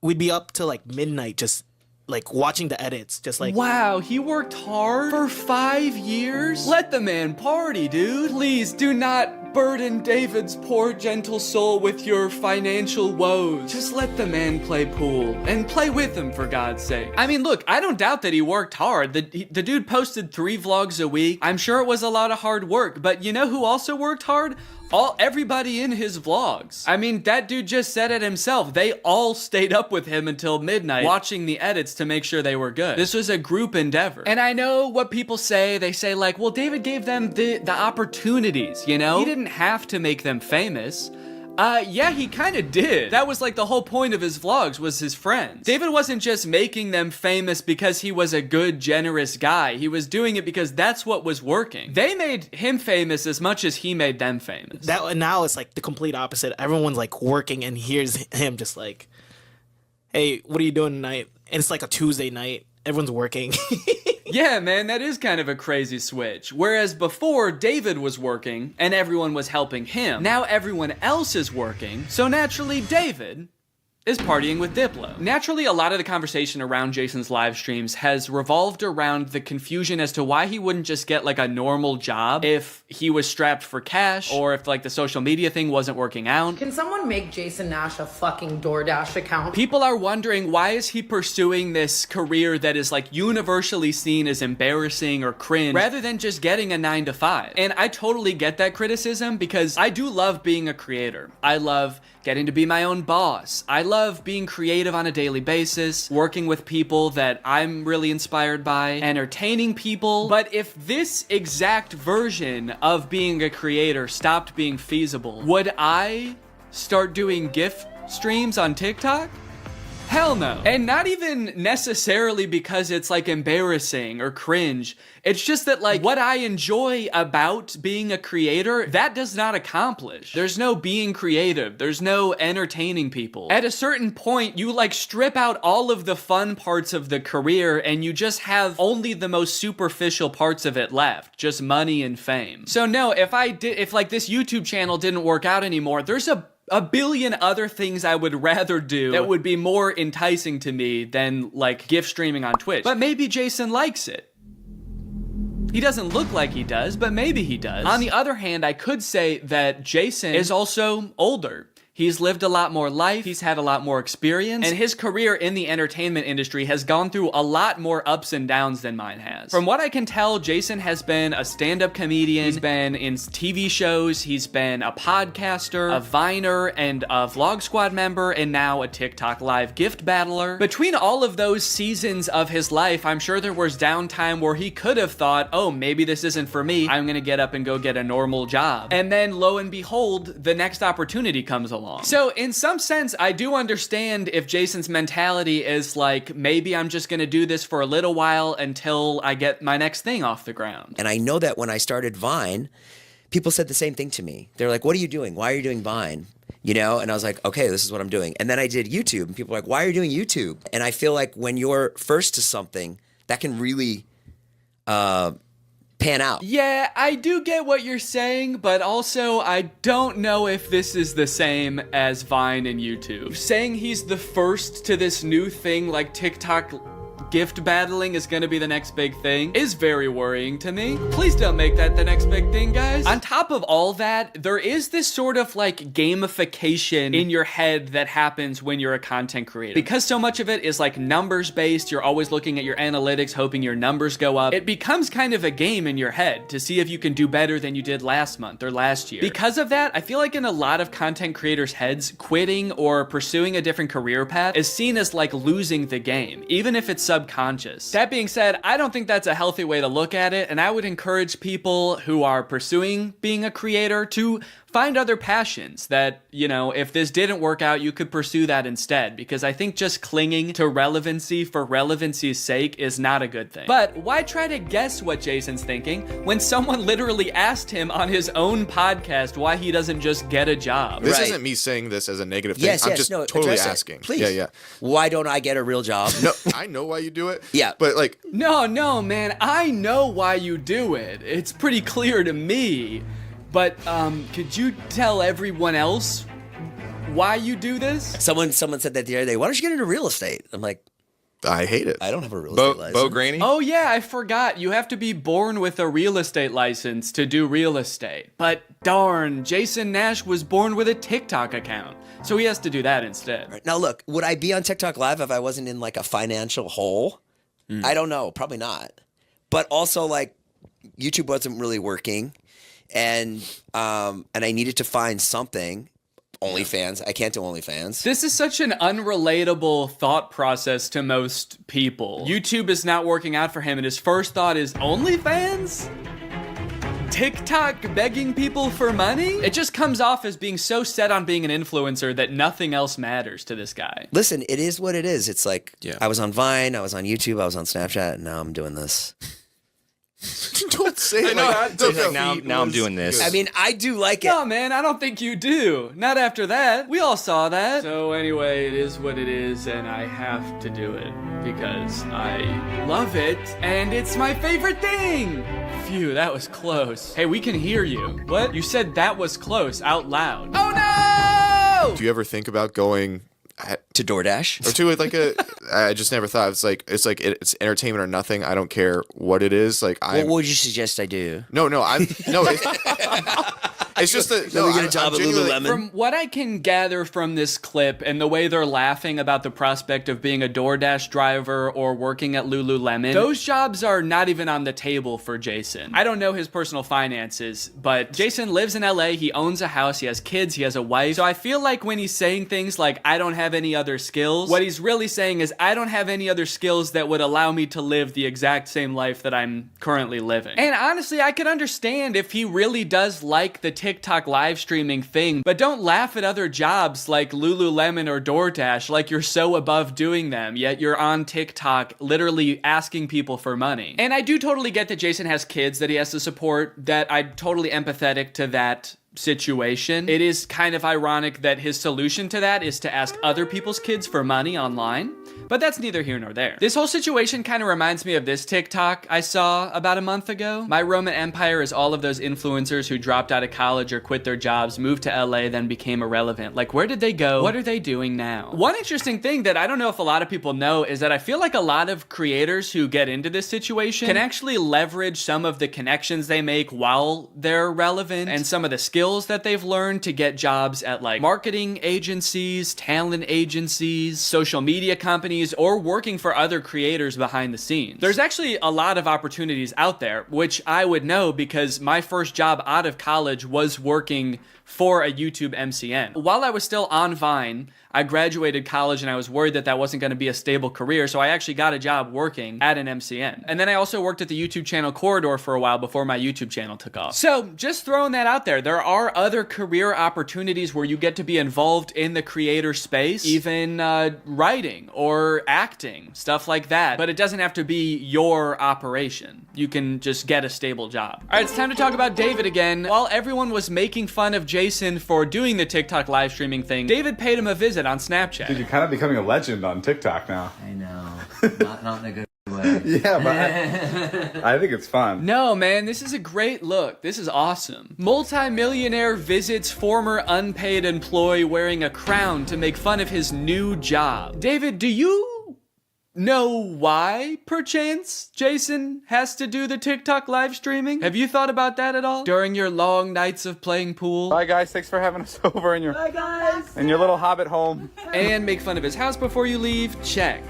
we'd be up till like midnight just like watching the edits, just like wow, he worked hard for 5 years? Let the man party, dude. Please do not burden David's poor gentle soul with your financial woes. Just let the man play pool and play with him, for God's sake. I mean, look, I don't doubt that he worked hard. The dude posted 3 vlogs a week. I'm sure it was a lot of hard work, but you know who also worked hard? Everybody in his vlogs. I mean, that dude just said it himself. They all stayed up with him until midnight watching the edits to make sure they were good. This was a group endeavor. And I know what people say. They say like, well, David gave them the opportunities, you know? He didn't have to make them famous. Yeah, he kind of did. That was like the whole point of his vlogs, was his friends. David wasn't just making them famous because he was a good, generous guy. He was doing it because that's what was working. They made him famous as much as he made them famous. Now it's like the complete opposite. Everyone's like working, and here's him just like, hey, what are you doing tonight? And it's like a Tuesday night. Everyone's working. Yeah, man, that is kind of a crazy switch. Whereas before, David was working and everyone was helping him. Now everyone else is working, so naturally David is partying with Diplo. Naturally, a lot of the conversation around Jason's live streams has revolved around the confusion as to why he wouldn't just get like a normal job if he was strapped for cash, or if like the social media thing wasn't working out. Can someone make Jason Nash a fucking DoorDash account? People are wondering, why is he pursuing this career that is like universally seen as embarrassing or cringe, rather than just getting a 9-to-5? And I totally get that criticism, because I do love being a creator. I love getting to be my own boss. I love being creative on a daily basis, working with people that I'm really inspired by, entertaining people. But if this exact version of being a creator stopped being feasible, would I start doing gift streams on TikTok? Hell no. And not even necessarily because it's like embarrassing or cringe. It's just that like what I enjoy about being a creator, that does not accomplish. There's no being creative. There's no entertaining people. At a certain point, you like strip out all of the fun parts of the career and you just have only the most superficial parts of it left. Just money and fame. So no, if like this YouTube channel didn't work out anymore, there's a billion other things I would rather do that would be more enticing to me than like gift streaming on Twitch. But maybe Jason likes it. He doesn't look like he does, but maybe he does. On the other hand, I could say that Jason is also older. He's lived a lot more life, he's had a lot more experience, and his career in the entertainment industry has gone through a lot more ups and downs than mine has. From what I can tell, Jason has been a stand-up comedian, he's been in TV shows, he's been a podcaster, a Viner, and a Vlog Squad member, and now a TikTok live gift battler. Between all of those seasons of his life, I'm sure there was downtime where he could have thought, oh, maybe this isn't for me, I'm gonna get up and go get a normal job. And then, lo and behold, the next opportunity comes along. So in some sense, I do understand if Jason's mentality is like, maybe I'm just gonna do this for a little while until I get my next thing off the ground. And I know that when I started Vine, people said the same thing to me. They're like, what are you doing? Why are you doing Vine? You know? And I was like, okay, this is what I'm doing. And then I did YouTube, and people were like, why are you doing YouTube? And I feel like when you're first to something, that can really pan out. Yeah, I do get what you're saying, but also I don't know if this is the same as Vine and YouTube. Saying he's the first to this new thing like TikTok gift battling is gonna be the next big thing is very worrying to me. Please don't make that the next big thing, guys. On top of all that, there is this sort of like gamification in your head that happens when you're a content creator. Because so much of it is like numbers based, you're always looking at your analytics, hoping your numbers go up. It becomes kind of a game in your head to see if you can do better than you did last month or last year. Because of that, I feel like in a lot of content creators' heads, quitting or pursuing a different career path is seen as like losing the game, even if it's subconscious. That being said, I don't think that's a healthy way to look at it, and I would encourage people who are pursuing being a creator to find other passions that, you know, if this didn't work out, you could pursue that instead, because I think just clinging to relevancy for relevancy's sake is not a good thing. But why try to guess what Jason's thinking when someone literally asked him on his own podcast why he doesn't just get a job? This isn't me saying this as a negative thing. Yes, I'm yes, just no, totally address it. asking. Please. Yeah, yeah. Why don't I get a real job? No, I know why you do it. Yeah. But like... No, man, I know why you do it. It's pretty clear to me. But, could you tell everyone else why you do this? Someone said that the other day, why don't you get into real estate? I'm like, I hate it. I don't have a real estate license. Bo Graney? Oh yeah, I forgot. You have to be born with a real estate license to do real estate. But darn, Jason Nash was born with a TikTok account. So he has to do that instead. Right. Now look, would I be on TikTok Live if I wasn't in like a financial hole? I don't know, probably not. But also like YouTube wasn't really working, and I needed to find something. OnlyFans. I can't do OnlyFans. This is such an unrelatable thought process to most people. YouTube is not working out for him, and his first thought is OnlyFans? TikTok begging people for money? It just comes off as being so set on being an influencer that nothing else matters to this guy. Listen, it is what it is. It's like I was on Vine, I was on YouTube, I was on Snapchat, and now I'm doing this. Don't say it like that. Now I'm doing this. I mean, I do like it. No, man, I don't think you do. Not after that. We all saw that. So anyway, it is what it is, and I have to do it because I love it, and it's my favorite thing. Phew, that was close. Hey, we can hear you. What? You said that was close out loud. Oh no! Do you ever think about going to DoorDash or to like a? I just never thought it's entertainment or nothing. I don't care what it is. Like, what would you suggest I do? No. It's just that we get a job at Lululemon. From what I can gather from this clip and the way they're laughing about the prospect of being a DoorDash driver or working at Lululemon, those jobs are not even on the table for Jason. I don't know his personal finances, but Jason lives in LA, he owns a house, he has kids, he has a wife. So I feel like when he's saying things like, I don't have any other skills, what he's really saying is, I don't have any other skills that would allow me to live the exact same life that I'm currently living. And honestly, I could understand if he really does like the TikTok live streaming thing, but don't laugh at other jobs like Lululemon or DoorDash like you're so above doing them, yet you're on TikTok literally asking people for money. And I do totally get that Jason has kids that he has to support, that I'm totally empathetic to that situation. It is kind of ironic that his solution to that is to ask other people's kids for money online, but that's neither here nor there. This whole situation kind of reminds me of this TikTok I saw about a month ago. My Roman Empire is all of those influencers who dropped out of college or quit their jobs, moved to LA, then became irrelevant. Like, where did they go? What are they doing now? One interesting thing that I don't know if a lot of people know is that I feel like a lot of creators who get into this situation can actually leverage some of the connections they make while they're relevant and some of the skills that they've learned to get jobs at like marketing agencies, talent agencies, social media companies, or working for other creators behind the scenes. There's actually a lot of opportunities out there, which I would know because my first job out of college was working for a YouTube MCN. While I was still on Vine, I graduated college and I was worried that that wasn't going to be a stable career, so I actually got a job working at an MCN. And then I also worked at the YouTube channel Corridor for a while before my YouTube channel took off. So just throwing that out there, there are other career opportunities where you get to be involved in the creator space, even writing or acting, stuff like that. But it doesn't have to be your operation. You can just get a stable job. All right, it's time to talk about David again. While everyone was making fun of Jason for doing the TikTok live streaming thing, David paid him a visit on Snapchat. Dude, you're kind of becoming a legend on TikTok now. I know. Not in a good way. Yeah, but I think it's fun. No, man, this is a great look. This is awesome. Multi-millionaire visits former unpaid employee wearing a crown to make fun of his new job. David, do you know why, perchance, Jason has to do the TikTok live streaming? Have you thought about that at all? During your long nights of playing pool? Bye, guys. Thanks for having us over in your little hobbit home. And make fun of his house before you leave? Check.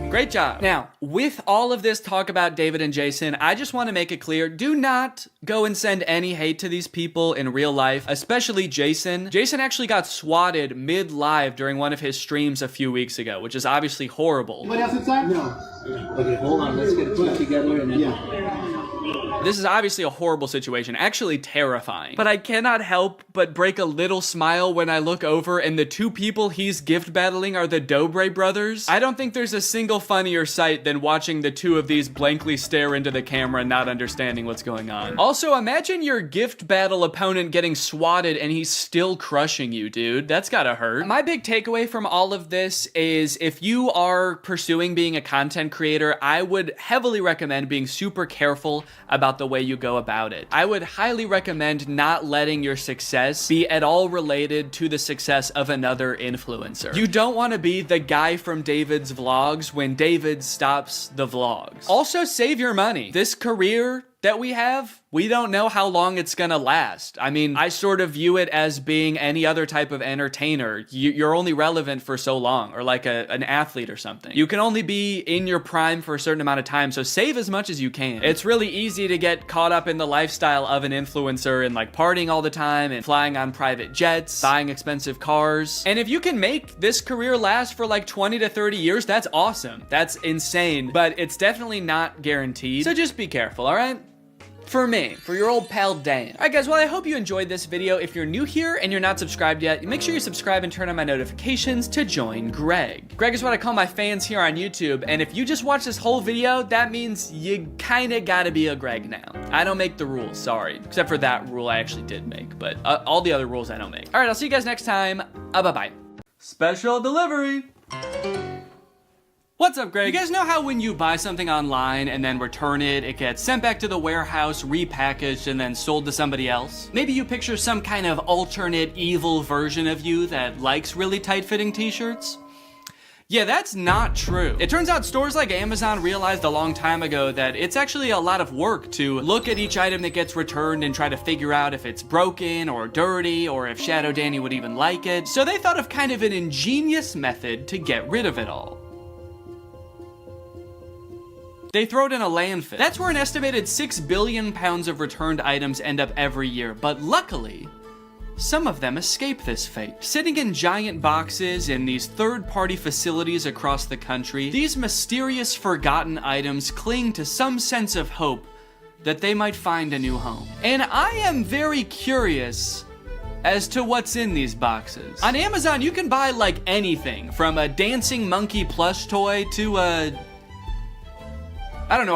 Great job. Now, with all of this talk about David and Jason, I just want to make it clear, do not go and send any hate to these people in real life, especially Jason. Jason actually got swatted mid-live during one of his streams a few weeks ago, which is obviously horrible. Anybody else inside? No. Okay, hold on. Let's get put together and then... This is obviously a horrible situation, actually terrifying. But I cannot help but break a little smile when I look over and the two people he's gift battling are the Dobre brothers. I don't think there's a single funnier sight than watching the two of these blankly stare into the camera, not understanding what's going on. Also, imagine your gift battle opponent getting swatted and he's still crushing you, dude. That's gotta hurt. My big takeaway from all of this is if you are pursuing being a content creator, I would heavily recommend being super careful about the way you go about it. I would highly recommend not letting your success be at all related to the success of another influencer. You don't want to be the guy from David's vlogs when David stops the vlogs. Also, save your money. This career that we have, we don't know how long it's gonna last. I mean, I sort of view it as being any other type of entertainer. You're only relevant for so long, or like an athlete or something. You can only be in your prime for a certain amount of time, so save as much as you can. It's really easy to get caught up in the lifestyle of an influencer and like partying all the time and flying on private jets, buying expensive cars. And if you can make this career last for like 20 to 30 years, that's awesome. That's insane, but it's definitely not guaranteed. So just be careful, all right? For me, for your old pal Dan. Alright guys, well I hope you enjoyed this video. If you're new here and you're not subscribed yet, make sure you subscribe and turn on my notifications to join Greg. Greg is what I call my fans here on YouTube, and if you just watch this whole video, that means you kinda gotta be a Greg now. I don't make the rules, sorry. Except for that rule I actually did make, but all the other rules I don't make. Alright, I'll see you guys next time. Bye-bye. Special delivery! What's up, Greg? You guys know how when you buy something online and then return it, it gets sent back to the warehouse, repackaged, and then sold to somebody else? Maybe you picture some kind of alternate evil version of you that likes really tight-fitting t-shirts? Yeah, that's not true. It turns out stores like Amazon realized a long time ago that it's actually a lot of work to look at each item that gets returned and try to figure out if it's broken or dirty or if Shadow Danny would even like it. So they thought of kind of an ingenious method to get rid of it all. They throw it in a landfill. That's where an estimated 6 billion pounds of returned items end up every year, but luckily, some of them escape this fate. Sitting in giant boxes in these third-party facilities across the country, these mysterious forgotten items cling to some sense of hope that they might find a new home. And I am very curious as to what's in these boxes. On Amazon, you can buy like anything, from a dancing monkey plush toy to a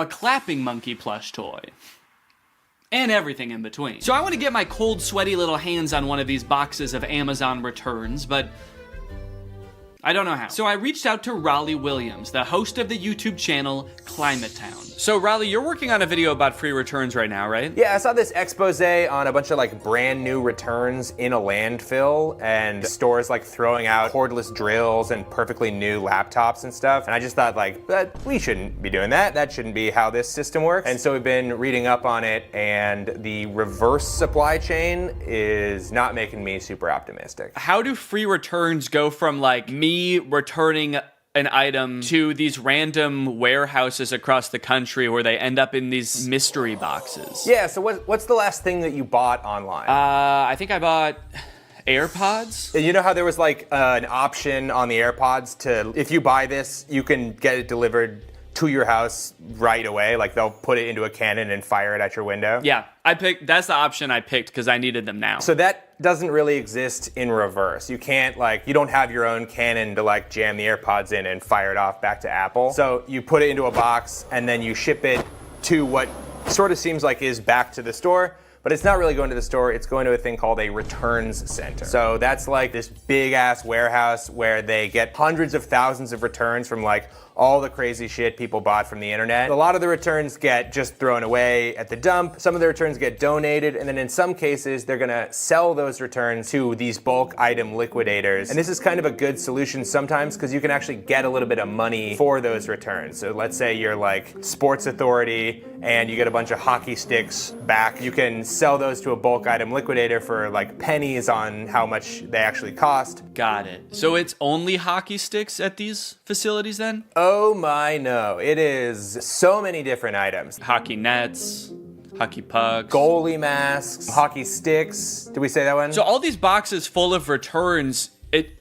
clapping monkey plush toy. And everything in between. So I want to get my cold, sweaty little hands on one of these boxes of Amazon returns, but I don't know how. So I reached out to Raleigh Williams, the host of the YouTube channel Climate Town. So Raleigh, you're working on a video about free returns right now, right? Yeah, I saw this expose on a bunch of like brand new returns in a landfill and stores like throwing out cordless drills and perfectly new laptops and stuff. And I just thought like, we shouldn't be doing that. That shouldn't be how this system works. And so we've been reading up on it, and the reverse supply chain is not making me super optimistic. How do free returns go from like me returning an item to these random warehouses across the country where they end up in these mystery boxes? Yeah, so what's the last thing that you bought online? I think I bought AirPods. You know how there was like an option on the AirPods to, if you buy this, you can get it delivered to your house right away. Like they'll put it into a cannon and fire it at your window. Yeah, that's the option I picked because I needed them now. So that doesn't really exist in reverse. You can't you don't have your own cannon to like jam the AirPods in and fire it off back to Apple. So you put it into a box and then you ship it to what sort of seems like is back to the store. But it's not really going to the store, it's going to a thing called a returns center. So that's like this big ass warehouse where they get hundreds of thousands of returns from like all the crazy shit people bought from the internet. A lot of the returns get just thrown away at the dump. Some of the returns get donated, and then in some cases, they're gonna sell those returns to these bulk item liquidators. And this is kind of a good solution sometimes because you can actually get a little bit of money for those returns. So let's say you're like Sports Authority and you get a bunch of hockey sticks back. You can sell those to a bulk item liquidator for like pennies on how much they actually cost. Got it. So it's only hockey sticks at these facilities then? Oh my no, it is so many different items. Hockey nets, hockey pucks, goalie masks, hockey sticks. Did we say that one? So all these boxes full of returns,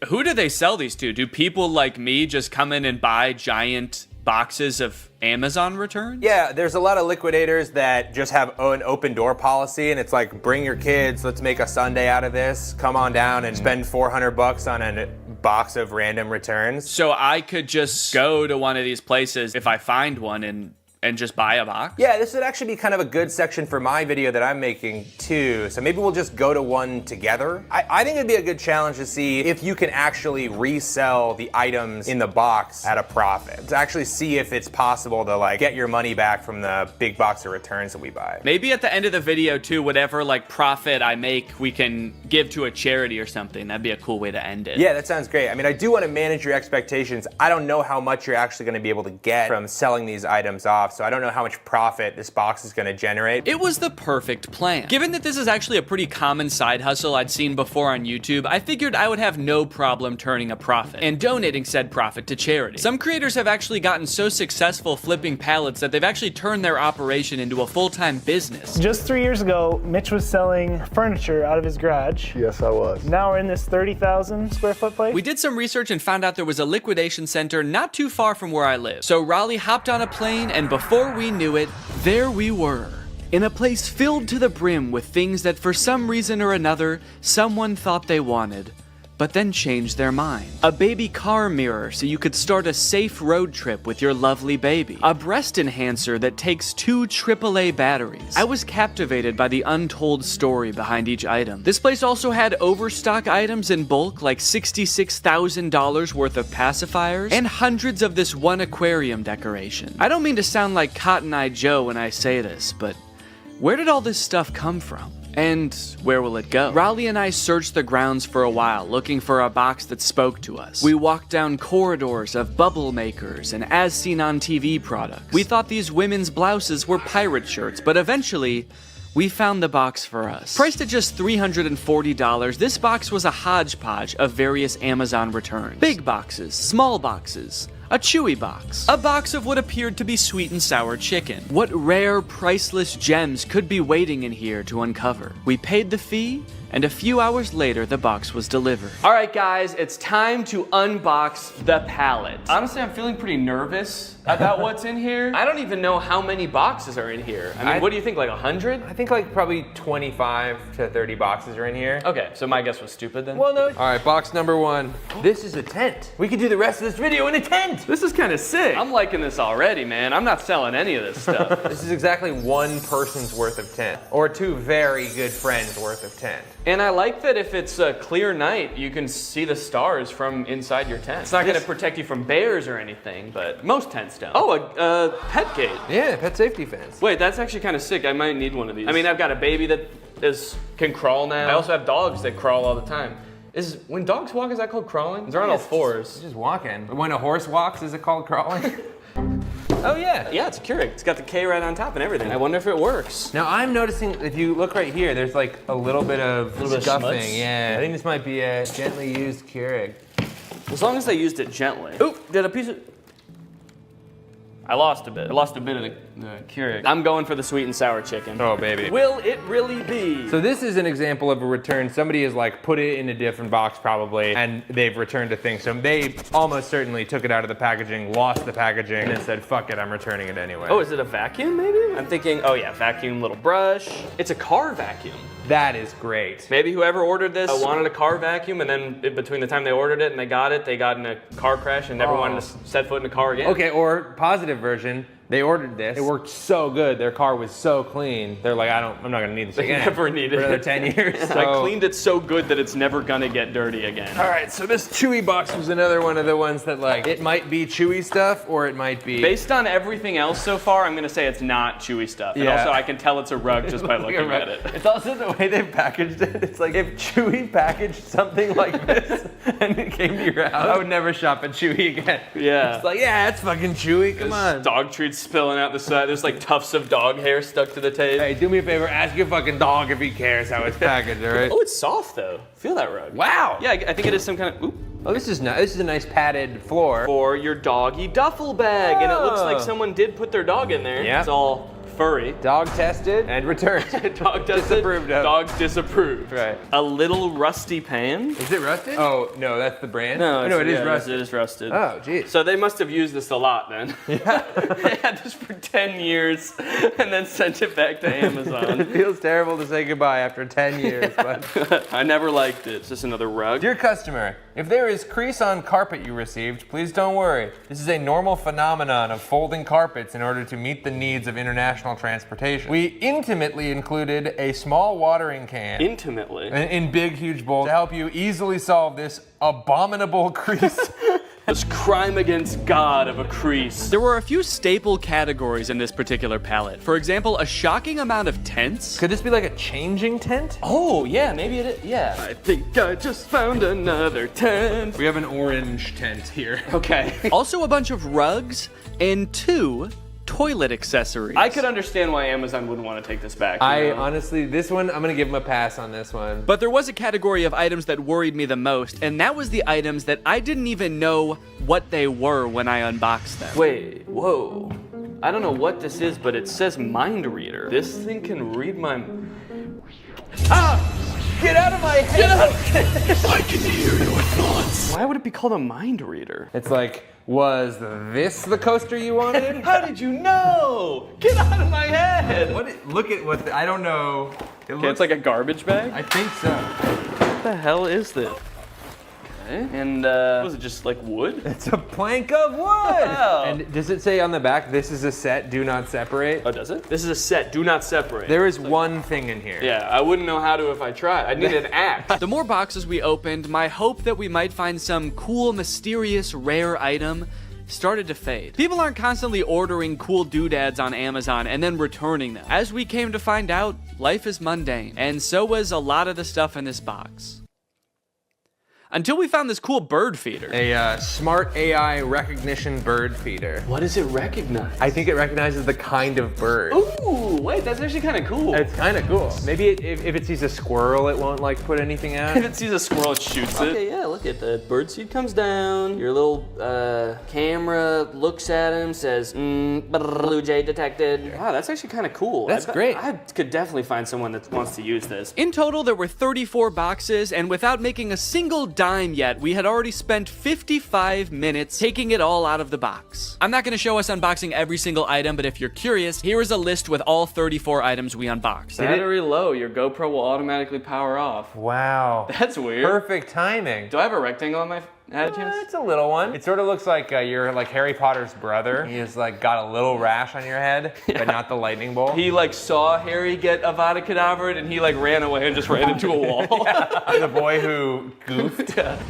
who do they sell these to? Do people like me just come in and buy giant boxes of Amazon returns? Yeah, there's a lot of liquidators that just have an open door policy, and it's like, bring your kids, let's make a Sunday out of this. Come on down and spend $400 on a box of random returns. So I could just go to one of these places if I find one and just buy a box? Yeah, this would actually be kind of a good section for my video that I'm making too. So maybe we'll just go to one together. I think it'd be a good challenge to see if you can actually resell the items in the box at a profit. To actually see if it's possible to like get your money back from the big box of returns that we buy. Maybe at the end of the video too, whatever like profit I make, we can give to a charity or something. That'd be a cool way to end it. Yeah, that sounds great. I mean, I do want to manage your expectations. I don't know how much you're actually going to be able to get from selling these items off. So I don't know how much profit this box is going to generate. It was the perfect plan. Given that this is actually a pretty common side hustle I'd seen before on YouTube, I figured I would have no problem turning a profit and donating said profit to charity. Some creators have actually gotten so successful flipping pallets that they've actually turned their operation into a full-time business. Just 3 years ago, Mitch was selling furniture out of his garage. Yes, I was. Now we're in this 30,000 square foot place. We did some research and found out there was a liquidation center not too far from where I live. So Raleigh hopped on a plane, and before we knew it, there we were, in a place filled to the brim with things that for some reason or another, someone thought they wanted, but then changed their mind. A baby car mirror so you could start a safe road trip with your lovely baby. A breast enhancer that takes 2 AAA batteries. I was captivated by the untold story behind each item. This place also had overstock items in bulk, like $66,000 worth of pacifiers, and hundreds of this one aquarium decoration. I don't mean to sound like Cotton Eye Joe when I say this, but where did all this stuff come from? And where will it go? Raleigh and I searched the grounds for a while, looking for a box that spoke to us. We walked down corridors of bubble makers and as seen on TV products. We thought these women's blouses were pirate shirts, but eventually, we found the box for us. Priced at just $340, this box was a hodgepodge of various Amazon returns. Big boxes, small boxes, a Chewy box, a box of what appeared to be sweet and sour chicken. What rare, priceless gems could be waiting in here to uncover? We paid the fee, and a few hours later, the box was delivered. All right, guys, it's time to unbox the pallet. Honestly, I'm feeling pretty nervous about what's in here. I don't even know how many boxes are in here. I mean, what do you think, like 100? I think like probably 25 to 30 boxes are in here. Okay, so my guess was stupid then? Well, no. All right, box number 1. This is a tent. We could do the rest of this video in a tent. This is kind of sick. I'm liking this already, man. I'm not selling any of this stuff. This is exactly one person's worth of tent, or 2 very good friends worth of tent. And I like that if it's a clear night, you can see the stars from inside your tent. It's not going to protect you from bears or anything, but most tents don't. Oh, a pet gate. Yeah, pet safety fence. Wait, that's actually kind of sick. I might need one of these. I mean, I've got a baby that can crawl now. I also have dogs that crawl all the time. When dogs walk, is that called crawling? They're on all fours. It's just walking. When a horse walks, is it called crawling? Oh yeah. Yeah, it's a Keurig. It's got the K right on top and everything. I wonder if it works. Now I'm noticing, if you look right here, there's like a little bit of scuffing. Yeah, I think this might be a gently used Keurig. As long as they used it gently. Oop, did a piece of... I lost a bit. I lost a bit of the Keurig. I'm going for the sweet and sour chicken. Oh, baby. Will it really be? So this is an example of a return. Somebody has like put it in a different box probably, and they've returned a thing. So they almost certainly took it out of the packaging, lost the packaging, and then said, fuck it, I'm returning it anyway. Oh, is it a vacuum maybe? I'm thinking, oh yeah, vacuum, little brush. It's a car vacuum. That is great. Maybe whoever ordered this wanted a car vacuum, and then between the time they ordered it and they got in a car crash and never wanted to set foot in a car again. Okay, or positive version, they ordered this. It worked so good. Their car was so clean. They're like, I'm not gonna need this again. They never needed it. For another 10 years. So. I cleaned it so good that it's never gonna get dirty again. All right, so this Chewy box was another one of the ones that like, it might be Chewy stuff or it might be... Based on everything else so far, I'm gonna say it's not Chewy stuff. And also I can tell it's a rug just by looking at it. It's also the way they've packaged it. It's like if Chewy packaged something like this and it came to your house, I would never shop at Chewy again. Yeah. It's like, yeah, it's fucking Chewy, come on. Dog treats spilling out the side. There's like tufts of dog hair stuck to the tape. Hey, do me a favor, ask your fucking dog if he cares how it's packaged, all right? Oh, it's soft though. Feel that rug. Wow. Yeah, I think it is some kind of, oop. Oh, this is nice. This is a nice padded floor. For your doggy duffel bag. And it looks like someone did put their dog in there. Yeah. It's all furry. Dog tested and returned. Dog tested, disapproved of. Dog disapproved. Right. A little rusty pan. Is it rusted? Oh, no, that's the brand? No, it is rusted. It is rusted. Oh, geez. So they must have used this a lot then. Yeah. They had this for 10 years and then sent it back to Amazon. It feels terrible to say goodbye after 10 years, but I never liked it. Is this another rug? Dear customer, if there is crease on carpet you received, please don't worry. This is a normal phenomenon of folding carpets in order to meet the needs of international transportation. We intimately included a small watering can. Intimately? In big, huge bowls to help you easily solve this abominable crease. This crime against God of a crease. There were a few staple categories in this particular palette. For example, a shocking amount of tents. Could this be like a changing tent? Oh, yeah, maybe it is. Yeah. I think I just found another tent. We have an orange tent here. Okay. Also a bunch of rugs and 2 toilet accessories. I could understand why Amazon wouldn't want to take this back. Honestly, this one, I'm gonna give them a pass on this one. But there was a category of items that worried me the most, and that was the items that I didn't even know what they were when I unboxed them. Wait, whoa. I don't know what this is, but it says mind reader. This thing can read my... Ah! Get out of my head! Get out! I can hear your thoughts. Why would it be called a mind reader? It's like, was this the coaster you wanted? How did you know? Get out of my head! Look at what, I don't know. It's like a garbage bag? I think so. What the hell is this? Okay. And was it just like wood? It's a plank of wood! Wow. And does it say on the back, this is a set, do not separate? Oh, does it? This is a set, do not separate. There is one thing in here. Yeah, I wouldn't know how to if I tried. I'd need an axe. The more boxes we opened, my hope that we might find some cool, mysterious, rare item started to fade. People aren't constantly ordering cool doodads on Amazon and then returning them. As we came to find out, life is mundane, and so was a lot of the stuff in this box. Until we found this cool bird feeder. A smart AI recognition bird feeder. What does it recognize? I think it recognizes the kind of bird. Ooh, wait, that's actually kind of cool. It's kind of cool. Maybe if it sees a squirrel, it won't like put anything out. If it sees a squirrel, it shoots it. Okay, yeah, look at that. Bird seed comes down. Your little camera looks at him, says, blue jay detected. Wow, that's actually kind of cool. That's great. I could definitely find someone that wants to use this. In total, there were 34 boxes, and without making a single dime yet, we had already spent 55 minutes taking it all out of the box. I'm not going to show us unboxing every single item, but if you're curious, here is a list with all 34 items we unboxed. Battery low, your GoPro will automatically power off. Wow. That's weird. Perfect timing. Do I have a rectangle on my head? It's a little one. It sort of looks like you're like Harry Potter's brother. He's like got a little rash on your head, but not the lightning bolt. He like saw Harry get Avada Kedavra and he like ran away and just ran into a wall. Yeah. The boy who goofed. Yeah.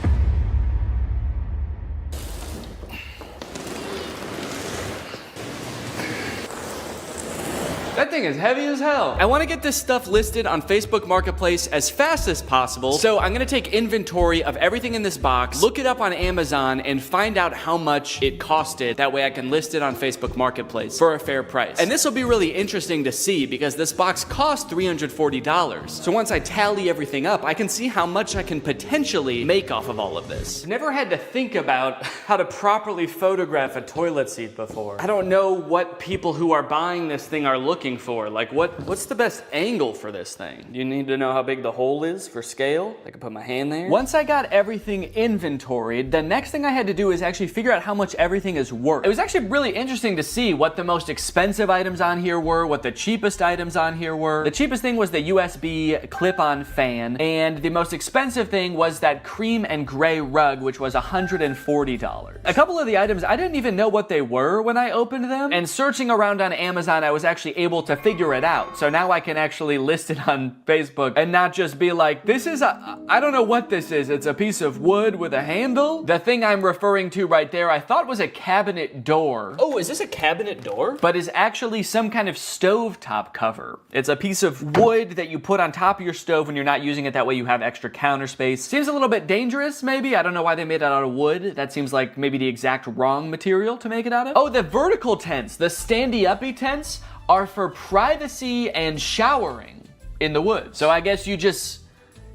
That thing is heavy as hell. I want to get this stuff listed on Facebook Marketplace as fast as possible. So I'm gonna take inventory of everything in this box, look it up on Amazon, and find out how much it costed. That way I can list it on Facebook Marketplace for a fair price. And this will be really interesting to see because this box cost $340. So once I tally everything up, I can see how much I can potentially make off of all of this. I've never had to think about how to properly photograph a toilet seat before. I don't know what people who are buying this thing are looking for. Like what's the best angle for this thing? You need to know how big the hole is for scale. I can put my hand there. Once I got everything inventoried, the next thing I had to do is actually figure out how much everything is worth. It was actually really interesting to see what the most expensive items on here were, what the cheapest items on here were. The cheapest thing was the USB clip-on fan, and the most expensive thing was that cream and gray rug, which was $140. A couple of the items, I didn't even know what they were when I opened them, and searching around on Amazon, I was actually able to figure it out. So now I can actually list it on Facebook and not just be like, this is I don't know what this is. It's a piece of wood with a handle. The thing I'm referring to right there, I thought was a cabinet door. Oh, is this a cabinet door? But is actually some kind of stovetop cover. It's a piece of wood that you put on top of your stove when you're not using it. That way you have extra counter space. Seems a little bit dangerous, maybe. I don't know why they made it out of wood. That seems like maybe the exact wrong material to make it out of. Oh, the vertical tents, the standy-uppy tents, are for privacy and showering in the woods. So I guess you just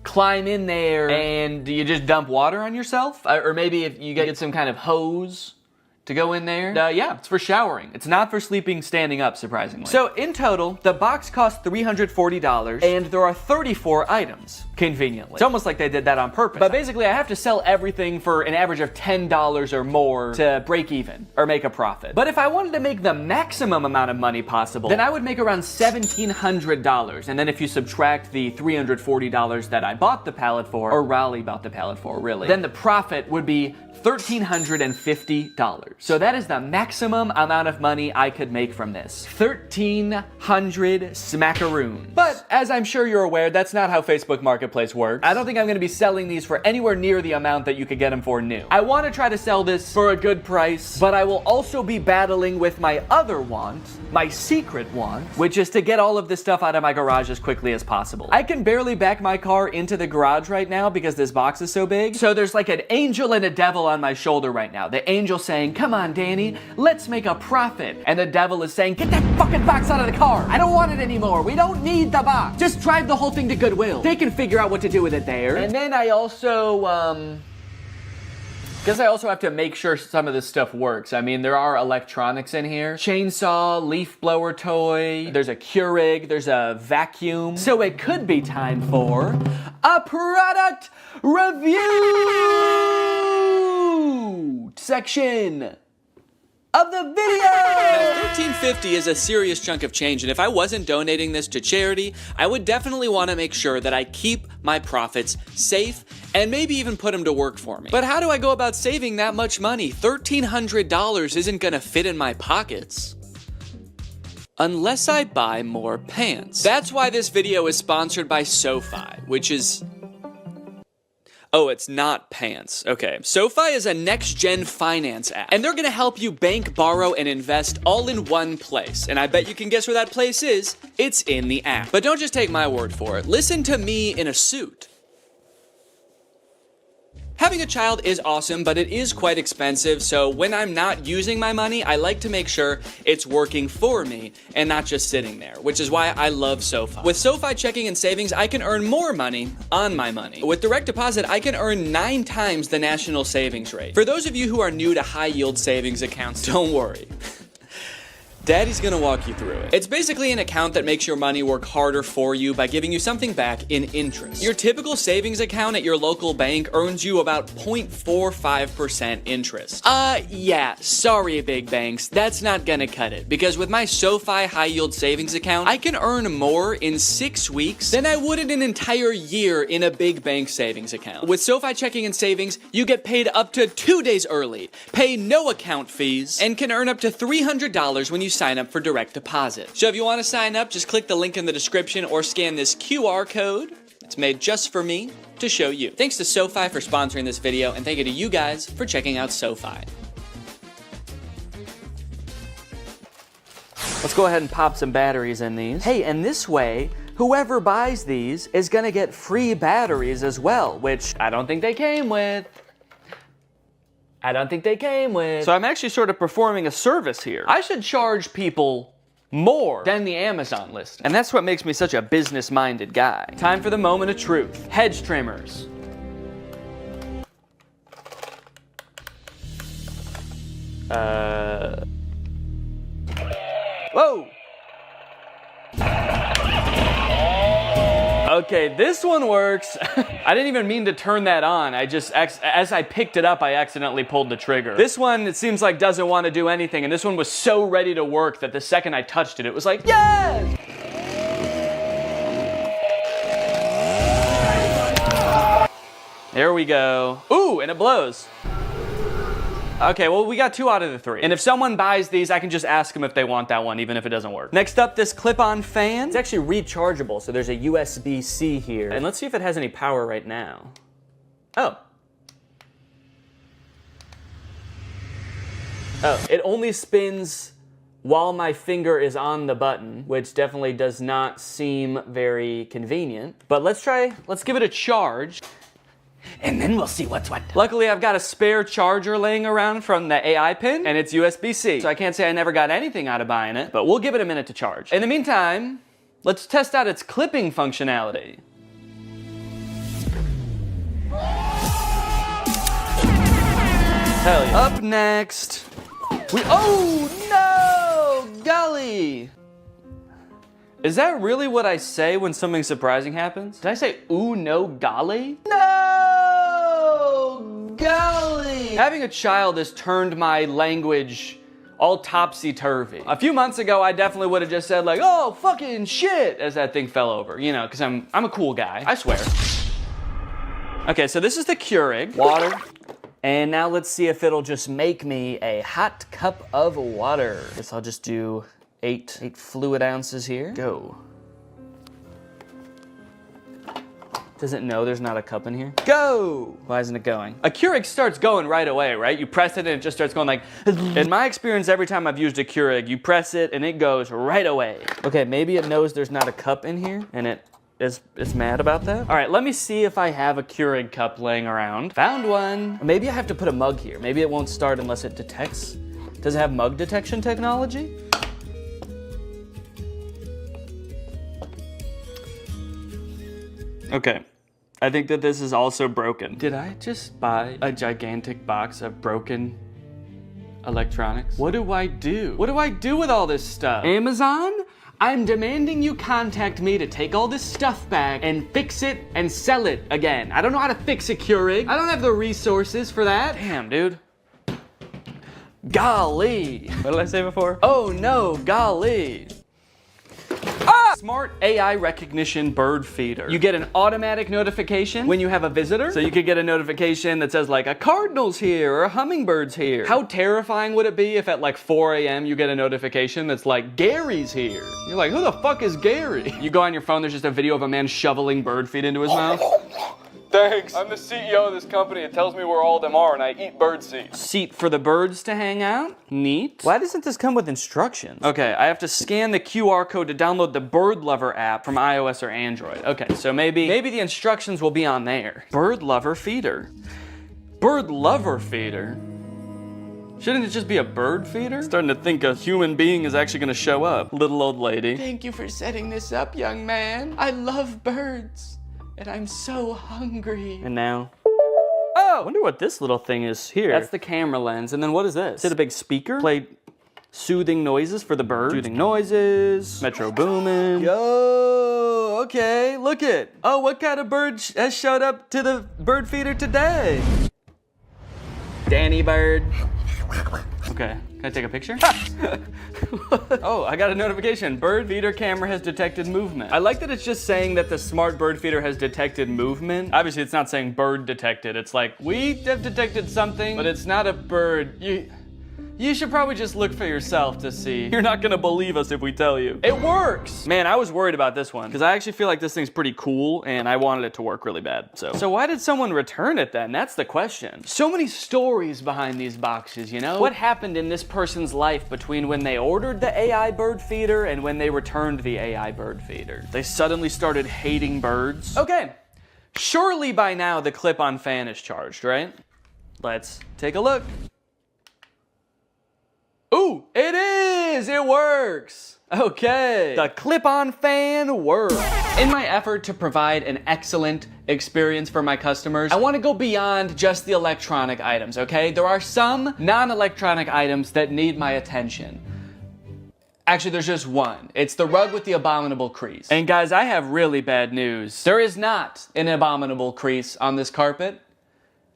climb in there and you just dump water on yourself? Or maybe if you get some kind of hose to go in there. Yeah, it's for showering. It's not for sleeping standing up, surprisingly. So in total, the box cost $340 and there are 34 items, conveniently. It's almost like they did that on purpose. But basically, I have to sell everything for an average of $10 or more to break even or make a profit. But if I wanted to make the maximum amount of money possible, then I would make around $1,700. And then if you subtract the $340 that I bought the pallet for, or Raleigh bought the pallet for, really, then the profit would be $1,350. So that is the maximum amount of money I could make from this. 1,300 smackaroons. But as I'm sure you're aware, that's not how Facebook Marketplace works. I don't think I'm gonna be selling these for anywhere near the amount that you could get them for new. I wanna try to sell this for a good price, but I will also be battling with my other want, my secret want, which is to get all of this stuff out of my garage as quickly as possible. I can barely back my car into the garage right now because this box is so big. So there's like an angel and a devil on my shoulder right now. The angel saying, come on, Danny, let's make a profit. And the devil is saying, get that fucking box out of the car. I don't want it anymore. We don't need the box. Just drive the whole thing to Goodwill. They can figure out what to do with it there. And then I also, because I also have to make sure some of this stuff works. I mean, there are electronics in here. Chainsaw, leaf blower toy, there's a Keurig, there's a vacuum. So it could be time for a product review section of the video! Now, $1,350 is a serious chunk of change, and if I wasn't donating this to charity, I would definitely want to make sure that I keep my profits safe and maybe even put them to work for me. But how do I go about saving that much money? $1,300 isn't gonna fit in my pockets unless I buy more pants. That's why this video is sponsored by SoFi, which is... Oh, it's not pants. Okay. SoFi is a next-gen finance app, and they're gonna help you bank, borrow, and invest all in one place. And I bet you can guess where that place is. It's in the app. But don't just take my word for it. Listen to me in a suit. Having a child is awesome, but it is quite expensive, so when I'm not using my money, I like to make sure it's working for me and not just sitting there, which is why I love SoFi. With SoFi checking and savings, I can earn more money on my money. With direct deposit, I can earn 9 times the national savings rate. For those of you who are new to high-yield savings accounts, don't worry. Daddy's gonna walk you through it. It's basically an account that makes your money work harder for you by giving you something back in interest. Your typical savings account at your local bank earns you about 0.45% interest. Yeah, sorry big banks, that's not gonna cut it, because with my SoFi high yield savings account, I can earn more in 6 weeks than I would in an entire year in a big bank savings account. With SoFi checking and savings, you get paid up to 2 days early, pay no account fees, and can earn up to $300 when you sign up for direct deposit. So if you want to sign up, just click the link in the description or scan this QR code. It's made just for me to show you. Thanks to SoFi for sponsoring this video, and thank you to you guys for checking out SoFi. Let's go ahead and pop some batteries in these. Hey, and this way, whoever buys these is gonna get free batteries as well, which I don't think they came with. So I'm actually sort of performing a service here. I should charge people more than the Amazon list. And that's what makes me such a business-minded guy. Time for the moment of truth. Hedge trimmers. Whoa! Okay, this one works. I didn't even mean to turn that on. I just, as I picked it up, I accidentally pulled the trigger. This one, it seems like doesn't want to do anything, and this one was so ready to work that the second I touched it, it was like, yes! There we go. Ooh, and it blows. Okay, well, we got 2 out of the 3. And if someone buys these, I can just ask them if they want that one, even if it doesn't work. Next up, this clip-on fan. It's actually rechargeable, so there's a USB-C here. And let's see if it has any power right now. Oh. Oh, it only spins while my finger is on the button, which definitely does not seem very convenient. But let's give it a charge. And then we'll see what's what. Luckily, I've got a spare charger laying around from the AI pin, and it's USB-C. So I can't say I never got anything out of buying it, but we'll give it a minute to charge. In the meantime, let's test out its clipping functionality. Hell yeah. Up next, Oh no! Golly! Is that really what I say when something surprising happens? Did I say ooh no golly? No! Golly! Having a child has turned my language all topsy-turvy. A few months ago, I definitely would have just said like, oh, fucking shit, as that thing fell over, you know, because I'm a cool guy, I swear. Okay, so this is the Keurig. Water. And now let's see if it'll just make me a hot cup of water. Guess I'll just do eight fluid ounces here. Go. Does it know there's not a cup in here? Go! Why isn't it going? A Keurig starts going right away, right? You press it and it just starts going like... In my experience, every time I've used a Keurig, you press it and it goes right away. Okay, maybe it knows there's not a cup in here and it's mad about that. All right, let me see if I have a Keurig cup laying around. Found one. Maybe I have to put a mug here. Maybe it won't start unless it detects. Does it have mug detection technology? Okay, I think that this is also broken. Did I just buy a gigantic box of broken electronics? What do I do? What do I do with all this stuff? Amazon? I'm demanding you contact me to take all this stuff back and fix it and sell it again. I don't know how to fix a Keurig. I don't have the resources for that. Damn, dude. Golly. What did I say before? Oh no, golly. Ah! Smart AI recognition bird feeder. You get an automatic notification when you have a visitor. So you could get a notification that says like a cardinal's here or a hummingbird's here. How terrifying would it be if at like 4 a.m. you get a notification that's like Gary's here? You're like, who the fuck is Gary? You go on your phone, there's just a video of a man shoveling bird feed into his mouth. Thanks. I'm the CEO of this company. It tells me where all of them are, and I eat bird seed. Seat for the birds to hang out? Neat. Why doesn't this come with instructions? Okay, I have to scan the QR code to download the Bird Lover app from iOS or Android. Okay, so maybe the instructions will be on there. Bird Lover feeder. Bird Lover feeder? Shouldn't it just be a bird feeder? Starting to think a human being is actually gonna show up. Little old lady. Thank you for setting this up, young man. I love birds. And I'm so hungry. And now? Oh! I wonder what this little thing is here. That's the camera lens. And then what is this? Is it a big speaker? Play soothing noises for the birds. Soothing noises. Metro Boomin. Yo! Okay, look it. Oh, what kind of bird has showed up to the bird feeder today? Danny Bird. Okay, can I take a picture? Oh, I got a notification. Bird feeder camera has detected movement. I like that it's just saying that the smart bird feeder has detected movement. Obviously, it's not saying bird detected. It's like, we have detected something, but it's not a bird. You should probably just look for yourself to see. You're not gonna believe us if we tell you. It works! Man, I was worried about this one, because I actually feel like this thing's pretty cool, and I wanted it to work really bad, so why did someone return it then? That's the question. So many stories behind these boxes, you know? What happened in this person's life between when they ordered the AI bird feeder and when they returned the AI bird feeder? They suddenly started hating birds? Okay, surely by now the clip-on fan is charged, right? Let's take a look. Ooh, it is! It works! Okay. The clip-on fan works. In my effort to provide an excellent experience for my customers, I want to go beyond just the electronic items, okay? There are some non-electronic items that need my attention. Actually, there's just one. It's the rug with the abominable crease. And guys, I have really bad news. There is not an abominable crease on this carpet.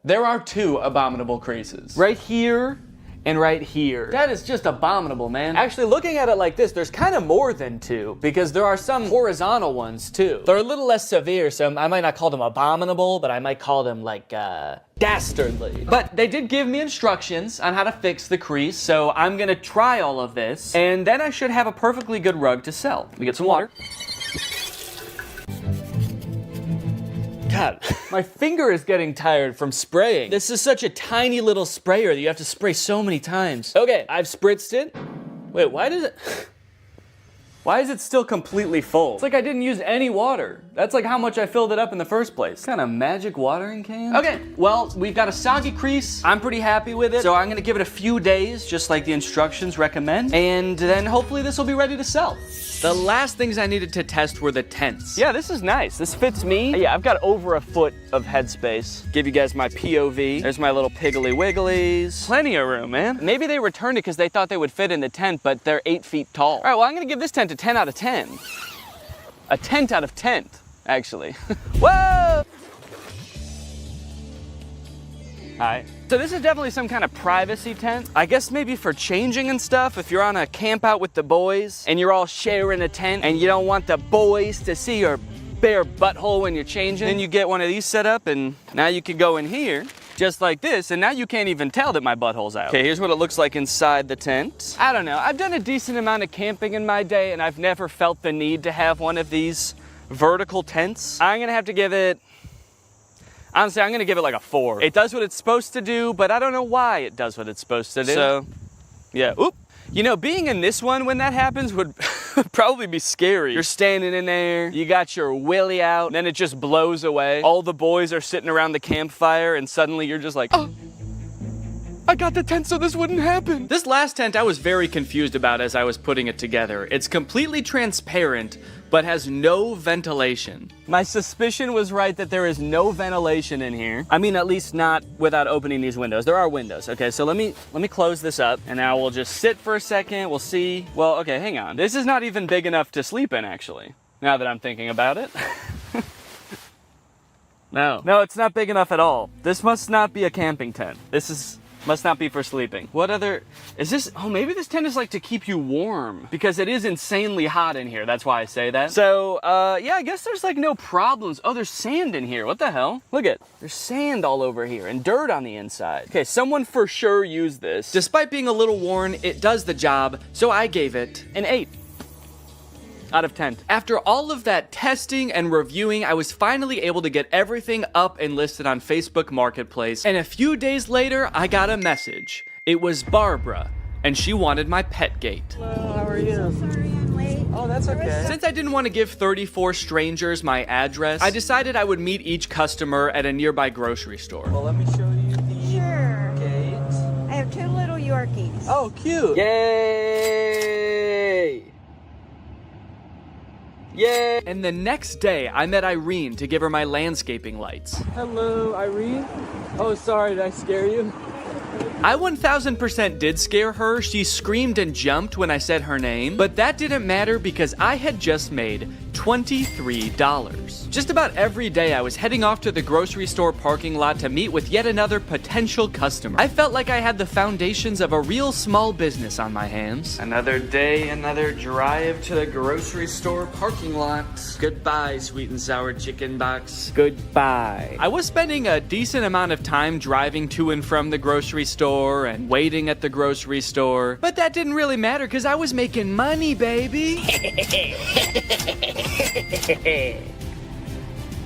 There are 2 abominable creases. Right here and right here. That is just abominable, man. Actually, looking at it like this, there's kind of more than 2, because there are some horizontal ones too. They're a little less severe, so I might not call them abominable, but I might call them like, dastardly. But they did give me instructions on how to fix the crease, so I'm gonna try all of this, and then I should have a perfectly good rug to sell. Let me get some water. God, my finger is getting tired from spraying. This is such a tiny little sprayer that you have to spray so many times. Okay, I've spritzed it. Wait, why does it... Why is it still completely full? It's like I didn't use any water. That's like how much I filled it up in the first place. What kind of magic watering can? Okay, well, we've got a soggy crease. I'm pretty happy with it. So I'm gonna give it a few days, just like the instructions recommend. And then hopefully this will be ready to sell. The last things I needed to test were the tents. Yeah, this is nice. This fits me. Yeah, I've got over a foot of headspace. Give you guys my POV. There's my little piggly wigglies. Plenty of room, man. Maybe they returned it because they thought they would fit in the tent, but they're 8 feet tall. All right, well, I'm gonna give this tent a 10 out of 10. A tent out of tent, actually. Whoa! Hi. So this is definitely some kind of privacy tent. I guess maybe for changing and stuff, if you're on a camp out with the boys and you're all sharing a tent and you don't want the boys to see your bare butthole when you're changing, then you get one of these set up and now you can go in here just like this, and now you can't even tell that my butthole's out. Okay, here's what it looks like inside the tent. I don't know, I've done a decent amount of camping in my day and I've never felt the need to have one of these vertical tents. I'm gonna have to give it, honestly, I'm gonna give it like a 4. It does what it's supposed to do, but I don't know why it does what it's supposed to do. So, yeah, oop. You know, being in this one when that happens would probably be scary. You're standing in there, you got your willy out, and then it just blows away. All the boys are sitting around the campfire, and suddenly you're just like, oh, I got the tent so this wouldn't happen. This last tent I was very confused about as I was putting it together. It's completely transparent, but has no ventilation. My suspicion was right that there is no ventilation in here. I mean, at least not without opening these windows. There are windows. Okay, so let me close this up, and now we'll just sit for a second. We'll see. Well, okay, hang on. This is not even big enough to sleep in, actually, now that I'm thinking about it. No, it's not big enough at all. This must not be a camping tent. Must not be for sleeping. What other, is this, oh, maybe this tent is like to keep you warm because it is insanely hot in here. That's why I say that. So, yeah, I guess there's like no problems. Oh, there's sand in here. What the hell? Look at, there's sand all over here and dirt on the inside. Okay, someone for sure used this. Despite being a little worn, it does the job. So I gave it an 8. Out of 10. After all of that testing and reviewing, I was finally able to get everything up and listed on Facebook Marketplace, and a few days later, I got a message. It was Barbara, and she wanted my pet gate. Hello, how are you? So sorry I'm late. Oh, that's okay. Since I didn't want to give 34 strangers my address, I decided I would meet each customer at a nearby grocery store. Well, let me show you the gate. I have 2 little Yorkies. Oh, cute. Yay! Yay! And the next day, I met Irene to give her my landscaping lights. Hello, Irene. Oh, sorry, did I scare you? I 1000% did scare her. She screamed and jumped when I said her name, but that didn't matter because I had just made $23. Just about every day I was heading off to the grocery store parking lot to meet with yet another potential customer. I felt like I had the foundations of a real small business on my hands. Another day, another drive to the grocery store parking lot. Goodbye, sweet and sour chicken box. Goodbye. I was spending a decent amount of time driving to and from the grocery store and waiting at the grocery store, but that didn't really matter because I was making money, baby.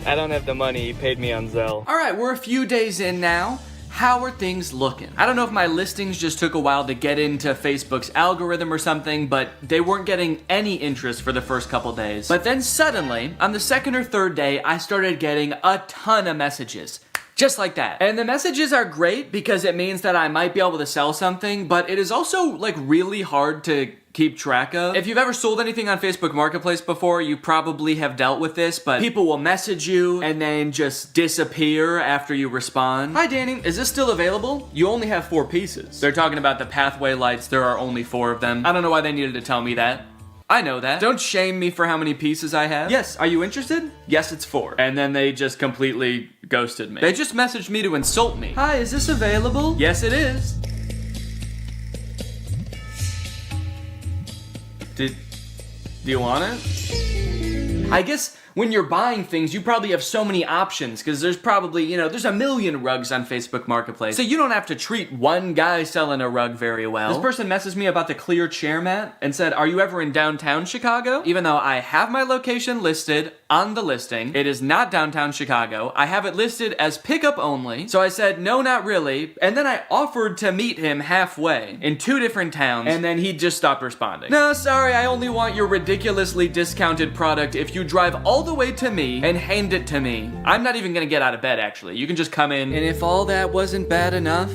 I don't have the money, he paid me on Zelle. All right, we're a few days in now. How are things looking? I don't know if my listings just took a while to get into Facebook's algorithm or something, but they weren't getting any interest for the first couple days. But then suddenly, on the 2nd or 3rd day, I started getting a ton of messages. Just like that. And the messages are great because it means that I might be able to sell something, but it is also like really hard to keep track of. If you've ever sold anything on Facebook Marketplace before, you probably have dealt with this, but people will message you and then just disappear after you respond. Hi Danny, is this still available? You only have 4 pieces. They're talking about the pathway lights, there are only 4 of them. I don't know why they needed to tell me that. I know that. Don't shame me for how many pieces I have. Yes, are you interested? Yes, it's 4. And then they just completely ghosted me. They just messaged me to insult me. Hi, is this available? Yes, it is. Do you want it? I guess when you're buying things, you probably have so many options because there's probably, you know, there's a million rugs on Facebook Marketplace. So you don't have to treat one guy selling a rug very well. This person messaged me about the clear chair mat and said, are you ever in downtown Chicago? Even though I have my location listed on the listing, it is not downtown Chicago. I have it listed as pickup only. So I said, no, not really. And then I offered to meet him halfway in 2 different towns, and then he just stopped responding. No, sorry, I only want your ridiculously discounted product if you drive all the way to me and hand it to me. I'm not even gonna get out of bed, actually. You can just come in. And if all that wasn't bad enough,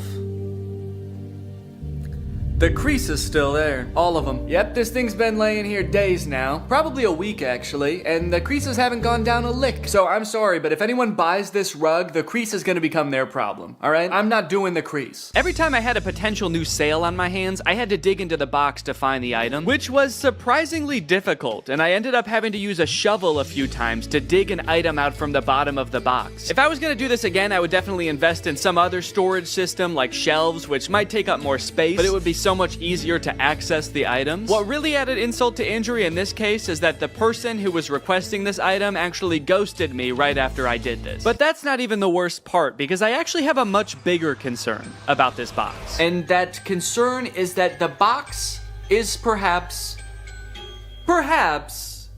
the crease is still there. All of them. Yep, this thing's been laying here days now. Probably a week, actually. And the creases haven't gone down a lick. So I'm sorry, but if anyone buys this rug, the crease is gonna become their problem. Alright? I'm not doing the crease. Every time I had a potential new sale on my hands, I had to dig into the box to find the item, which was surprisingly difficult. And I ended up having to use a shovel a few times to dig an item out from the bottom of the box. If I was gonna do this again, I would definitely invest in some other storage system like shelves, which might take up more space, but it would be so much easier to access the items. What really added insult to injury in this case is that the person who was requesting this item actually ghosted me right after I did this. But that's not even the worst part, because I actually have a much bigger concern about this box. And that concern is that the box is perhaps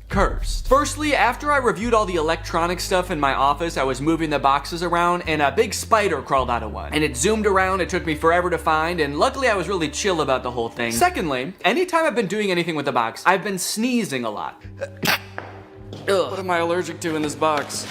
cursed. Firstly, after I reviewed all the electronic stuff in my office, I was moving the boxes around and a big spider crawled out of one. And it zoomed around, it took me forever to find, and luckily I was really chill about the whole thing. Secondly, anytime I've been doing anything with the box, I've been sneezing a lot. Ugh. What am I allergic to in this box?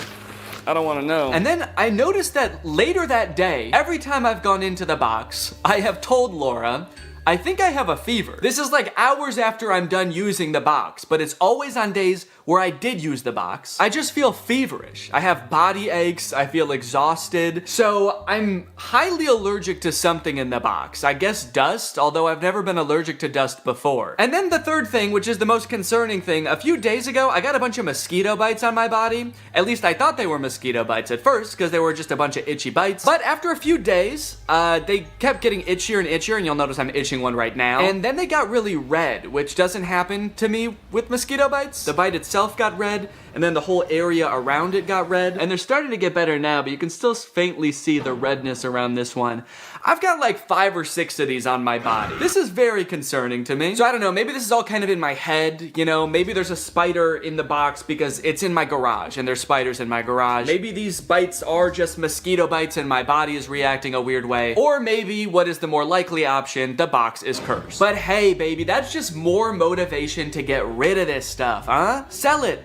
I don't want to know. And then I noticed that later that day, every time I've gone into the box, I have told Laura, I think I have a fever. This is like hours after I'm done using the box, but it's always on days where I did use the box. I just feel feverish. I have body aches, I feel exhausted. So I'm highly allergic to something in the box. I guess dust, although I've never been allergic to dust before. And then the third thing, which is the most concerning thing, a few days ago, I got a bunch of mosquito bites on my body. At least I thought they were mosquito bites at first, because they were just a bunch of itchy bites. But after a few days, they kept getting itchier and itchier, and you'll notice I'm itching one right now. And then they got really red, which doesn't happen to me with mosquito bites. The bite itself got red, and then the whole area around it got red. And they're starting to get better now, but you can still faintly see the redness around this one. I've got like 5 or 6 of these on my body. This is very concerning to me. So I don't know, maybe this is all kind of in my head, you know? Maybe there's a spider in the box because it's in my garage, and there's spiders in my garage. Maybe these bites are just mosquito bites and my body is reacting a weird way. Or maybe, what is the more likely option, the box is cursed. But hey, baby, that's just more motivation to get rid of this stuff, huh? Sell it.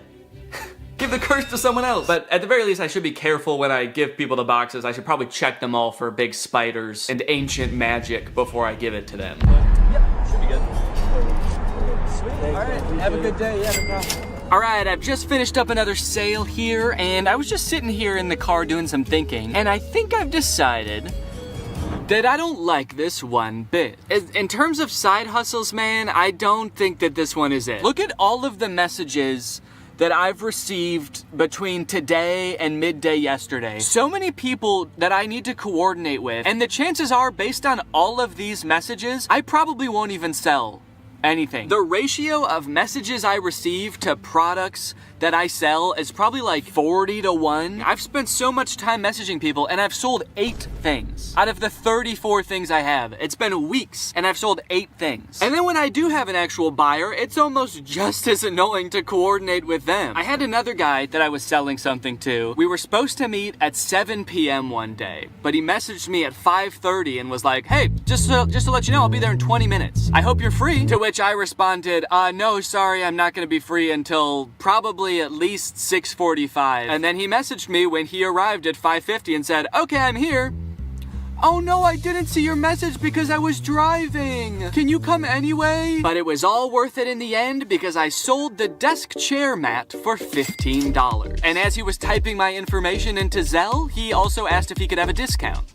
Give the curse to someone else. But at the very least, I should be careful when I give people the boxes. I should probably check them all for big spiders and ancient magic before I give it to them. Yep, should be good. Sweet. All right, have a good day. Yeah, no problem. Alright, I've just finished up another sale here, and I was just sitting here in the car doing some thinking, and I think I've decided that I don't like this one bit. In terms of side hustles, man, I don't think that this one is it. Look at all of the messages that I've received between today and midday yesterday. So many people that I need to coordinate with, and the chances are, based on all of these messages, I probably won't even sell anything. The ratio of messages I receive to products that I sell is probably like 40-1. I've spent so much time messaging people, and I've sold 8 things. Out of the 34 things I have, it's been weeks, and I've sold 8 things. And then when I do have an actual buyer, it's almost just as annoying to coordinate with them. I had another guy that I was selling something to. We were supposed to meet at 7 p.m. one day, but he messaged me at 5:30 and was like, hey, just to let you know, I'll be there in 20 minutes. I hope you're free. To which I responded, no, sorry, I'm not gonna be free until probably at least 6:45. And then he messaged me when he arrived at 5:50 and said, okay, I'm here. Oh no, I didn't see your message because I was driving. Can you come anyway? But it was all worth it in the end because I sold the desk chair mat for $15. And as he was typing my information into Zelle, he also asked if he could have a discount.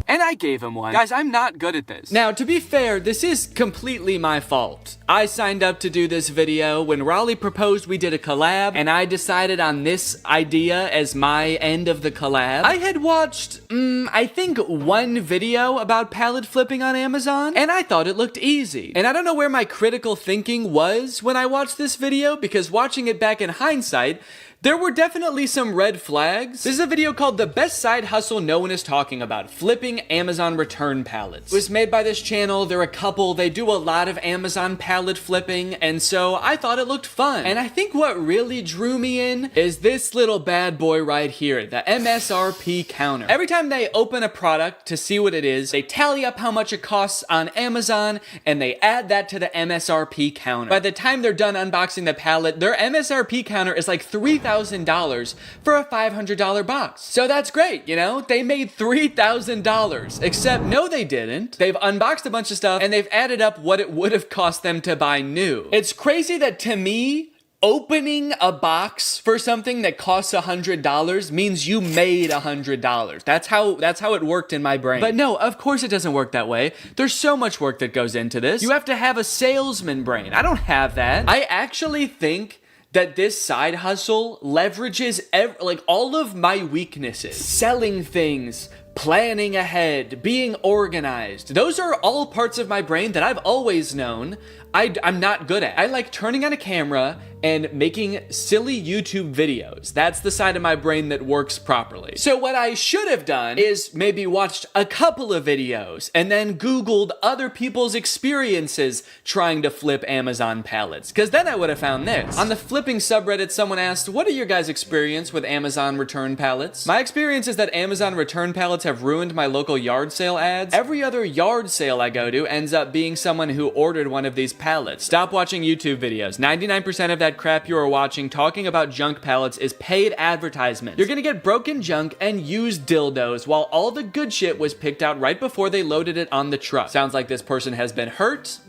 And I gave him one. Guys, I'm not good at this. Now, to be fair, this is completely my fault. I signed up to do this video. When Raleigh proposed, we did a collab, and I decided on this idea as my end of the collab. I had watched, I think one video about pallet flipping on Amazon, and I thought it looked easy. And I don't know where my critical thinking was when I watched this video, because watching it back in hindsight, there were definitely some red flags. This is a video called The Best Side Hustle No One Is Talking About, Flipping Amazon Return Pallets. It was made by this channel. They're a couple. They do a lot of Amazon pallet flipping, and so I thought it looked fun. And I think what really drew me in is this little bad boy right here, the MSRP counter. Every time they open a product to see what it is, they tally up how much it costs on Amazon, and they add that to the MSRP counter. By the time they're done unboxing the pallet, their MSRP counter is like $3,000 for a $500 box. So that's great, you know? They made $3,000. Except, no they didn't. They've unboxed a bunch of stuff and they've added up what it would have cost them to buy new. It's crazy that to me, opening a box for something that costs $100 means you made $100. That's how it worked in my brain. But no, of course it doesn't work that way. There's so much work that goes into this. You have to have a salesman brain. I don't have that. I actually think that this side hustle leverages like all of my weaknesses. Selling things, planning ahead, being organized. Those are all parts of my brain that I've always known I'm not good at. I like turning on a camera and making silly YouTube videos. That's the side of my brain that works properly. So what I should have done is maybe watched a couple of videos and then Googled other people's experiences trying to flip Amazon pallets, because then I would have found this. On the flipping subreddit, someone asked, what are your guys' experience with Amazon return pallets? My experience is that Amazon return pallets have ruined my local yard sale ads. Every other yard sale I go to ends up being someone who ordered one of these pallets. Stop watching YouTube videos. 99% of that crap you are watching talking about junk pallets is paid advertisement. You're gonna get broken junk and used dildos while all the good shit was picked out right before they loaded it on the truck. Sounds like this person has been hurt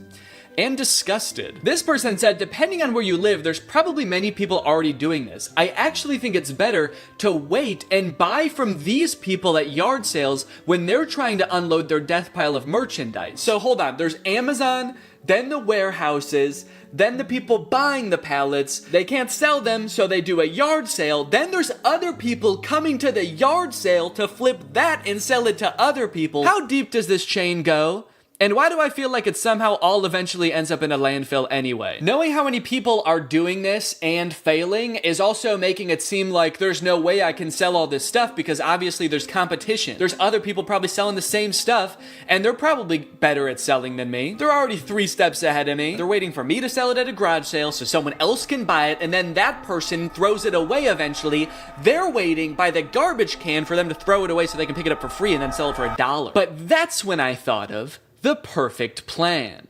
and disgusted. This person said, depending on where you live, there's probably many people already doing this. I actually think it's better to wait and buy from these people at yard sales when they're trying to unload their death pile of merchandise. So hold on, there's Amazon, then the warehouses, then the people buying the pallets. They can't sell them, so they do a yard sale. Then there's other people coming to the yard sale to flip that and sell it to other people. How deep does this chain go? And why do I feel like it somehow all eventually ends up in a landfill anyway? Knowing how many people are doing this and failing is also making it seem like there's no way I can sell all this stuff, because obviously there's competition. There's other people probably selling the same stuff, and they're probably better at selling than me. They're already 3 steps ahead of me. They're waiting for me to sell it at a garage sale so someone else can buy it, and then that person throws it away eventually. They're waiting by the garbage can for them to throw it away so they can pick it up for free and then sell it for $1. But that's when I thought of the perfect plan.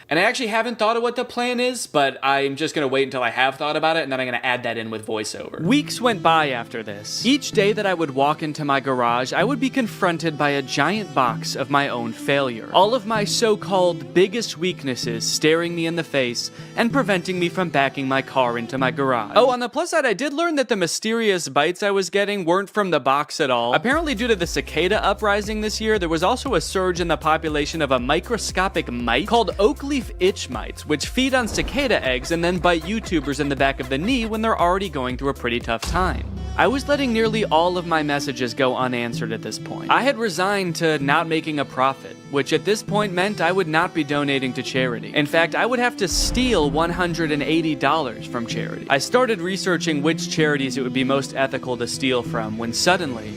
And I actually haven't thought of what the plan is, but I'm just gonna wait until I have thought about it, and then I'm gonna add that in with voiceover. Weeks went by after this. Each day that I would walk into my garage, I would be confronted by a giant box of my own failure. All of my so-called biggest weaknesses staring me in the face and preventing me from backing my car into my garage. Oh, on the plus side, I did learn that the mysterious bites I was getting weren't from the box at all. Apparently, due to the cicada uprising this year, there was also a surge in the population of a microscopic mite called oak leaf itch mites, which feed on cicada eggs and then bite YouTubers in the back of the knee when they're already going through a pretty tough time. I was letting nearly all of my messages go unanswered at this point. I had resigned to not making a profit, which at this point meant I would not be donating to charity. In fact, I would have to steal $180 from charity. I started researching which charities it would be most ethical to steal from when suddenly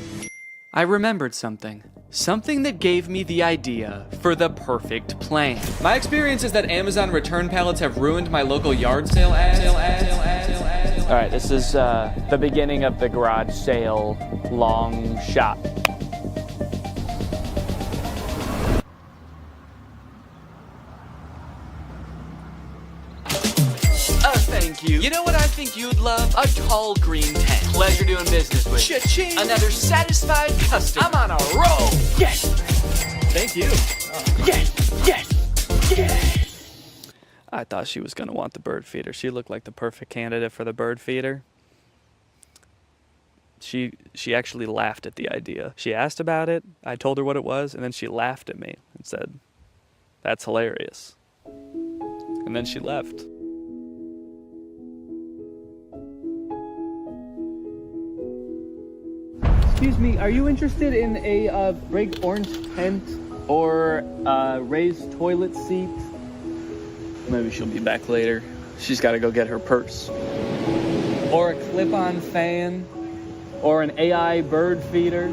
I remembered something. Something that gave me the idea for the perfect plan. My experience is that Amazon return pallets have ruined my local yard sale ads. All right, this is the beginning of the garage sale long shot. Thank you. You know what I think you'd love? A tall green tent. Pleasure doing business with you. Cha-ching. Another satisfied customer. I'm on a roll. Yes. Thank you. Yes. Yes. Yes. I thought she was going to want the bird feeder. She looked like the perfect candidate for the bird feeder. She actually laughed at the idea. She asked about it. I told her what it was, and then she laughed at me and said, That's hilarious. And then she left. Excuse me, are you interested in a big orange tent or raised toilet seat? Maybe she'll be back later. She's got to go get her purse. Or a clip-on fan, or an AI bird feeder.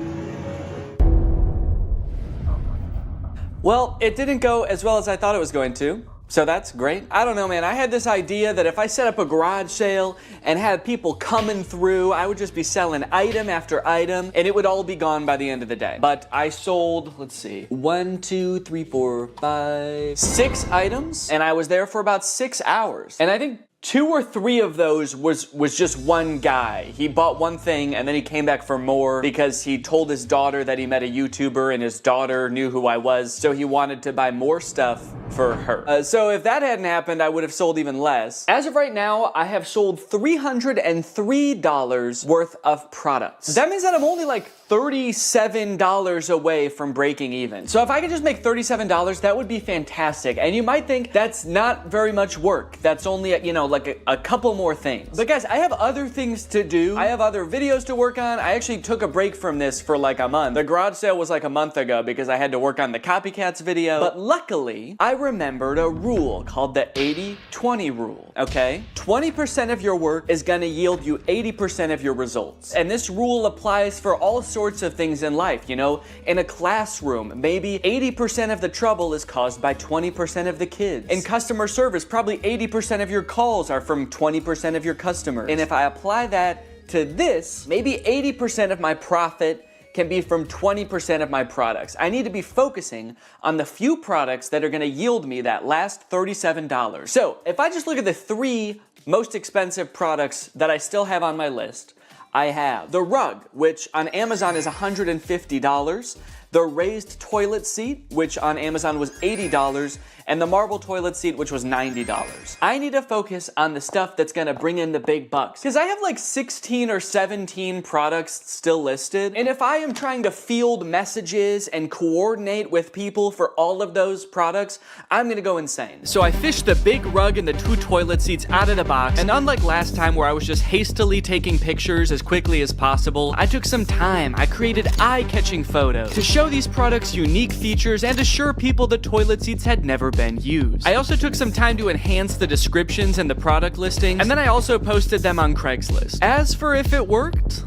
Well, it didn't go as well as I thought it was going to. So that's great. I don't know, man. I had this idea that if I set up a garage sale and had people coming through, I would just be selling item after item, and it would all be gone by the end of the day. But I sold, let's see, 1, 2, 3, 4, 5, 6 items, and I was there for about 6 hours. And I think 2 or 3 of those was just one guy. He bought one thing and then he came back for more because he told his daughter that he met a YouTuber and his daughter knew who I was, so he wanted to buy more stuff for her. So if that hadn't happened, I would have sold even less. As of right now, I have sold $303 worth of products. That means that I'm only like $37 away from breaking even. So if I could just make $37, that would be fantastic. And you might think that's not very much work. That's only, you know, like a couple more things. But guys, I have other things to do. I have other videos to work on. I actually took a break from this for like a month. The garage sale was like a month ago because I had to work on the copycats video. But luckily, I remembered a rule called the 80-20 rule, okay? 20% of your work is gonna yield you 80% of your results. And this rule applies for all sorts of things in life, you know? In a classroom, maybe 80% of the trouble is caused by 20% of the kids. In customer service, probably 80% of your calls are from 20% of your customers. And if I apply that to this, maybe 80% of my profit can be from 20% of my products. I need to be focusing on the few products that are gonna yield me that last $37. So if I just look at the 3 most expensive products that I still have on my list, I have the rug, which on Amazon is $150, the raised toilet seat, which on Amazon was $80, and the marble toilet seat, which was $90. I need to focus on the stuff that's gonna bring in the big bucks, because I have like 16 or 17 products still listed, and if I am trying to field messages and coordinate with people for all of those products, I'm gonna go insane. So I fished the big rug and the 2 toilet seats out of the box, and unlike last time where I was just hastily taking pictures as quickly as possible, I took some time. I created eye-catching photos to show these products unique features and assure people the toilet seats had never been used. I also took some time to enhance the descriptions and the product listings, and then I also posted them on Craigslist. As for if it worked,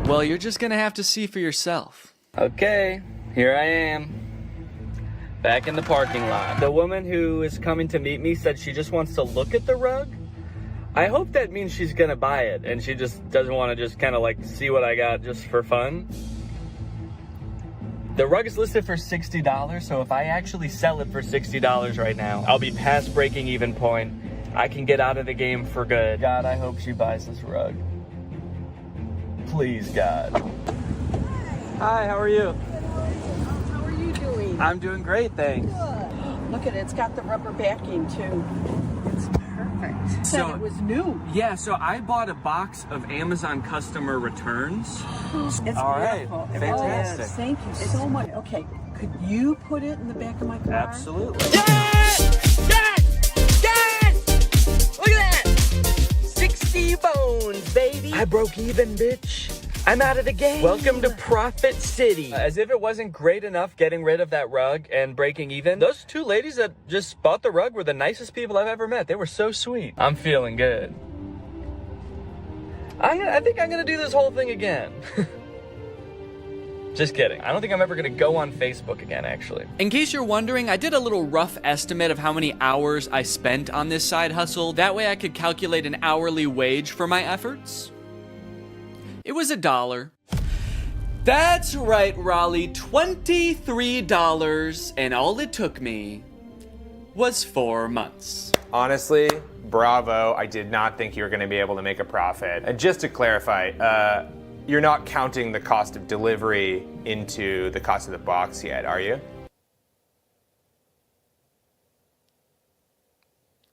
well, you're just gonna have to see for yourself. Okay, here I am, back in the parking lot. The woman who is coming to meet me said she just wants to look at the rug. I hope that means she's gonna buy it, and she just doesn't want to just kind of like see what I got just for fun. The rug is listed for $60, so if I actually sell it for $60 right now, I'll be past breaking even point. I can get out of the game for good. God, I hope she buys this rug. Please, God. Hi, how are you? How are you doing? I'm doing great, thanks. Look at it. It's got the rubber backing, too. It's perfect. So it was new. Yeah, so I bought a box of Amazon customer returns. It's All right, beautiful. fantastic. Oh, thank you so much. Okay, could you put it in the back of my car? Absolutely. Yes! Look at that! 60 bones, baby! I broke even, bitch. I'm out of the game. Welcome to Profit City. As if it wasn't great enough getting rid of that rug and breaking even, those 2 ladies that just bought the rug were the nicest people I've ever met. They were so sweet. I'm feeling good. I think I'm gonna do this whole thing again. Just kidding. I don't think I'm ever gonna go on Facebook again, actually. In case you're wondering, I did a little rough estimate of how many hours I spent on this side hustle. That way I could calculate an hourly wage for my efforts. It was $1. That's right, Raleigh, $23, and all it took me was 4 months. Honestly, bravo. I did not think you were going to be able to make a profit. And just to clarify, you're not counting the cost of delivery into the cost of the box yet, are you?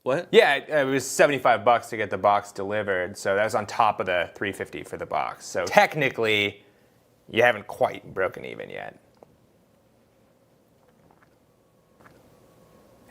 What? Yeah, it was $75 to get the box delivered, so that was on top of the $350 for the box. So technically, you haven't quite broken even yet.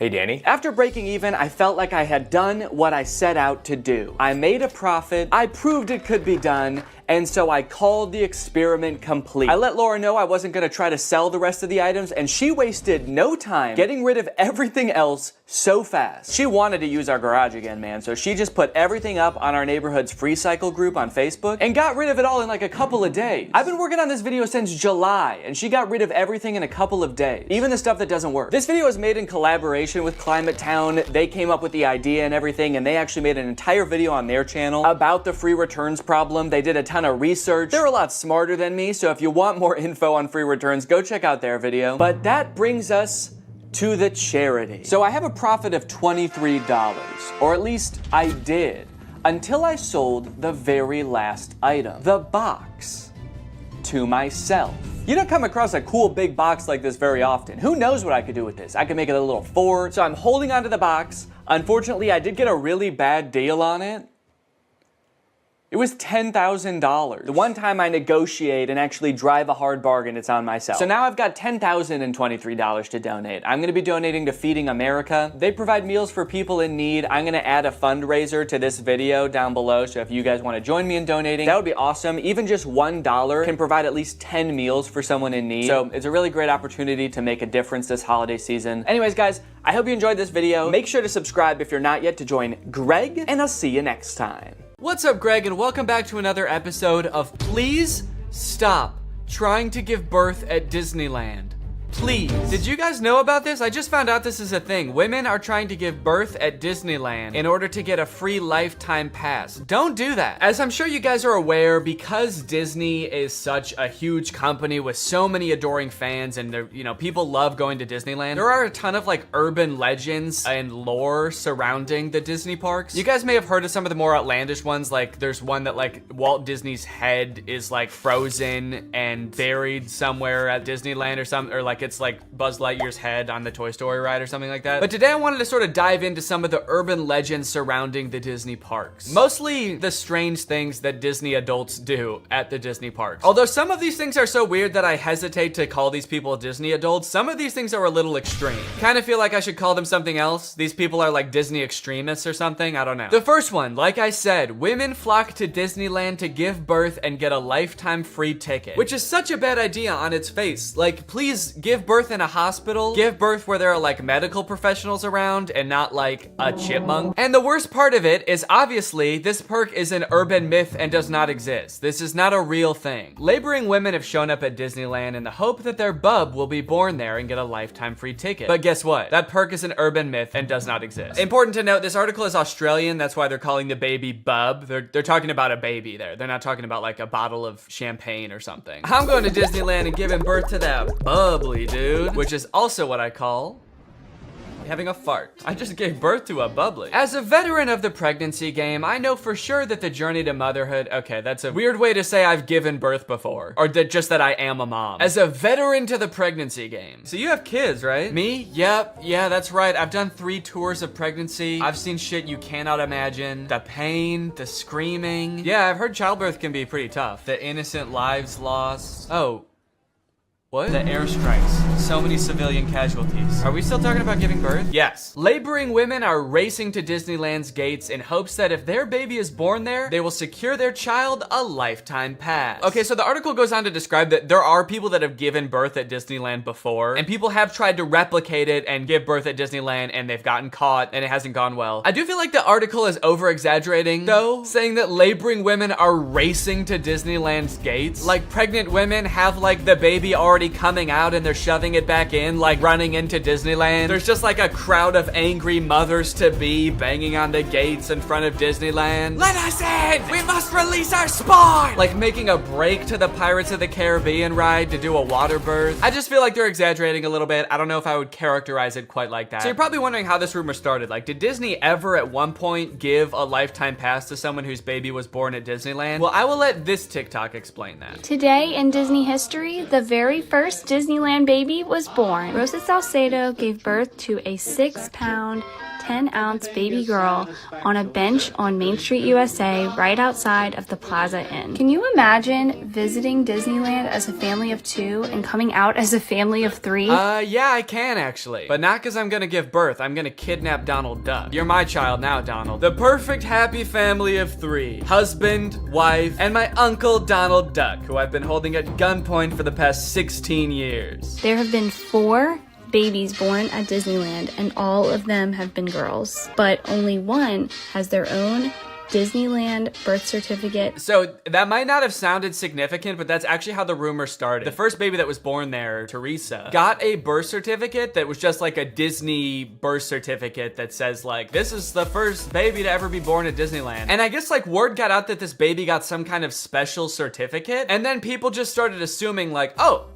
Hey, Danny. After breaking even, I felt like I had done what I set out to do. I made a profit, I proved it could be done, and so I called the experiment complete. I let Laura know I wasn't gonna try to sell the rest of the items, and she wasted no time getting rid of everything else so fast. She wanted to use our garage again, man, so she just put everything up on our neighborhood's free cycle group on Facebook and got rid of it all in like a couple of days. I've been working on this video since July, and she got rid of everything in a couple of days, even the stuff that doesn't work. This video is made in collaboration with Climate Town. They came up with the idea and everything, and they actually made an entire video on their channel about the free returns problem. They did a ton of research. They're a lot smarter than me, so if you want more info on free returns, go check out their video. But that brings us to the charity. So I have a profit of $23, or at least I did, until I sold the very last item, the box, to myself. You don't come across a cool big box like this very often. Who knows what I could do with this? I could make it a little fort. So I'm holding onto the box. Unfortunately, I did get a really bad deal on it. It was $10,000. The one time I negotiate and actually drive a hard bargain, it's on myself. So now I've got $10,023 to donate. I'm gonna be donating to Feeding America. They provide meals for people in need. I'm gonna add a fundraiser to this video down below, so if you guys wanna join me in donating, that would be awesome. Even just $1 can provide at least 10 meals for someone in need. So it's a really great opportunity to make a difference this holiday season. Anyways, guys, I hope you enjoyed this video. Make sure to subscribe if you're not yet to join Greg, and I'll see you next time. What's up, Greg, and welcome back to another episode of Please Stop Trying to Give Birth at Disneyland. Please. Did you guys know about this? I just found out this is a thing. Women are trying to give birth at Disneyland in order to get a free lifetime pass. Don't do that. As I'm sure you guys are aware, because Disney is such a huge company with so many adoring fans, and they're, you know, people love going to Disneyland, there are a ton of like urban legends and lore surrounding the Disney parks. You guys may have heard of some of the more outlandish ones, like there's one that like Walt Disney's head is like frozen and buried somewhere at Disneyland or something, or like it's like Buzz Lightyear's head on the Toy Story ride or something like that. But today I wanted to sort of dive into some of the urban legends surrounding the Disney parks. Mostly the strange things that Disney adults do at the Disney parks. Although some of these things are so weird that I hesitate to call these people Disney adults, some of these things are a little extreme. Kind of feel like I should call them something else. These people are like Disney extremists or something, I don't know. The first one, like I said, women flock to Disneyland to give birth and get a lifetime free ticket, which is such a bad idea on its face. Like, please give birth in a hospital, give birth where there are like medical professionals around and not like a chipmunk. And the worst part of it is obviously this perk is an urban myth and does not exist. This is not a real thing. Laboring women have shown up at Disneyland in the hope that their bub will be born there and get a lifetime free ticket. But guess what? That perk is an urban myth and does not exist. Important to note, this article is Australian. That's why they're calling the baby bub. They're talking about a baby there. They're not talking about like a bottle of champagne or something. I'm going to Disneyland and giving birth to that bubbly dude, which is also what I call having a fart. I just gave birth to a bubbly. As a veteran of the pregnancy game, I know for sure that the journey to motherhood, okay, that's a weird way to say I've given birth before, or just that I am a mom. As a veteran to the pregnancy game. So you have kids, right? Me? Yep, yeah, that's right. I've done 3 tours of pregnancy. I've seen shit you cannot imagine. The pain, the screaming. Yeah, I've heard childbirth can be pretty tough. The innocent lives lost. Oh. What? The airstrikes. So many civilian casualties. Are we still talking about giving birth? Yes. Laboring women are racing to Disneyland's gates in hopes that if their baby is born there, they will secure their child a lifetime pass. Okay, so the article goes on to describe that there are people that have given birth at Disneyland before, and people have tried to replicate it and give birth at Disneyland, and they've gotten caught, and it hasn't gone well. I do feel like the article is over-exaggerating, though, saying that laboring women are racing to Disneyland's gates. Like, pregnant women have, like, the baby already coming out and they're shoving it back in, like running into Disneyland. There's just like a crowd of angry mothers-to-be banging on the gates in front of Disneyland. Let us in! We must release our spawn! Like making a break to the Pirates of the Caribbean ride to do a water birth. I just feel like they're exaggerating a little bit. I don't know if I would characterize it quite like that. So you're probably wondering how this rumor started. Like, did Disney ever at one point give a lifetime pass to someone whose baby was born at Disneyland? Well, I will let this TikTok explain that. Today in Disney history, the very first Disneyland baby was born. Rosa Salcedo gave birth to a 6-pound, 10-ounce baby girl on a bench on Main Street, USA, right outside of the Plaza Inn. Can you imagine visiting Disneyland as a family of 2 and coming out as a family of 3? Yeah, I can actually. But not because I'm gonna give birth. I'm gonna kidnap Donald Duck. You're my child now, Donald. The perfect happy family of 3. Husband, wife, and my uncle Donald Duck, who I've been holding at gunpoint for the past 16 years. There have been 4 babies born at Disneyland, and all of them have been girls. But only one has their own Disneyland birth certificate. So that might not have sounded significant, but that's actually how the rumor started. The first baby that was born there, Teresa, got a birth certificate that was just like a Disney birth certificate that says like, this is the first baby to ever be born at Disneyland. And I guess like word got out that this baby got some kind of special certificate. And then people just started assuming like, oh,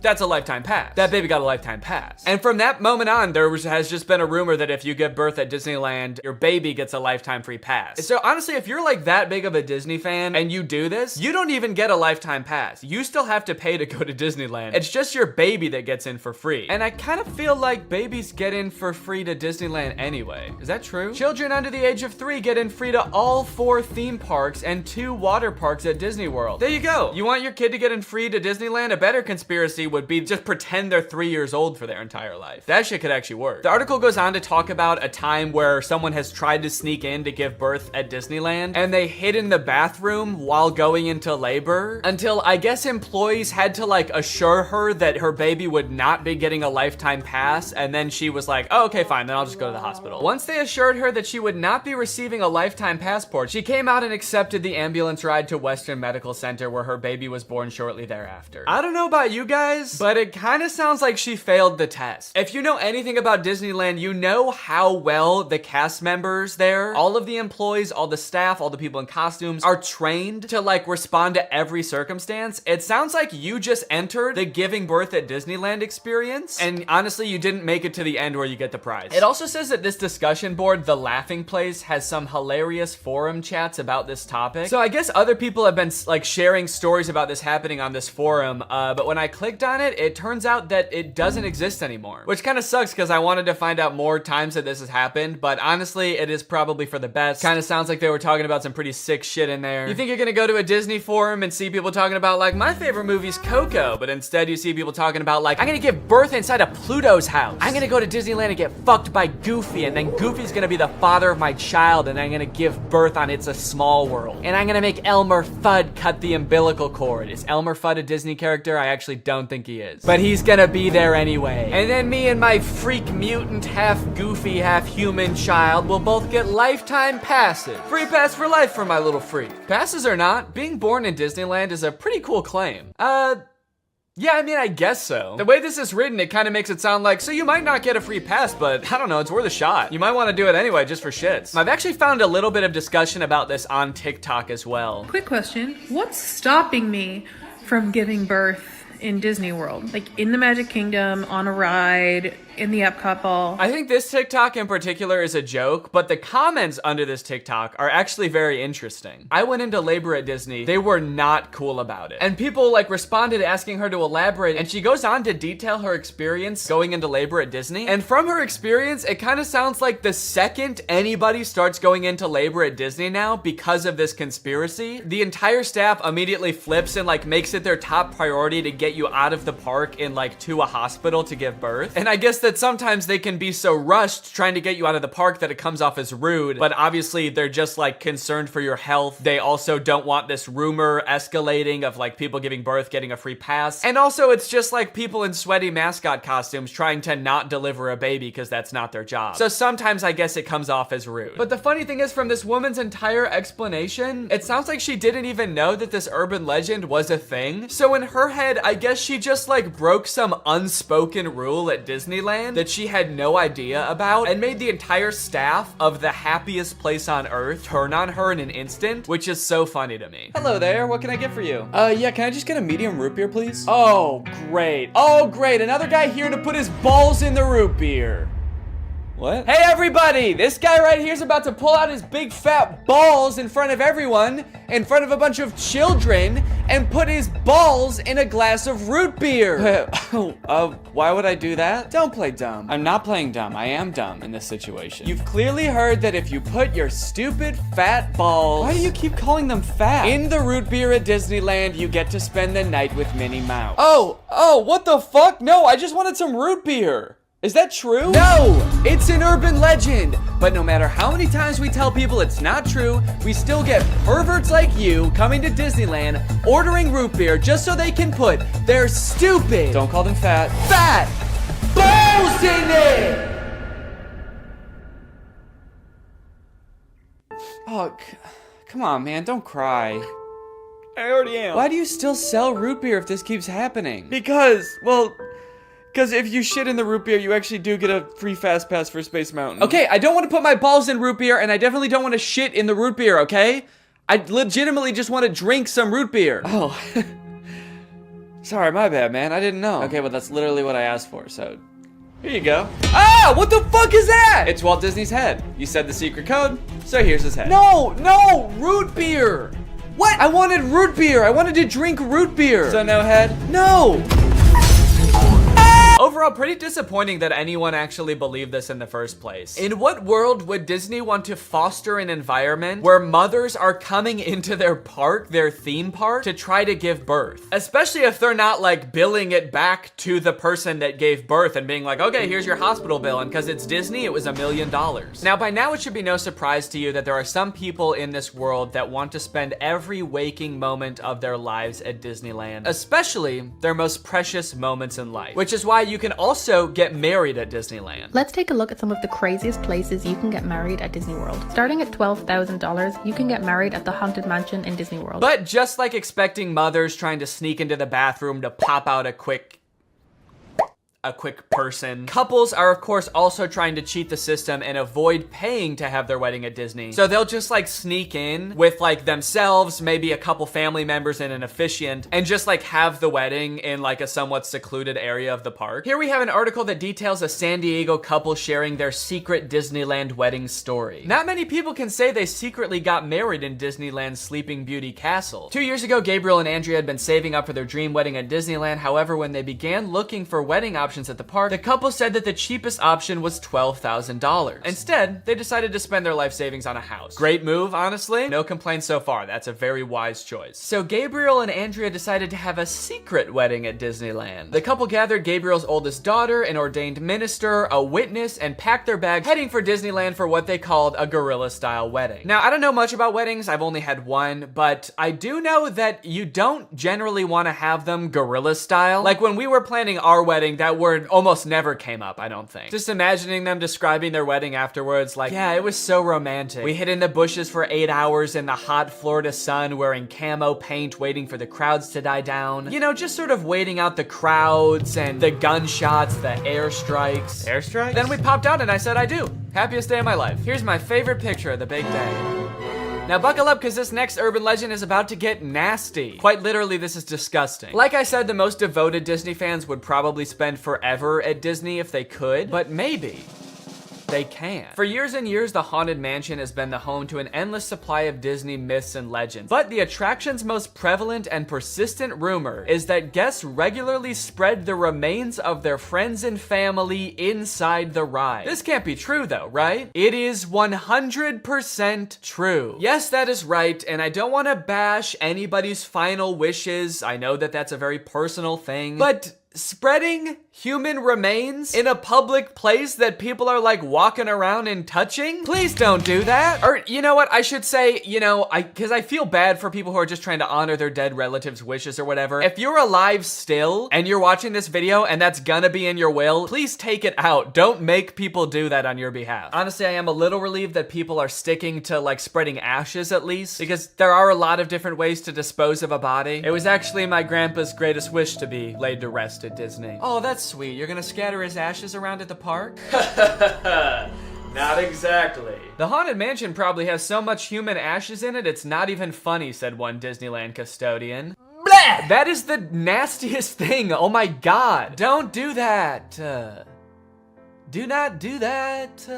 that's a lifetime pass. That baby got a lifetime pass. And from that moment on, has just been a rumor that if you give birth at Disneyland, your baby gets a lifetime free pass. So honestly, if you're like that big of a Disney fan and you do this, you don't even get a lifetime pass. You still have to pay to go to Disneyland. It's just your baby that gets in for free. And I kind of feel like babies get in for free to Disneyland anyway. Is that true? Children under the age of 3 get in free to all 4 theme parks and 2 water parks at Disney World. There you go. You want your kid to get in free to Disneyland? A better conspiracy would be just pretend they're 3 years old for their entire life. That shit could actually work. The article goes on to talk about a time where someone has tried to sneak in to give birth at Disneyland, and they hid in the bathroom while going into labor until I guess employees had to like assure her that her baby would not be getting a lifetime pass, and then she was like, oh, okay, fine, then I'll just go to the hospital. Once they assured her that she would not be receiving a lifetime passport, she came out and accepted the ambulance ride to Western Medical Center where her baby was born shortly thereafter. I don't know about you guys, but it kind of sounds like she failed the test. If you know anything about Disneyland, you know how well the cast members there, all of the employees, all the staff, all the people in costumes are trained to like respond to every circumstance. It sounds like you just entered the giving birth at Disneyland experience, and honestly, you didn't make it to the end where you get the prize. It also says that this discussion board, The Laughing Place, has some hilarious forum chats about this topic. So I guess other people have been like sharing stories about this happening on this forum, but when I clicked on it, it turns out that it doesn't exist anymore, which kind of sucks because I wanted to find out more times that this has happened, but honestly, it is probably for the best. Kind of sounds like they were talking about some pretty sick shit in there. You think you're gonna go to a Disney forum and see people talking about like, my favorite movie's Coco, but instead you see people talking about like, I'm gonna give birth inside of Pluto's house. I'm gonna go to Disneyland and get fucked by Goofy, and then Goofy's gonna be the father of my child, and I'm gonna give birth on It's a Small World. And I'm gonna make Elmer Fudd cut the umbilical cord. Is Elmer Fudd a Disney character? I actually don't think he is. But he's gonna be there anyway. And then me and my freak mutant, half goofy, half human child will both get lifetime passes. Free pass for life for my little freak. Passes or not, being born in Disneyland is a pretty cool claim. Yeah, I mean, I guess so. The way this is written, it kind of makes it sound like, so you might not get a free pass, but I don't know, it's worth a shot. You might want to do it anyway, just for shits. I've actually found a little bit of discussion about this on TikTok as well. Quick question, what's stopping me from giving birth in Disney World? Like in the Magic Kingdom, on a ride, in the Epcot ball? I think this TikTok in particular is a joke, but the comments under this TikTok are actually very interesting. I went into labor at Disney. They were not cool about it. And people like responded asking her to elaborate, and she goes on to detail her experience going into labor at Disney. And from her experience, it kind of sounds like the second anybody starts going into labor at Disney now because of this conspiracy, the entire staff immediately flips and like makes it their top priority to get you out of the park and like to a hospital to give birth. And I guess that sometimes they can be so rushed trying to get you out of the park that it comes off as rude, but obviously they're just like concerned for your health. They also don't want this rumor escalating of like people giving birth getting a free pass. And also it's just like people in sweaty mascot costumes trying to not deliver a baby because that's not their job. So sometimes I guess it comes off as rude. But the funny thing is, from this woman's entire explanation, it sounds like she didn't even know that this urban legend was a thing. So in her head, I guess she just like broke some unspoken rule at Disneyland that she had no idea about and made the entire staff of the happiest place on earth turn on her in an instant, which is so funny to me. Hello there, what can I get for you? Yeah, can I just get a medium root beer, please? Oh, great. Oh, great, another guy here to put his balls in the root beer. What? Hey everybody! This guy right here is about to pull out his big fat balls in front of everyone, in front of a bunch of children, and put his balls in a glass of root beer. Why would I do that? Don't play dumb. I'm not playing dumb. I am dumb in this situation. You've clearly heard that if you put your stupid fat balls— why do you keep calling them fat? In the root beer at Disneyland, you get to spend the night with Minnie Mouse. Oh, what the fuck? No, I just wanted some root beer. Is that true? No, it's an urban legend. But no matter how many times we tell people it's not true, we still get perverts like you coming to Disneyland, ordering root beer just so they can put their stupid— don't call them fat balls in it. Oh, come on, man, don't cry. I already am. Why do you still sell root beer if this keeps happening? Because if you shit in the root beer, you actually do get a free fast pass for Space Mountain. Okay, I don't want to put my balls in root beer, and I definitely don't want to shit in the root beer, okay? I legitimately just want to drink some root beer. Oh. Sorry, my bad, man. I didn't know. Okay, well, that's literally what I asked for, so here you go. Ah, what the fuck is that? It's Walt Disney's head. You said the secret code, so here's his head. No, root beer. What? I wanted root beer. I wanted to drink root beer. So no head? No. Overall, pretty disappointing that anyone actually believed this in the first place. In what world would Disney want to foster an environment where mothers are coming into their park, their theme park, to try to give birth? Especially if they're not like billing it back to the person that gave birth and being like, okay, here's your hospital bill, and because it's Disney, it was $1 million. Now, by now, it should be no surprise to you that there are some people in this world that want to spend every waking moment of their lives at Disneyland, especially their most precious moments in life, which is why you can also get married at Disneyland. Let's take a look at some of the craziest places you can get married at Disney World. Starting at $12,000, you can get married at the Haunted Mansion in Disney World. But just like expecting mothers trying to sneak into the bathroom to pop out a quick person, couples are of course also trying to cheat the system and avoid paying to have their wedding at Disney. So they'll just like sneak in with like themselves, maybe a couple family members and an officiant, and just like have the wedding in like a somewhat secluded area of the park. Here we have an article that details a San Diego couple sharing their secret Disneyland wedding story. Not many people can say they secretly got married in Disneyland's Sleeping Beauty Castle. 2 years ago, Gabriel and Andrea had been saving up for their dream wedding at Disneyland. However, when they began looking for wedding options at the park, the couple said that the cheapest option was $12,000. Instead, they decided to spend their life savings on a house. Great move, honestly. No complaints so far. That's a very wise choice. So Gabriel and Andrea decided to have a secret wedding at Disneyland. The couple gathered Gabriel's oldest daughter, an ordained minister, a witness, and packed their bags, heading for Disneyland for what they called a guerrilla-style wedding. Now, I don't know much about weddings. I've only had one, but I do know that you don't generally want to have them guerrilla style. Like when we were planning our wedding, that word almost never came up, I don't think. Just imagining them describing their wedding afterwards, like, yeah, it was so romantic. We hid in the bushes for 8 hours in the hot Florida sun, wearing camo paint, waiting for the crowds to die down. You know, just sort of waiting out the crowds and the gunshots, the airstrikes. Airstrikes? Then we popped out and I said I do. Happiest day of my life. Here's my favorite picture of the big day. Now buckle up, because this next urban legend is about to get nasty. Quite literally, this is disgusting. Like I said, the most devoted Disney fans would probably spend forever at Disney if they could, but maybe they can. For years and years, the Haunted Mansion has been the home to an endless supply of Disney myths and legends. But the attraction's most prevalent and persistent rumor is that guests regularly spread the remains of their friends and family inside the ride. This can't be true though, right? It is 100% true. Yes, that is right, and I don't want to bash anybody's final wishes. I know that that's a very personal thing, but spreading human remains in a public place that people are like walking around and touching? Please don't do that. Or you know what, I should say, you know, because I feel bad for people who are just trying to honor their dead relatives' wishes or whatever. If you're alive still and you're watching this video and that's gonna be in your will, please take it out. Don't make people do that on your behalf. Honestly, I am a little relieved that people are sticking to like spreading ashes at least, because there are a lot of different ways to dispose of a body. It was actually my grandpa's greatest wish to be laid to rest at Disney. Oh, that's sweet. You're gonna scatter his ashes around at the park? Not exactly. The Haunted Mansion probably has so much human ashes in it, it's not even funny, said one Disneyland custodian. Blah! That is the nastiest thing. Oh my god. Don't do that. Do not do that.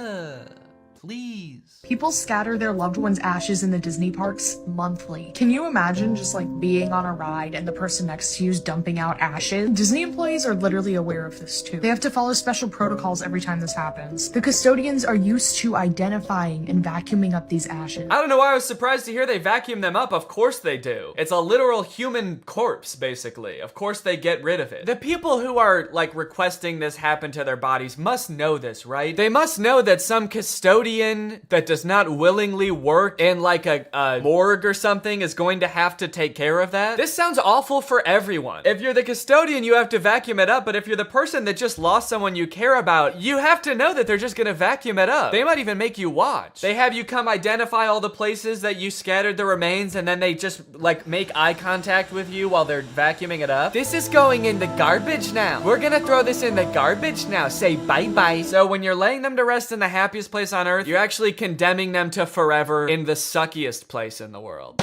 Please. People scatter their loved ones' ashes in the Disney parks monthly. Can you imagine just like being on a ride and the person next to you is dumping out ashes? Disney employees are literally aware of this too. They have to follow special protocols every time this happens. The custodians are used to identifying and vacuuming up these ashes. I don't know why I was surprised to hear they vacuum them up. Of course they do. It's a literal human corpse, basically. Of course they get rid of it. The people who are like requesting this happen to their bodies must know this, right? They must know that some custodian that does not willingly work in like a morgue or something is going to have to take care of that. This sounds awful for everyone. If you're the custodian, you have to vacuum it up, but if you're the person that just lost someone you care about, you have to know that they're just gonna vacuum it up. They might even make you watch. They have you come identify all the places that you scattered the remains, and then they just like make eye contact with you while they're vacuuming it up. This is going in the garbage now. We're gonna throw this in the garbage now. Say bye-bye. So when you're laying them to rest in the happiest place on earth, you're actually condemning them to forever in the suckiest place in the world.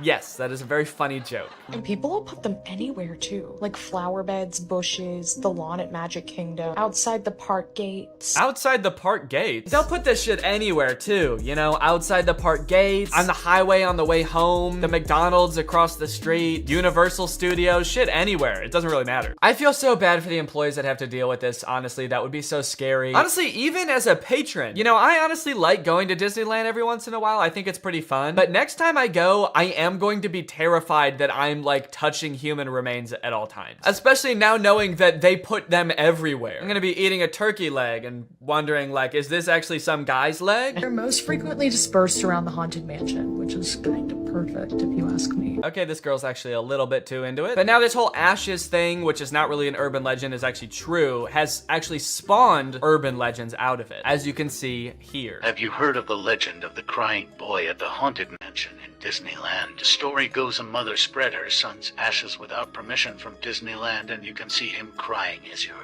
Yes, that is a very funny joke. And people will put them anywhere too. Like flower beds, bushes, the lawn at Magic Kingdom, outside the park gates. Outside the park gates? They'll put this shit anywhere too, you know? Outside the park gates, on the highway on the way home, the McDonald's across the street, Universal Studios, shit anywhere. It doesn't really matter. I feel so bad for the employees that have to deal with this, honestly. That would be so scary. Honestly, even as a patron, you know, I honestly like going to Disneyland every once in a while. I think it's pretty fun. But next time I go, I am going to be terrified that I'm like touching human remains at all times. Especially now knowing that they put them everywhere. I'm gonna be eating a turkey leg and wondering like, is this actually some guy's leg? They're most frequently dispersed around the Haunted Mansion, which is kind of perfect if you ask me. Okay, this girl's actually a little bit too into it. But now this whole ashes thing, which is not really an urban legend, is actually true, has actually spawned urban legends out of it, as you can see here. Have you heard of the legend of the crying boy at the Haunted Mansion in Disneyland? The story goes a mother spread her son's ashes without permission from Disneyland, and you can see him crying as you're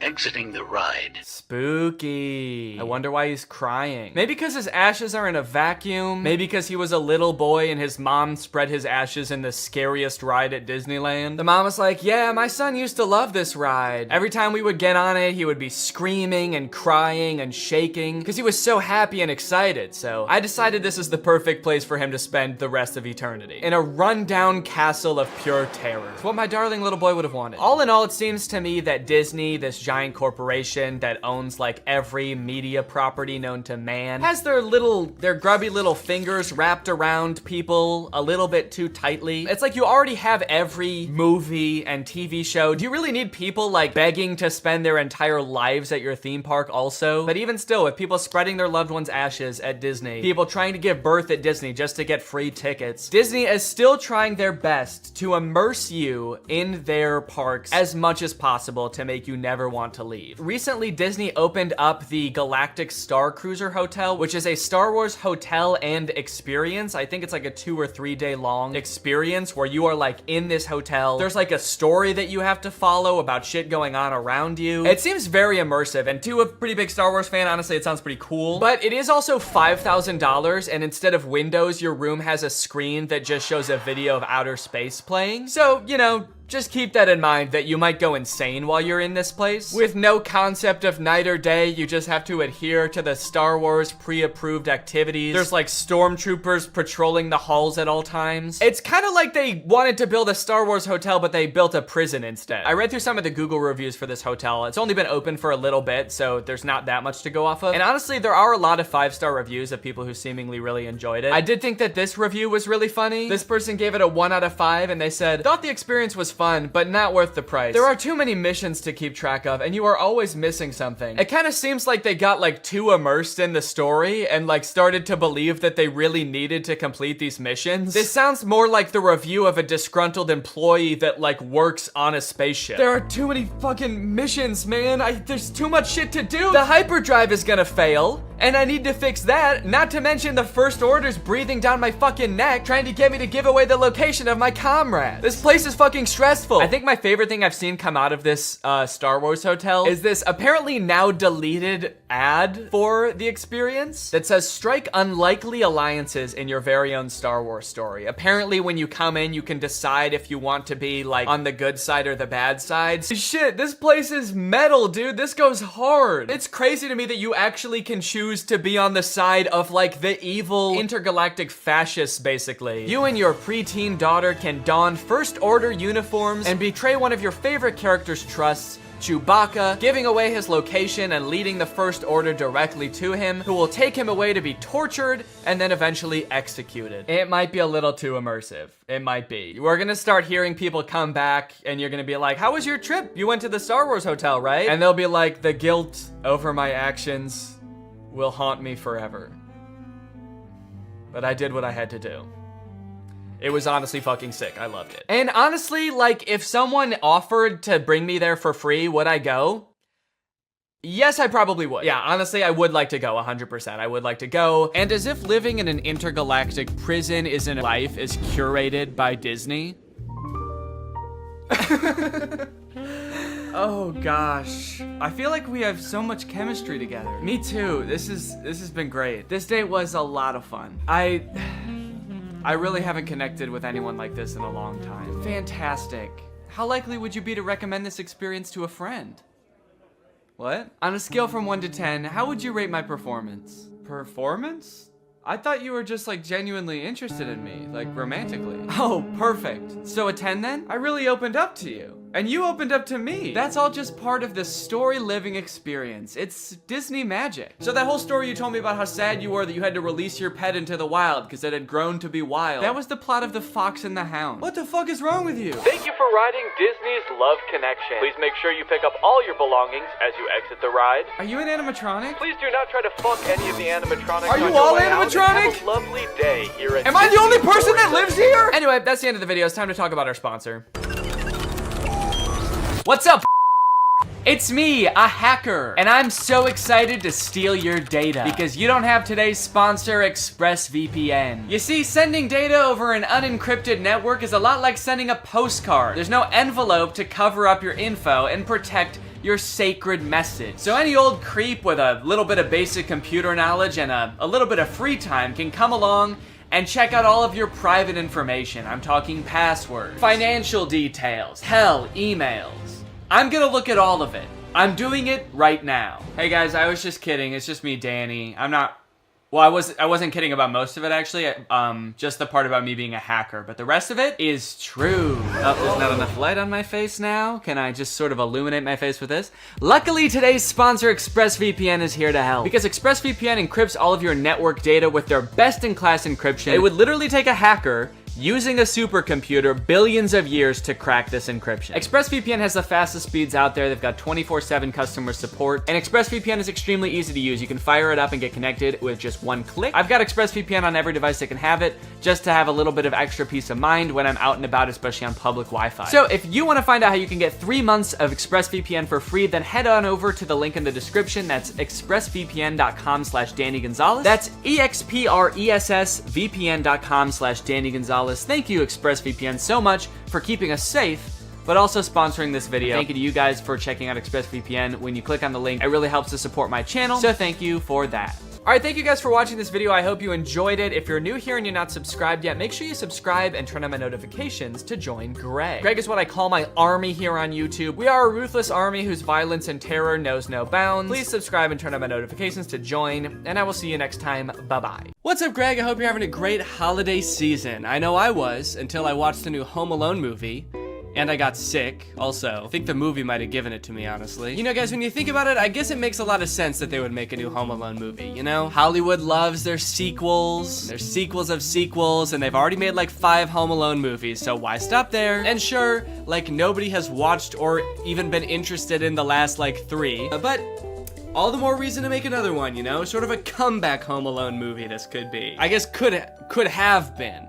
exiting the ride. Spooky. I wonder why he's crying. Maybe because his ashes are in a vacuum. Maybe because he was a little boy and his mom spread his ashes in the scariest ride at Disneyland. The mom was like, yeah, my son used to love this ride. Every time we would get on it, he would be screaming and crying and shaking because he was so happy and excited. So I decided this is the perfect place for him to spend the rest of eternity. In a rundown castle of pure terror. It's what my darling little boy would have wanted. All in all, it seems to me that Disney, this giant corporation that owns like every media property known to man, has their grubby little fingers wrapped around people a little bit too tightly. It's like you already have every movie and TV show. Do you really need people like begging to spend their entire lives at your theme park also? But even still, with people spreading their loved ones' ashes at Disney, people trying to give birth at Disney just to get free tickets, Disney is still trying their best to immerse you in their parks as much as possible to make you never want to leave. Recently, Disney opened up the Galactic Star Cruiser Hotel, which is a Star Wars hotel and experience. I think it's like a 2 or 3 day long experience where you are like in this hotel. There's like a story that you have to follow about shit going on around you. It seems very immersive, and to a pretty big Star Wars fan, honestly, it sounds pretty cool. But it is also $5,000, and instead of windows, your room has a screen that just shows a video of outer space playing. So, you know, just keep that in mind that you might go insane while you're in this place. With no concept of night or day, you just have to adhere to the Star Wars pre-approved activities. There's like stormtroopers patrolling the halls at all times. It's kind of like they wanted to build a Star Wars hotel, but they built a prison instead. I read through some of the Google reviews for this hotel. It's only been open for a little bit, so there's not that much to go off of. And honestly, there are a lot of 5-star reviews of people who seemingly really enjoyed it. I did think that this review was really funny. This person gave it a 1 out of 5, and they said, thought the experience was fun, but not worth the price. There are too many missions to keep track of, and you are always missing something. It kind of seems like they got like too immersed in the story and like started to believe that they really needed to complete these missions. This sounds more like the review of a disgruntled employee that like works on a spaceship. There are too many fucking missions, man. There's too much shit to do. The hyperdrive is gonna fail, And I need to fix that, not to mention the First Order's breathing down my fucking neck, trying to get me to give away the location of my comrade. This place is fucking stressful. I think my favorite thing I've seen come out of this Star Wars hotel is this apparently now deleted ad for the experience that says strike unlikely alliances in your very own Star Wars story. Apparently when you come in, you can decide if you want to be like on the good side or the bad side. Shit, this place is metal, dude. This goes hard. It's crazy to me that you actually can choose to be on the side of like the evil intergalactic fascists, basically. You and your preteen daughter can don First Order uniforms and betray one of your favorite character's trusts, Chewbacca, giving away his location and leading the First Order directly to him, who will take him away to be tortured and then eventually executed. It might be a little too immersive. It might be. We're gonna start hearing people come back and you're gonna be like, how was your trip? You went to the Star Wars hotel, right? And they'll be like, the guilt over my actions will haunt me forever. But I did what I had to do. It was honestly fucking sick. I loved it. And honestly, like, if someone offered to bring me there for free, would I go? Yes, I probably would. Yeah, honestly, I would like to go 100%. I would like to go. And as if living in an intergalactic prison isn't life is curated by Disney. Oh gosh. I feel like we have so much chemistry together. Me too. This has been great. This date was a lot of fun. I really haven't connected with anyone like this in a long time. Fantastic. How likely would you be to recommend this experience to a friend? What? On a scale from 1 to 10, how would you rate my performance? Performance? I thought you were just like genuinely interested in me, like romantically. Oh, perfect. So a 10 then? I really opened up to you. And you opened up to me. That's all just part of the story living experience. It's Disney magic. So that whole story you told me about how sad you were that you had to release your pet into the wild because it had grown to be wild. That was the plot of The Fox and the Hound. What the fuck is wrong with you? Thank you for riding Disney's Love Connection. Please make sure you pick up all your belongings as you exit the ride. Are you an animatronic? Please do not try to fuck any of the animatronics. Are you all animatronic? Have a lovely day here at Am I the only person that lives here? Anyway, that's the end of the video. It's time to talk about our sponsor. What's up? It's me, a hacker, and I'm so excited to steal your data because you don't have today's sponsor, ExpressVPN. You see, sending data over an unencrypted network is a lot like sending a postcard. There's no envelope to cover up your info and protect your sacred message. So any old creep with a little bit of basic computer knowledge and a little bit of free time can come along and check out all of your private information. I'm talking passwords, financial details, hell, emails. I'm gonna look at all of it. I'm doing it right now. Hey guys, I was just kidding. It's just me, Danny. I wasn't kidding about most of it actually. Just the part about me being a hacker, but the rest of it is true. Oh, there's not enough light on my face now. Can I just sort of illuminate my face with this? Luckily, today's sponsor, ExpressVPN, is here to help. Because ExpressVPN encrypts all of your network data with their best-in-class encryption. It would literally take a hacker using a supercomputer billions of years to crack this encryption. ExpressVPN has the fastest speeds out there. They've got 24/7 customer support, and ExpressVPN is extremely easy to use. You can fire it up and get connected with just one click. I've got ExpressVPN on every device that can have it, just to have a little bit of extra peace of mind when I'm out and about, especially on public Wi-Fi. So if you want to find out how you can get 3 months of ExpressVPN for free, then head on over to the link in the description. That's expressvpn.com/Danny Gonzalez. That's expressvpn.com/Danny Gonzalez. Thank you, ExpressVPN, so much for keeping us safe, but also sponsoring this video. Thank you to you guys for checking out ExpressVPN. When you click on the link, it really helps to support my channel, so thank you for that. All right, thank you guys for watching this video. I hope you enjoyed it. If you're new here and you're not subscribed yet, make sure you subscribe and turn on my notifications to join Greg. Greg is what I call my army here on YouTube. We are a ruthless army whose violence and terror knows no bounds. Please subscribe and turn on my notifications to join, and I will see you next time. Bye-bye. What's up, Greg? I hope you're having a great holiday season. I know I was, until I watched the new Home Alone movie. And I got sick, also. I think the movie might have given it to me, honestly. You know, guys, when you think about it, I guess it makes a lot of sense that they would make a new Home Alone movie, you know? Hollywood loves their sequels. Their sequels of sequels, and they've already made like 5 Home Alone movies, so why stop there? And sure, like nobody has watched or even been interested in the last like 3, but all the more reason to make another one, you know? Sort of a comeback Home Alone movie this could be. I guess could have been,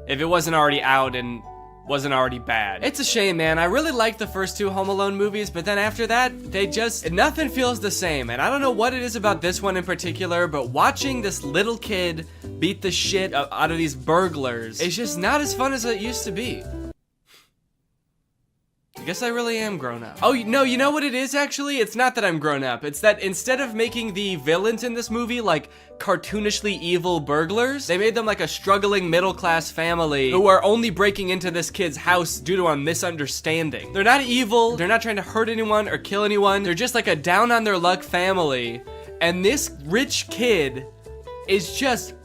if it wasn't already out and wasn't already bad. It's a shame, man. I really liked the first 2 Home Alone movies, but then after that, nothing feels the same. And I don't know what it is about this one in particular, but watching this little kid beat the shit out of these burglars, it's just not as fun as it used to be. I guess I really am grown up. Oh, no, you know what it is, actually? It's not that I'm grown up. It's that instead of making the villains in this movie, like, cartoonishly evil burglars, they made them like a struggling middle-class family who are only breaking into this kid's house due to a misunderstanding. They're not evil, they're not trying to hurt anyone or kill anyone, they're just like a down-on-their-luck family, and this rich kid is just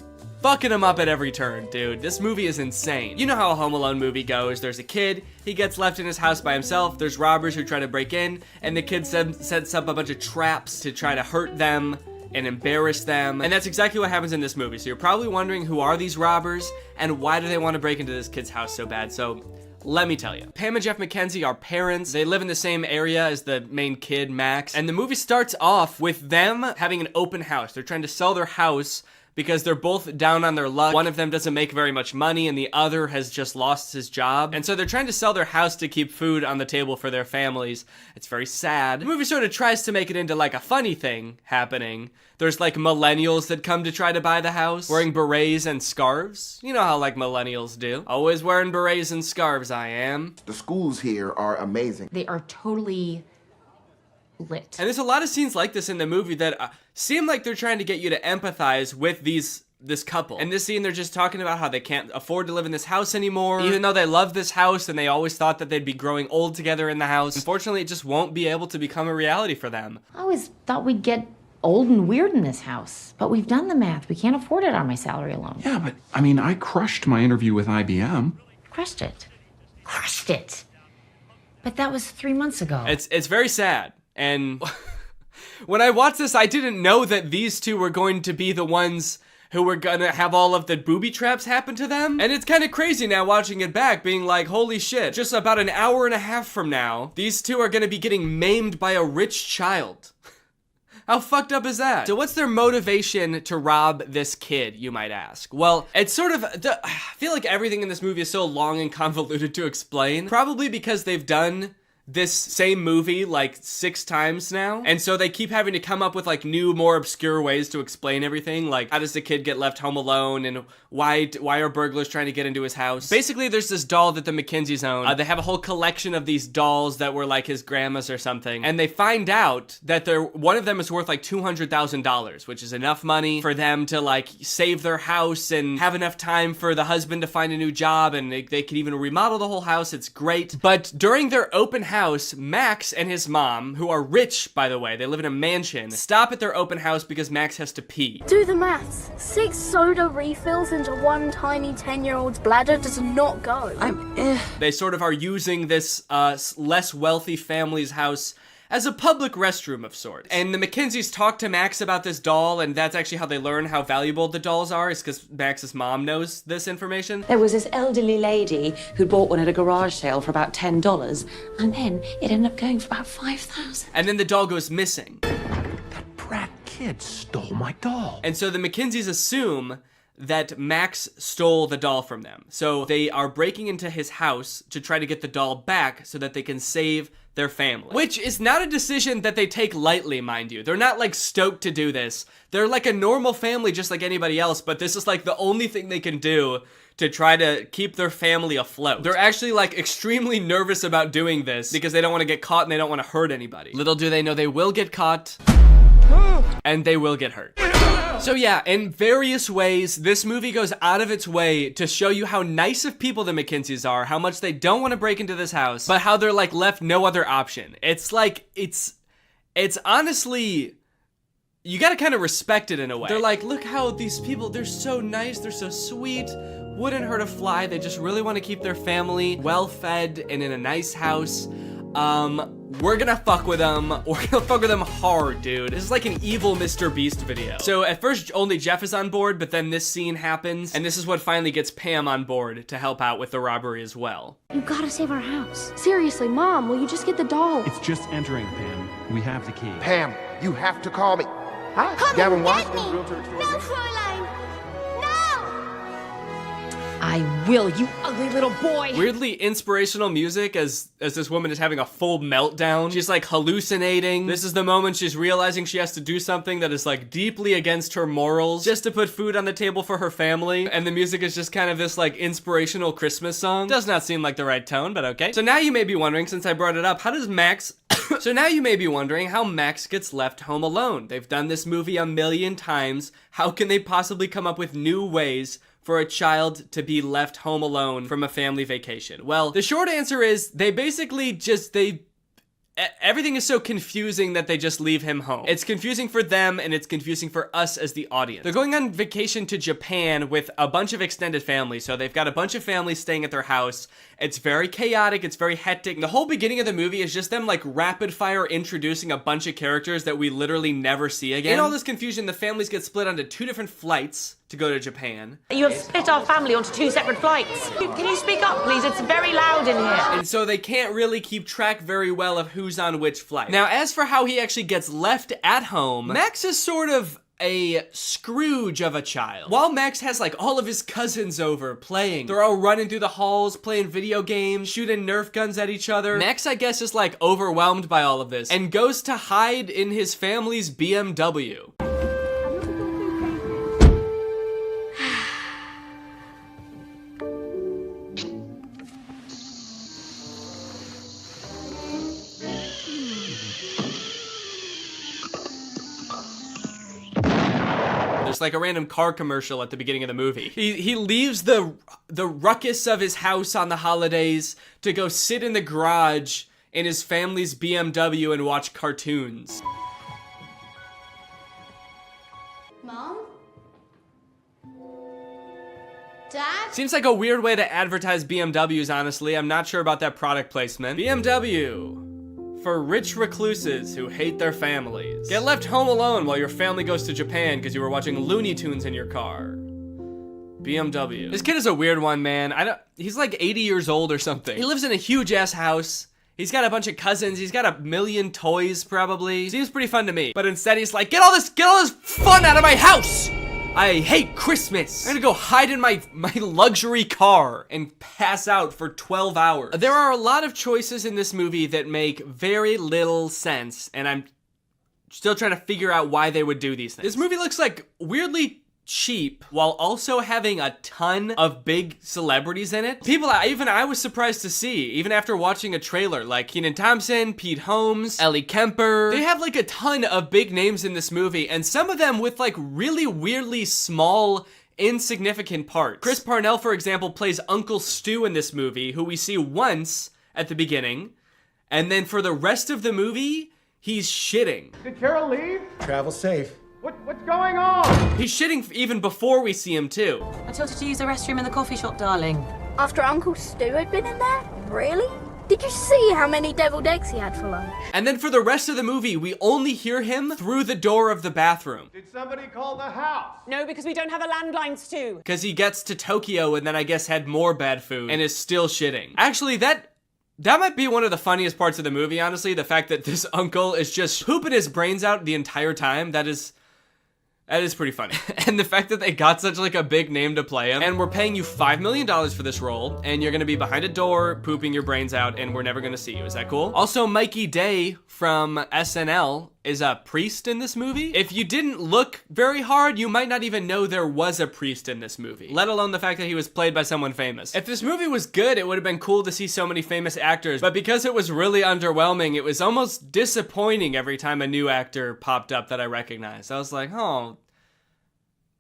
fucking him up at every turn, dude. This movie is insane. You know how a Home Alone movie goes. There's a kid, he gets left in his house by himself, there's robbers who try to break in, and the kid sets up a bunch of traps to try to hurt them and embarrass them. And that's exactly what happens in this movie. So you're probably wondering, who are these robbers and why do they want to break into this kid's house so bad? So let me tell you. Pam and Jeff McKenzie are parents. They live in the same area as the main kid, Max. And the movie starts off with them having an open house. They're trying to sell their house because they're both down on their luck. One of them doesn't make very much money and the other has just lost his job. And so they're trying to sell their house to keep food on the table for their families. It's very sad. The movie sort of tries to make it into like a funny thing happening. There's like millennials that come to try to buy the house, wearing berets and scarves. You know how like millennials do. Always wearing berets and scarves, I am. The schools here are amazing. They are totally lit. And there's a lot of scenes like this in the movie that seem like they're trying to get you to empathize with this couple. In this scene, they're just talking about how they can't afford to live in this house anymore, even though they love this house and they always thought that they'd be growing old together in the house. Unfortunately, it just won't be able to become a reality for them. I always thought we'd get old and weird in this house, but we've done the math. We can't afford it on my salary alone. Yeah, but I mean, I crushed my interview with IBM. Crushed it. But that was 3 months ago. It's very sad. And when I watched this, I didn't know that these two were going to be the ones who were gonna have all of the booby traps happen to them. And it's kind of crazy now watching it back, being like, holy shit, just about an hour and a half from now, these two are gonna be getting maimed by a rich child. How fucked up is that? So what's their motivation to rob this kid, you might ask? Well, it's sort of, I feel like everything in this movie is so long and convoluted to explain. Probably because they've done this same movie like 6 times now, and so they keep having to come up with like new, more obscure ways to explain everything, like how does the kid get left home alone, and why are burglars trying to get into his house. Basically, there's this doll that the McKenzies own. They have a whole collection of these dolls that were like his grandma's or something, and they find out that one of them is worth like $200,000, which is enough money for them to like save their house and have enough time for the husband to find a new job, and they can even remodel the whole house. It's great. But during their open house, Max and his mom, who are rich, by the way, they live in a mansion, stop at their open house because Max has to pee. Do the maths. 6 soda refills into one tiny 10-year-old's bladder does not go. They sort of are using this less wealthy family's house as a public restroom of sorts. And the McKenzies talk to Max about this doll, and that's actually how they learn how valuable the dolls are, is because Max's mom knows this information. There was this elderly lady who bought one at a garage sale for about $10, and then it ended up going for about $5,000. And then the doll goes missing. That brat kid stole my doll. And so the McKenzies assume that Max stole the doll from them. So they are breaking into his house to try to get the doll back so that they can save their family. Which is not a decision that they take lightly, mind you. They're not like stoked to do this. They're like a normal family just like anybody else, but this is like the only thing they can do to try to keep their family afloat. They're actually like extremely nervous about doing this because they don't want to get caught and they don't want to hurt anybody. Little do they know they will get caught and they will get hurt. So yeah, in various ways, this movie goes out of its way to show you how nice of people the McKenzies are, how much they don't want to break into this house, but how they're like left no other option. It's like, it's honestly, you gotta kind of respect it in a way. They're like, look how these people, they're so nice, they're so sweet, wouldn't hurt a fly, they just really want to keep their family well-fed and in a nice house. We're gonna fuck with them. We're gonna fuck with them hard, dude. This is like an evil Mr. Beast video. So at first, only Jeff is on board, but then this scene happens, and this is what finally gets Pam on board to help out with the robbery as well. You gotta save our house. Seriously, Mom, will you just get the doll? It's just entering, Pam. We have the key. Pam, you have to call me. Hi, Come Gavin and Washington, get me. realtor. No, Fräulein. No! I will, you ugly little boy. Weirdly inspirational music as this woman is having a full meltdown. She's like hallucinating. This is the moment she's realizing she has to do something that is like deeply against her morals just to put food on the table for her family. And the music is just kind of this like inspirational Christmas song. Does not seem like the right tone, but okay. So now you may be wondering, since I brought it up, how does Max... So now you may be wondering how Max gets left home alone. They've done this movie a million times. How can they possibly come up with new ways for a child to be left home alone from a family vacation? Well, the short answer is they basically just, everything is so confusing that they just leave him home. It's confusing for them and it's confusing for us as the audience. They're going on vacation to Japan with a bunch of extended family. So they've got a bunch of families staying at their house. It's very chaotic. It's very hectic. The whole beginning of the movie is just them like rapid fire introducing a bunch of characters that we literally never see again. In all this confusion, the families get split onto 2 different flights to go to Japan. You have split our family onto 2 separate flights. Can you speak up, please? It's very loud in here. And so they can't really keep track very well of who's on which flight. Now, as for how he actually gets left at home, Max is sort of a Scrooge of a child. While Max has like all of his cousins over playing, they're all running through the halls, playing video games, shooting Nerf guns at each other. Max, I guess, is like overwhelmed by all of this and goes to hide in his family's BMW. There's like a random car commercial at the beginning of the movie. He leaves the ruckus of his house on the holidays to go sit in the garage in his family's BMW and watch cartoons. Mom? Dad? Seems like a weird way to advertise BMWs, honestly. I'm not sure about that product placement. BMW. For rich recluses who hate their families. Get left home alone while your family goes to Japan because you were watching Looney Tunes in your car. BMW. This kid is a weird one, man. He's like 80 years old or something. He lives in a huge ass house. He's got a bunch of cousins. He's got a million toys, probably. Seems pretty fun to me. But instead he's like, get all this fun out of my house! I hate Christmas. I'm gonna go hide in my luxury car and pass out for 12 hours. There are a lot of choices in this movie that make very little sense, and I'm still trying to figure out why they would do these things. This movie looks like weirdly cheap while also having a ton of big celebrities in it. People even I was surprised to see, even after watching a trailer, like Kenan Thompson, Pete Holmes, Ellie Kemper. They have like a ton of big names in this movie, and some of them with like really weirdly small, insignificant parts. Chris Parnell, for example, plays Uncle Stu in this movie, who we see once at the beginning, and then for the rest of the movie, he's shitting. Did Carol leave? Travel safe. What's going on? He's shitting even before we see him too. I told you to use the restroom in the coffee shop, darling. After Uncle Stu had been in there? Really? Did you see how many deviled eggs he had for lunch? And then for the rest of the movie, we only hear him through the door of the bathroom. Did somebody call the house? No, because we don't have a landline, Stu. Because he gets to Tokyo and then I guess had more bad food and is still shitting. Actually, that might be one of the funniest parts of the movie, honestly. The fact that this uncle is just pooping his brains out the entire time. That is pretty funny. And the fact that they got such like a big name to play him, and we're paying you $5 million for this role, and you're gonna be behind a door pooping your brains out, and we're never gonna see you. Is that cool? Also, Mikey Day from SNL is a priest in this movie. If you didn't look very hard, you might not even know there was a priest in this movie, let alone the fact that he was played by someone famous. If this movie was good, it would have been cool to see so many famous actors, but because it was really underwhelming, it was almost disappointing every time a new actor popped up that I recognized. I was like, oh,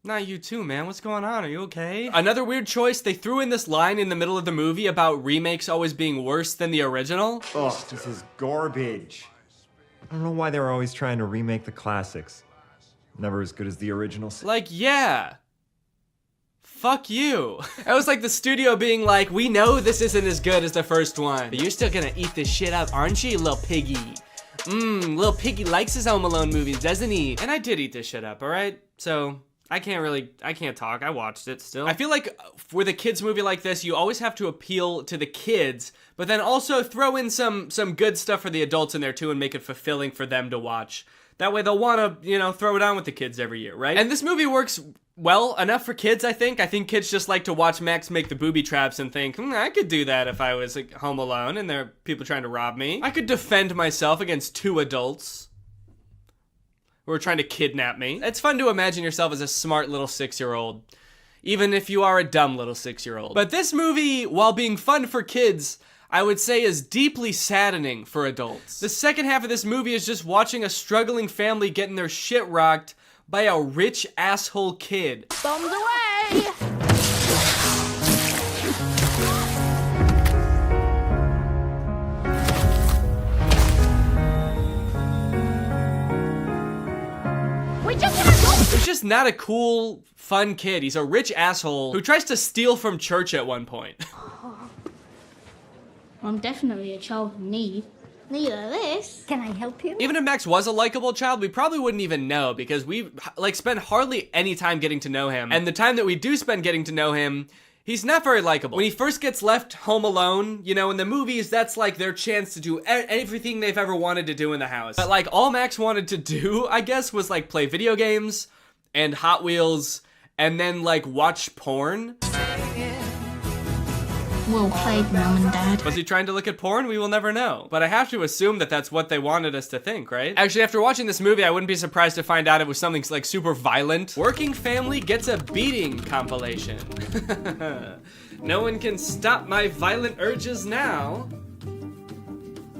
not you too, man. What's going on? Are you okay? Another weird choice, they threw in this line in the middle of the movie about remakes always being worse than the original. Oh, this is garbage. I don't know why they were always trying to remake the classics. Never as good as the originals. Like, yeah. Fuck you. It was like the studio being like, we know this isn't as good as the first one, but you're still gonna eat this shit up, aren't you, little piggy? Little piggy likes his Home Alone movies, doesn't he? And I did eat this shit up, alright? So I can't talk. I watched it still. I feel like with a kids movie like this, you always have to appeal to the kids, but then also throw in some good stuff for the adults in there too and make it fulfilling for them to watch. That way they'll want to, throw it on with the kids every year, right? And this movie works well, enough for kids, I think. I think kids just like to watch Max make the booby traps and think, I could do that if I was home alone and there are people trying to rob me. I could defend myself against 2 adults who are trying to kidnap me. It's fun to imagine yourself as a smart little 6-year-old, even if you are a dumb little 6-year-old. But this movie, while being fun for kids, I would say is deeply saddening for adults. The second half of this movie is just watching a struggling family getting their shit rocked by a rich asshole kid. Bombs away! He's just not a cool, fun kid. He's a rich asshole who tries to steal from church at one point. I'm definitely a child in need. Neither this. Can I help you? Even if Max was a likable child, we probably wouldn't even know because we spend hardly any time getting to know him. And the time that we do spend getting to know him, he's not very likable. When he first gets left home alone, you know, in the movies, that's like their chance to do everything they've ever wanted to do in the house. But like all Max wanted to do, I guess, was like play video games and Hot Wheels and then like watch porn. Well played, Mom and Dad. Was he trying to look at porn? We will never know. But I have to assume that that's what they wanted us to think, right? Actually, after watching this movie, I wouldn't be surprised to find out it was something like super violent. Working family gets a beating compilation. No one can stop my violent urges now.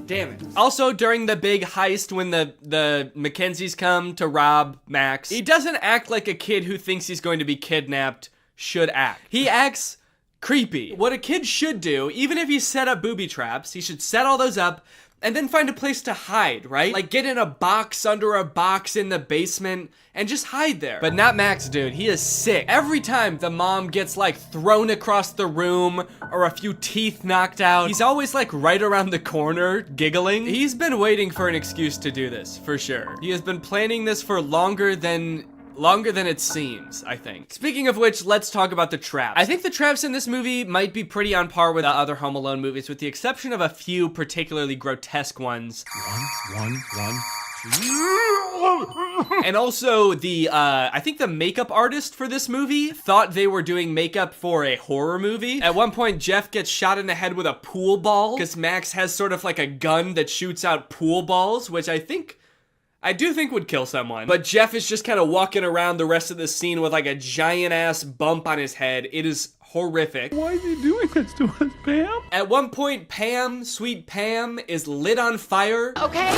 Damn it. Also, during the big heist when the Mackenzies come to rob Max, he doesn't act like a kid who thinks he's going to be kidnapped should act. He acts creepy. What a kid should do, even if he set up booby traps, he should set all those up and then find a place to hide, right? Like get in a box under a box in the basement and just hide there. But not Max, dude. He is sick. Every time the mom gets like thrown across the room or a few teeth knocked out, he's always like right around the corner giggling. He's been waiting for an excuse to do this, for sure. He has been planning this for longer than it seems, I think. Speaking of which, let's talk about the traps. I think the traps in this movie might be pretty on par with the other Home Alone movies, with the exception of a few particularly grotesque ones. One. And also I think the makeup artist for this movie thought they were doing makeup for a horror movie. At one point, Jeff gets shot in the head with a pool ball because Max has sort of like a gun that shoots out pool balls, which I do think would kill someone. But Jeff is just kind of walking around the rest of the scene with like a giant ass bump on his head. It is horrific. Why is he doing this to us, Pam? At one point, Pam, sweet Pam, is lit on fire. Okay.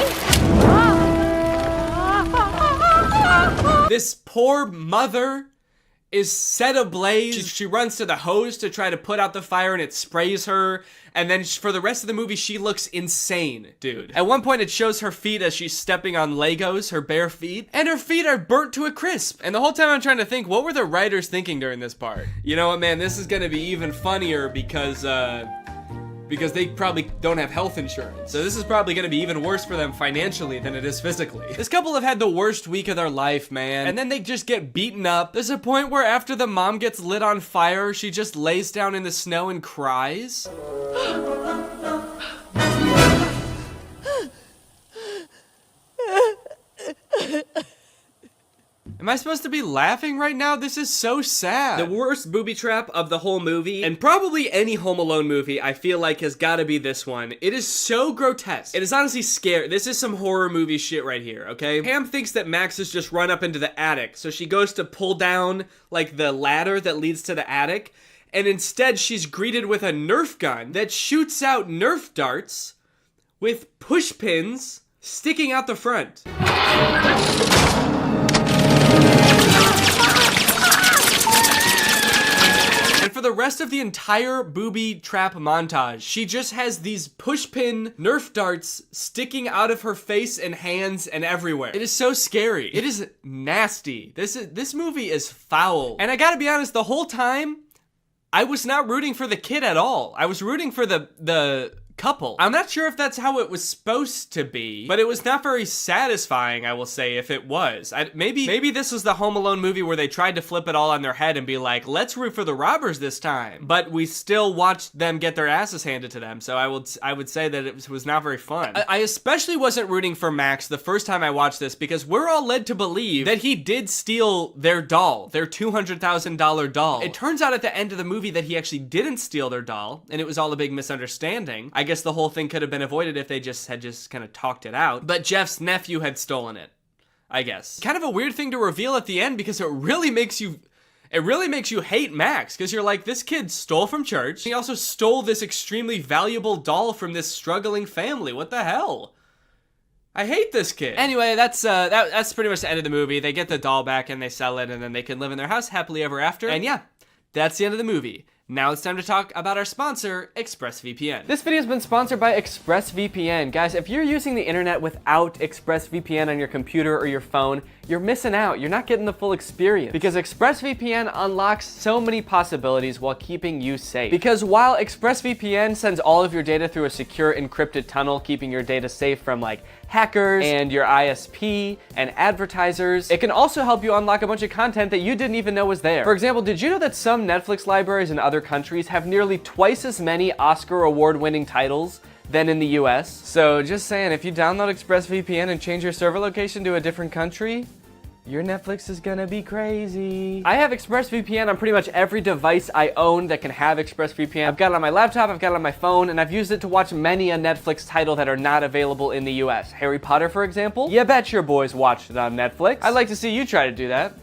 This poor mother is set ablaze. She runs to the hose to try to put out the fire and it sprays her. And then for the rest of the movie, she looks insane, dude. At one point, it shows her feet as she's stepping on Legos, her bare feet. And her feet are burnt to a crisp. And the whole time I'm trying to think, what were the writers thinking during this part? You know what, man? This is gonna be even funnier because they probably don't have health insurance. So this is probably gonna be even worse for them financially than it is physically. This couple have had the worst week of their life, man. And then they just get beaten up. There's a point where after the mom gets lit on fire, she just lays down in the snow and cries. Am I supposed to be laughing right now? This is so sad. The worst booby trap of the whole movie, and probably any Home Alone movie, I feel like has gotta be this one. It is so grotesque. It is honestly scary. This is some horror movie shit right here, okay? Pam thinks that Max has just run up into the attic, so she goes to pull down, like, the ladder that leads to the attic, and instead she's greeted with a Nerf gun that shoots out Nerf darts with push pins sticking out the front. And for the rest of the entire booby trap montage, she just has these pushpin Nerf darts sticking out of her face and hands and everywhere. It is so scary. It is nasty. This movie is foul. And I gotta be honest, the whole time, I was not rooting for the kid at all. I was rooting for the couple. I'm not sure if that's how it was supposed to be, but it was not very satisfying, I will say, if it was. Maybe this was the Home Alone movie where they tried to flip it all on their head and be like, let's root for the robbers this time. But we still watched them get their asses handed to them, so I would say that it was not very fun. I especially wasn't rooting for Max the first time I watched this because we're all led to believe that he did steal their doll, their $200,000 doll. It turns out at the end of the movie that he actually didn't steal their doll, and it was all a big misunderstanding. I guess the whole thing could have been avoided if they had just kind of talked it out. But Jeff's nephew had stolen it, I guess. Kind of a weird thing to reveal at the end because it really makes you hate Max, because you're like, this kid stole from church. He also stole this extremely valuable doll from this struggling family. What the hell? I hate this kid. Anyway, that's pretty much the end of the movie. They get the doll back and they sell it, and then they can live in their house happily ever after. And yeah, that's the end of the movie. Now it's time to talk about our sponsor, ExpressVPN. This video has been sponsored by ExpressVPN. Guys, if you're using the internet without ExpressVPN on your computer or your phone, you're missing out. You're not getting the full experience, because ExpressVPN unlocks so many possibilities while keeping you safe. Because while ExpressVPN sends all of your data through a secure encrypted tunnel, keeping your data safe from like hackers and your ISP and advertisers, it can also help you unlock a bunch of content that you didn't even know was there. For example, did you know that some Netflix libraries in other countries have nearly twice as many Oscar award-winning titles than in the US? So just saying, if you download ExpressVPN and change your server location to a different country, your Netflix is gonna be crazy. I have ExpressVPN on pretty much every device I own that can have ExpressVPN. I've got it on my laptop, I've got it on my phone, and I've used it to watch many a Netflix title that are not available in the US. Harry Potter, for example. You bet your boys watched it on Netflix. I'd like to see you try to do that.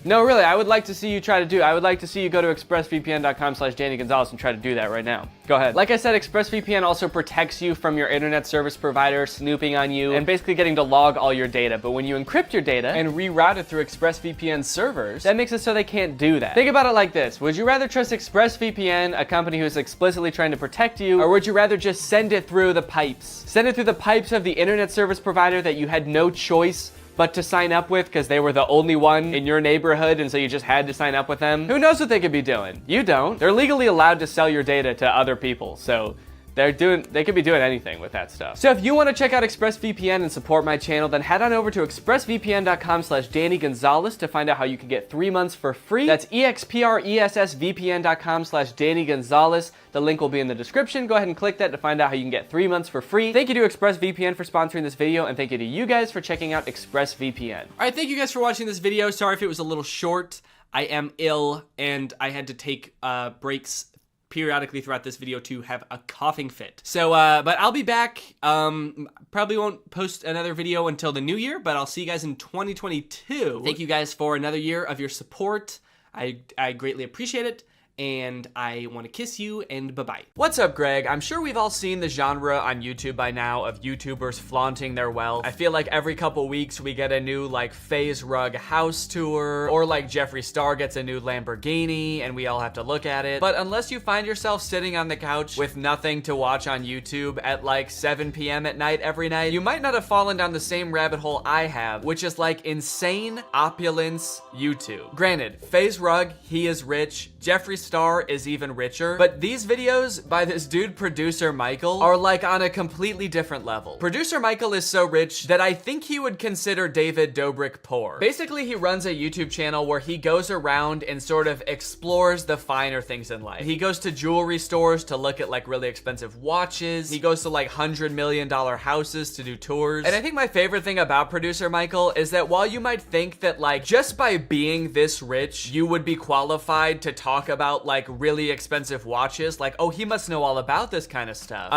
No, really, I would like to see you try to do. I would like to see you go to expressvpn.com/Danny Gonzalez and try to do that right now. Go ahead. Like I said, ExpressVPN also protects you from your internet service provider snooping on you and basically getting to log all your data. But when you encrypt your data and reroute it through ExpressVPN servers, that makes it so they can't do that. Think about it like this. Would you rather trust ExpressVPN, a company who is explicitly trying to protect you, or would you rather just send it through the pipes? Send it through the pipes of the internet service provider that you had no choice but to sign up with because they were the only one in your neighborhood, and so you just had to sign up with them? Who knows what they could be doing? You don't. They're legally allowed to sell your data to other people, so they could be doing anything with that stuff. So if you want to check out ExpressVPN and support my channel, then head on over to expressvpn.com/Danny Gonzalez to find out how you can get 3 months for free. That's expressvpn.com/Danny Gonzalez. The link will be in the description. Go ahead and click that to find out how you can get 3 months for free. Thank you to ExpressVPN for sponsoring this video, and thank you to you guys for checking out ExpressVPN. All right, thank you guys for watching this video. Sorry if it was a little short. I am ill, and I had to take breaks periodically throughout this video to have a coughing fit. So, but I'll be back. Probably won't post another video until the new year, but I'll see you guys in 2022. Thank you guys for another year of your support. I greatly appreciate it. And I want to kiss you, and bye-bye. What's up, Greg? I'm sure we've all seen the genre on YouTube by now of YouTubers flaunting their wealth. I feel like every couple weeks we get a new like FaZe Rug house tour, or like Jeffree Star gets a new Lamborghini and we all have to look at it. But unless you find yourself sitting on the couch with nothing to watch on YouTube at like 7 p.m. at night every night, you might not have fallen down the same rabbit hole I have, which is like insane opulence YouTube. Granted, FaZe Rug, he is rich. Jeffree Star is even richer, but these videos by this dude Producer Michael are like on a completely different level. Producer Michael is so rich that I think he would consider David Dobrik poor. Basically, he runs a YouTube channel where he goes around and sort of explores the finer things in life. He goes to jewelry stores to look at like really expensive watches. He goes to like $100 million houses to do tours. And I think my favorite thing about Producer Michael is that while you might think that like just by being this rich, you would be qualified to talk about like really expensive watches, like, oh, he must know all about this kind of stuff.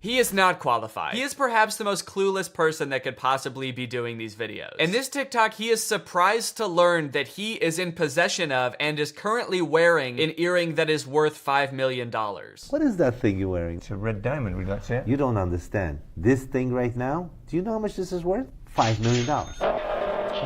He is not qualified. He is perhaps the most clueless person that could possibly be doing these videos. In this TikTok, he is surprised to learn that he is in possession of and is currently wearing an earring that is worth $5 million. What is that thing you're wearing? It's a red diamond, would you like to see it? You don't understand. This thing right now, do you know how much this is worth? $5 million.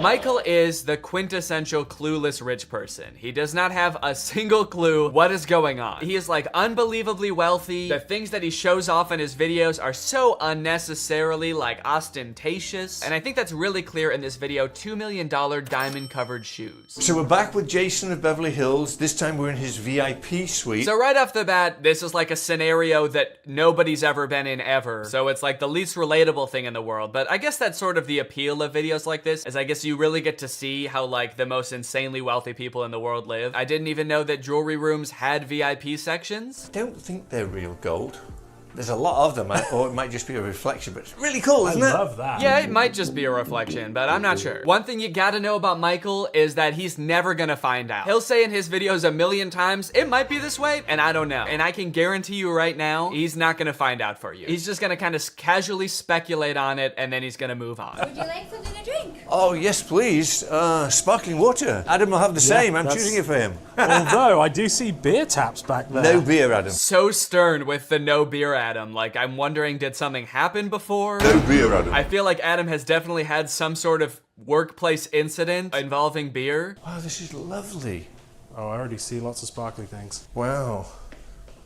Michael is the quintessential clueless rich person. He does not have a single clue what is going on. He is like unbelievably wealthy. The things that he shows off in his videos are so unnecessarily like ostentatious. And I think that's really clear in this video, $2 million diamond covered shoes. So we're back with Jason of Beverly Hills. This time we're in his VIP suite. So right off the bat, this is like a scenario that nobody's ever been in ever. So it's like the least relatable thing in the world. But I guess that's sort of the appeal of videos like this, is I guess you really get to see how like the most insanely wealthy people in the world live. I didn't even know that jewelry rooms had VIP sections. I don't think they're real gold. There's a lot of them, or it might just be a reflection, but it's really cool, isn't it? I love that. Yeah, it might just be a reflection, but I'm not sure. One thing you gotta know about Michael is that he's never gonna find out. He'll say in his videos a million times, it might be this way, and I don't know. And I can guarantee you right now, he's not gonna find out for you. He's just gonna kind of casually speculate on it, and then he's gonna move on. Would you like something to drink? Oh, yes, please. Sparkling water. Adam will have the same. I'm choosing it for him. Although, I do see beer taps back there. No beer, Adam. So stern with the no beer Adam. Like, I'm wondering, did something happen before? No beer, Adam. I feel like Adam has definitely had some sort of workplace incident involving beer. Wow, this is lovely. Oh, I already see lots of sparkly things. Wow.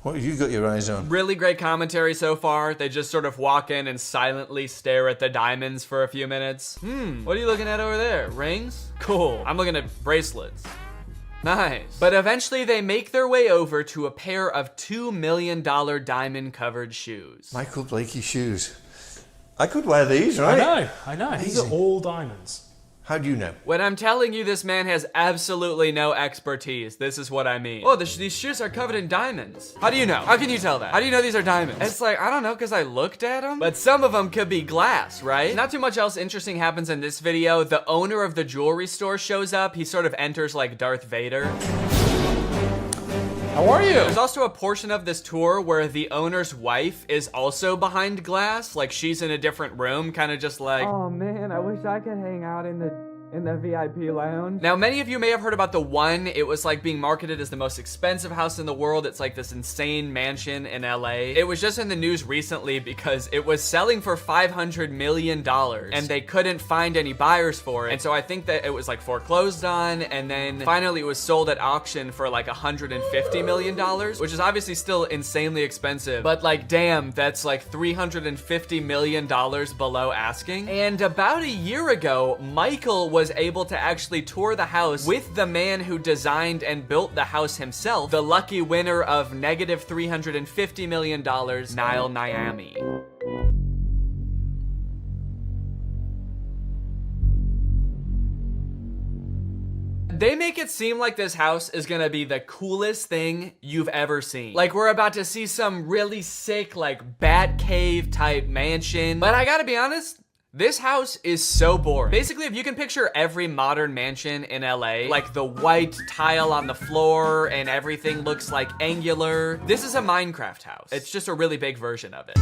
What have you got your eyes on? Really great commentary so far. They just sort of walk in and silently stare at the diamonds for a few minutes. What are you looking at over there? Rings? Cool. I'm looking at bracelets. Nice. But eventually they make their way over to a pair of $2 million diamond covered shoes. Michael Blakey shoes. I could wear these, right? I know. These are all diamonds. How do you know? When I'm telling you this man has absolutely no expertise, this is what I mean. Oh, these shoes are covered in diamonds. How do you know? How can you tell that? How do you know these are diamonds? It's like, I don't know, because I looked at them. But some of them could be glass, right? Not too much else interesting happens in this video. The owner of the jewelry store shows up. He sort of enters like Darth Vader. How are you? There's also a portion of this tour where the owner's wife is also behind glass. Like she's in a different room, kind of just like, oh man, I wish I could hang out in the VIP lounge. Now, many of you may have heard about the One. It was like being marketed as the most expensive house in the world. It's like this insane mansion in LA. It was just in the news recently because it was selling for $500 million and they couldn't find any buyers for it. And so I think that it was like foreclosed on, and then finally it was sold at auction for like $150 million, which is obviously still insanely expensive, but like, damn, that's like $350 million below asking. And about a year ago, Michael was able to actually tour the house with the man who designed and built the house himself, the lucky winner of negative $350 million, Niall Niami. They make it seem like this house is gonna be the coolest thing you've ever seen. Like we're about to see some really sick, like bat cave type mansion. But I gotta be honest, this house is so boring. Basically, if you can picture every modern mansion in LA, like the white tile on the floor and everything looks like angular, this is a Minecraft house. It's just a really big version of it.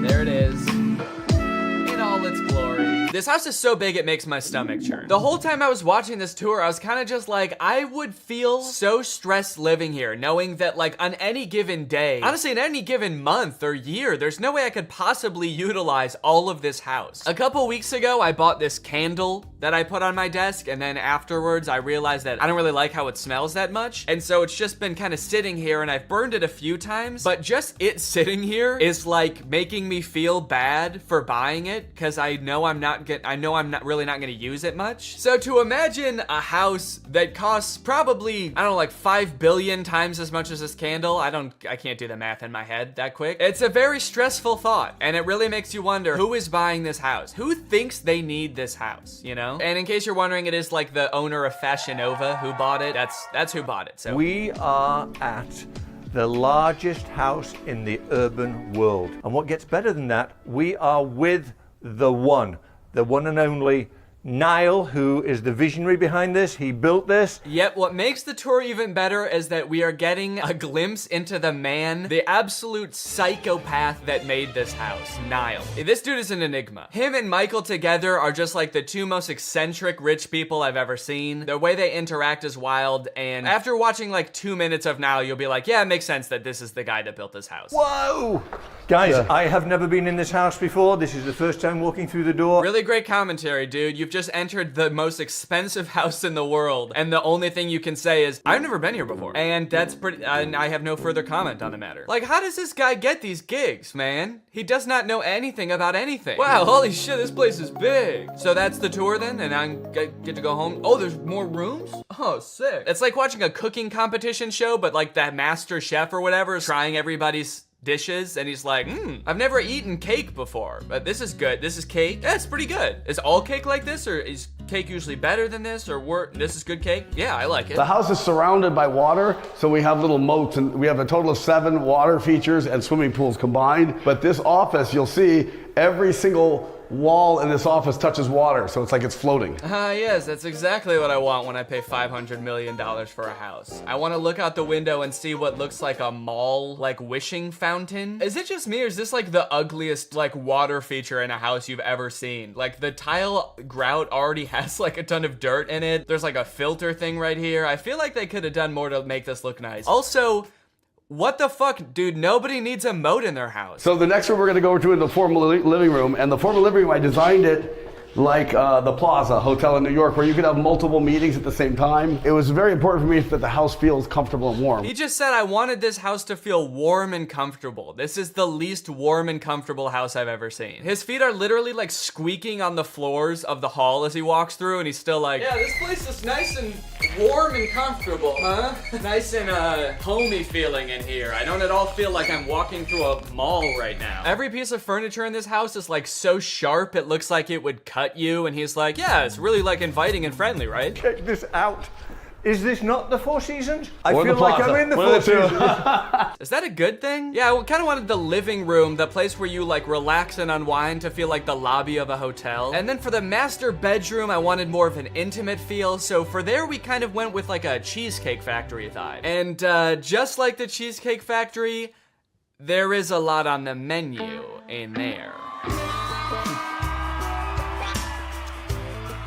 There it is, in all its glory. This house is so big it makes my stomach churn. The whole time I was watching this tour, I was kind of just like, I would feel so stressed living here, knowing that like on any given day, honestly in any given month or year, there's no way I could possibly utilize all of this house. A couple weeks ago, I bought this candle that I put on my desk, and then afterwards I realized that I don't really like how it smells that much, and so it's just been kind of sitting here, and I've burned it a few times, but just it sitting here is like making me feel bad for buying it, because I know I'm not really not gonna use it much. So to imagine a house that costs probably, I don't know, like 5 billion times as much as this candle, I can't do the math in my head that quick. It's a very stressful thought, and it really makes you wonder, who is buying this house? Who thinks they need this house, you know? And in case you're wondering, it is like the owner of Fashion Nova who bought it. That's who bought it. So we are at the largest house in the urban world. And what gets better than that, we are with the one and only Niall, who is the visionary behind this. He built this. Yet what makes the tour even better is that we are getting a glimpse into the man, the absolute psychopath that made this house, Niall. This dude is an enigma. Him and Michael together are just like the two most eccentric rich people I've ever seen. The way they interact is wild, and after watching like 2 minutes of Niall, you'll be like, yeah, it makes sense that this is the guy that built this house. Whoa! Guys, I have never been in this house before. This is the first time walking through the door. Really great commentary, dude. You've just entered the most expensive house in the world, and the only thing you can say is, I've never been here before. And that's pretty, and I have no further comment on the matter. Like, how does this guy get these gigs, man? He does not know anything about anything. Wow, holy shit, this place is big. So that's the tour then, and I get to go home. Oh, there's more rooms? Oh, sick. It's like watching a cooking competition show, but like that master chef or whatever is trying everybody's dishes, and he's like, I've never eaten cake before, but this is good. This is cake. Yeah, it's pretty good. Is all cake like this, or is cake usually better than this, or this is good cake? Yeah, I like it. The house is surrounded by water, so we have little moats, and we have a total of 7 water features and swimming pools combined. But this office, you'll see every single wall in this office touches water, so it's like it's floating. Yes, that's exactly what I want when I pay $500 million for a house. I want to look out the window and see what looks like a mall, like wishing fountain. Is it just me, or is this like the ugliest like water feature in a house you've ever seen? Like the tile grout already has like a ton of dirt in it. There's like a filter thing right here. I feel like they could have done more to make this look nice. Also, what the fuck, dude? Nobody needs a moat in their house. So the next room we're gonna go to is the formal living room, and the formal living room, I designed it like the Plaza Hotel in New York, where you could have multiple meetings at the same time. It was very important for me that the house feels comfortable and warm. He just said I wanted this house to feel warm and comfortable. This is the least warm and comfortable house I've ever seen. His feet are literally like squeaking on the floors of the hall as he walks through, and he's still like, yeah, this place is nice and warm and comfortable, huh? Nice and homey feeling in here. I don't at all feel like I'm walking through a mall right now. Every piece of furniture in this house is like so sharp it looks like it would cut you, and he's like, yeah, it's really like inviting and friendly, right? Check this out. Is this not the Four Seasons? I Or feel the like Plaza. I'm in the One Four of the two. Seasons. Is that a good thing? Yeah, I kind of wanted the living room, the place where you like relax and unwind, to feel like the lobby of a hotel. And then for the master bedroom, I wanted more of an intimate feel. So for there, we kind of went with like a Cheesecake Factory vibe. And just like the Cheesecake Factory, there is a lot on the menu in there.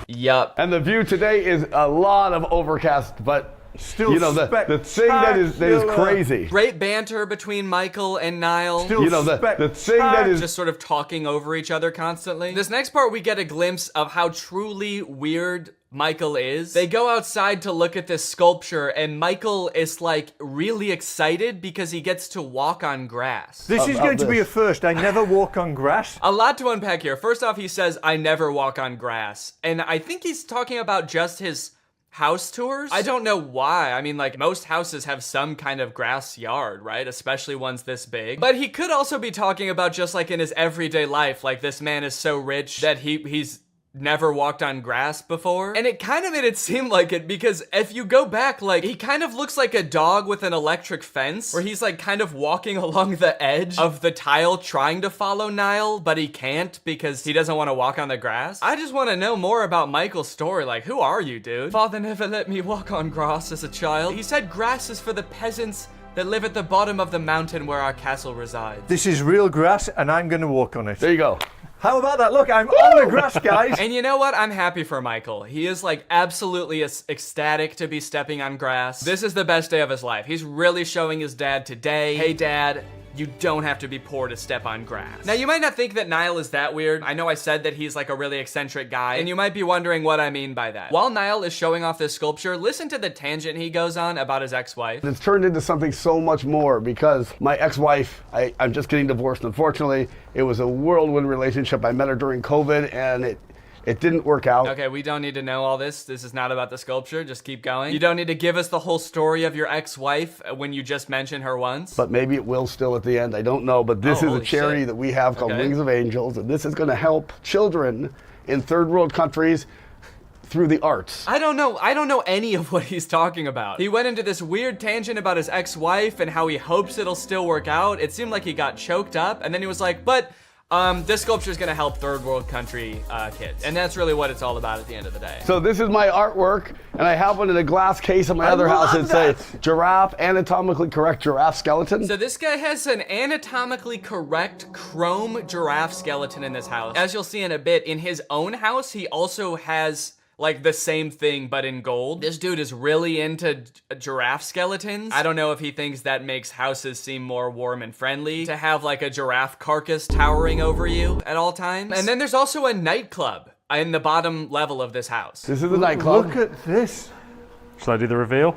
Yup. And the view today is a lot of overcast, but still, you know, the thing that is crazy. Great banter between Michael and Niall. You know, the thing that is just sort of talking over each other constantly. This next part, we get a glimpse of how truly weird Michael is. They go outside to look at this sculpture, and Michael is like really excited because he gets to walk on grass. This is going to be a first. I never walk on grass. A lot to unpack here. First off, he says, I never walk on grass. And I think he's talking about just his house tours. I don't know why. I mean, like, most houses have some kind of grass yard, right? Especially ones this big. But he could also be talking about just like in his everyday life, like this man is so rich that he's never walked on grass before. And it kind of made it seem like it, because if you go back, like, he kind of looks like a dog with an electric fence, where he's like kind of walking along the edge of the tile trying to follow Niall, but he can't because he doesn't want to walk on the grass. I just want to know more about Michael's story. Like, who are you, dude? Father never let me walk on grass as a child. He said grass is for the peasants that live at the bottom of the mountain where our castle resides. This is real grass, and I'm going to walk on it. There you go. How about that? Look, I'm on the grass, guys. And you know what? I'm happy for Michael. He is like absolutely ecstatic to be stepping on grass. This is the best day of his life. He's really showing his dad today, hey dad, you don't have to be poor to step on grass. Now, you might not think that Niall is that weird. I know I said that he's like a really eccentric guy, and you might be wondering what I mean by that. While Niall is showing off this sculpture, listen to the tangent he goes on about his ex-wife. It's turned into something so much more, because my ex-wife, I'm just getting divorced, unfortunately. It was a whirlwind relationship. I met her during COVID, and it didn't work out. Okay, we don't need to know all this. This is not about the sculpture. Just keep going. You don't need to give us the whole story of your ex-wife when you just mention her once. But maybe it will still at the end. I don't know. But this is a charity that we have called Wings of Angels, and this is going to help children in third world countries through the arts. I don't know any of what he's talking about. He went into this weird tangent about his ex-wife and how he hopes it'll still work out. It seemed like he got choked up, and then he was like, but this sculpture is going to help third world country kids. And that's really what it's all about at the end of the day. So this is my artwork, and I have one in a glass case in my other house. It's a giraffe, anatomically correct giraffe skeleton. So this guy has an anatomically correct chrome giraffe skeleton in this house. As you'll see in a bit, in his own house, he also has like the same thing but in gold. This dude is really into giraffe skeletons. I don't know if he thinks that makes houses seem more warm and friendly to have like a giraffe carcass towering over you at all times. And then there's also a nightclub in the bottom level of this house. This is the nightclub. Look at this. Shall I do the reveal?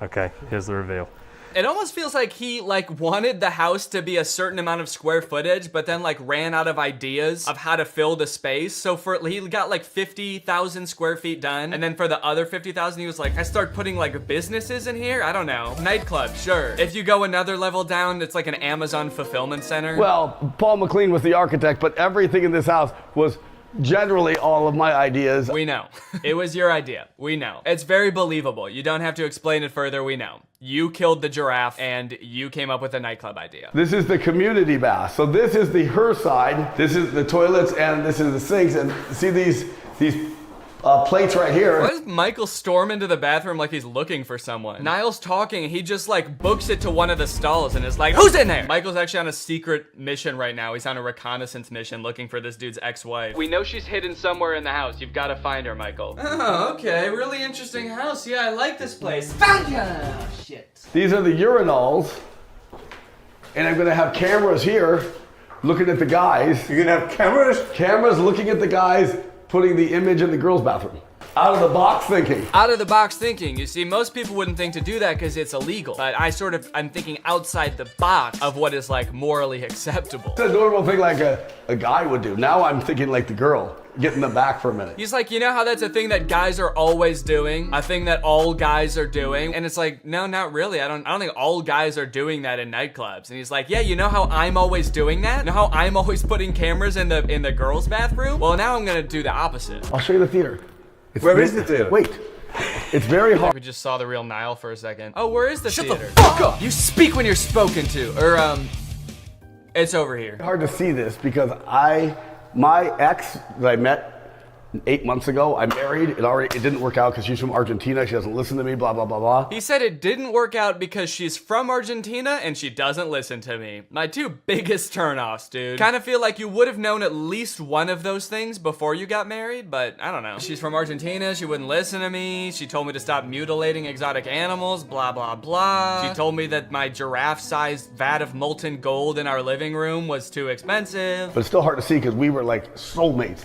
Okay, here's the reveal. It almost feels like he wanted the house to be a certain amount of square footage, but then ran out of ideas of how to fill the space. So he got 50,000 square feet done, and then for the other 50,000, he was like, I start putting businesses in here. I don't know, nightclub, sure. If you go another level down, it's like an Amazon fulfillment center. Well, Paul McLean was the architect, but everything in this house was generally all of my ideas. We know. It was your idea. We know. It's very believable. You don't have to explain it further. We know. You killed the giraffe and you came up with a nightclub idea. This is the community bath. So this is her side. This is the toilets and this is the sinks. And see these plates right here. Why does Michael storm into the bathroom like he's looking for someone? Niall's talking, he just books it to one of the stalls and is like, who's in there? Michael's actually on a secret mission right now. He's on a reconnaissance mission looking for this dude's ex-wife. We know she's hidden somewhere in the house. You've got to find her, Michael. Oh, okay. Really interesting house. Yeah, I like this place. Found ya! Oh, shit. These are the urinals. And I'm gonna have cameras here looking at the guys. You're gonna have cameras? Cameras looking at the guys putting the image in the girls' bathroom. Out of the box thinking. Out of the box thinking. You see, most people wouldn't think to do that because it's illegal. But I'm thinking outside the box of what is morally acceptable. It's a normal thing a guy would do. Now I'm thinking the girl. Get in the back for a minute. He's like, you know how that's a thing that guys are always doing? A thing that all guys are doing? And it's like, no, not really. I don't think all guys are doing that in nightclubs. And he's like, yeah, you know how I'm always doing that? You know how I'm always putting cameras in the girls' bathroom? Well, now I'm gonna do the opposite. I'll show you the theater. Where is the theater? Wait. It's very hard. We just saw the real Niall for a second. Oh, where is the theater? Shut the fuck up! You speak when you're spoken to. Or, it's over here. Hard to see this because my ex that I met 8 months ago, I married. It didn't work out because she's from Argentina. She doesn't listen to me, blah, blah, blah, blah. He said it didn't work out because she's from Argentina and she doesn't listen to me. My two biggest turnoffs, dude. Kind of feel like you would have known at least one of those things before you got married, but I don't know. She's from Argentina. She wouldn't listen to me. She told me to stop mutilating exotic animals, blah, blah, blah. She told me that my giraffe-sized vat of molten gold in our living room was too expensive. But it's still hard to see because we were soulmates,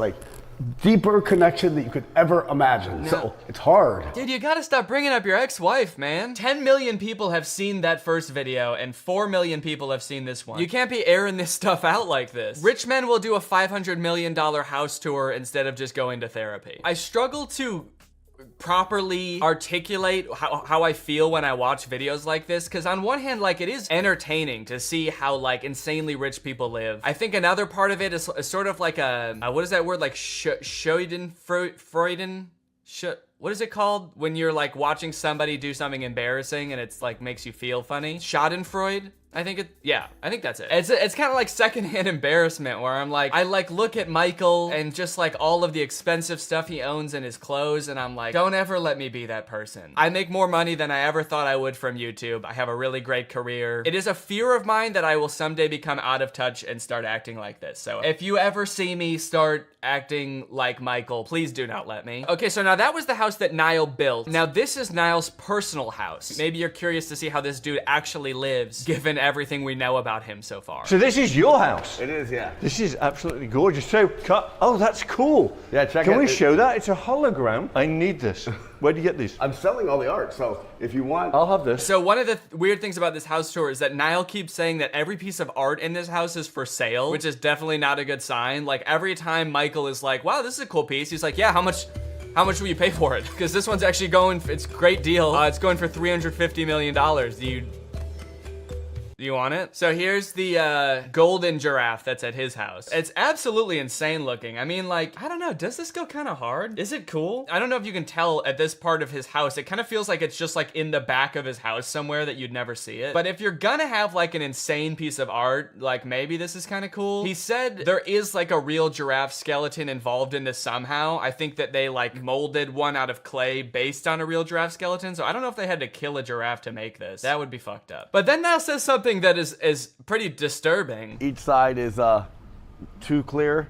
deeper connection that you could ever imagine. No. So it's hard. Dude, you gotta stop bringing up your ex-wife, man. 10 million people have seen that first video and 4 million people have seen this one. You can't be airing this stuff out like this. Rich men will do a $500 million house tour instead of just going to therapy. I struggle to properly articulate how I feel when I watch videos like this, because on one hand, it is entertaining to see how insanely rich people live. I think another part of it is sort of what is that word, Schadenfreude? What is it called when you're watching somebody do something embarrassing and it's makes you feel funny? Schadenfreude? I think that's it. It's kind of like secondhand embarrassment where I'm I look at Michael and just all of the expensive stuff he owns in his clothes and I'm like, don't ever let me be that person. I make more money than I ever thought I would from YouTube. I have a really great career. It is a fear of mine that I will someday become out of touch and start acting like this. So if you ever see me start acting like Michael, please do not let me. Okay, so now that was the house that Niall built. Now this is Niall's personal house. Maybe you're curious to see how this dude actually lives, given everything we know about him so far. So this is your house? It is, yeah. This is absolutely gorgeous. So, oh, that's cool. Yeah, check it. Can we show that? It's a hologram. I need this. Where do you get these? I'm selling all the art, so if you want, I'll have this. So one of the weird things about this house tour is that Niall keeps saying that every piece of art in this house is for sale, which is definitely not a good sign. Every time Michael is like, wow, this is a cool piece, he's like, yeah, how much will you pay for it? Because this one's actually it's a great deal. It's going for $350 million. Do you want it? So here's the golden giraffe that's at his house. It's absolutely insane looking. I mean, I don't know, does this go kind of hard? Is it cool? I don't know if you can tell at this part of his house. It kind of feels like it's just in the back of his house somewhere that you'd never see it. But if you're gonna have an insane piece of art, maybe this is kind of cool. He said there is a real giraffe skeleton involved in this somehow. I think that they molded one out of clay based on a real giraffe skeleton. So I don't know if they had to kill a giraffe to make this. That would be fucked up. But then Niall says something that is pretty disturbing. Each side is too clear,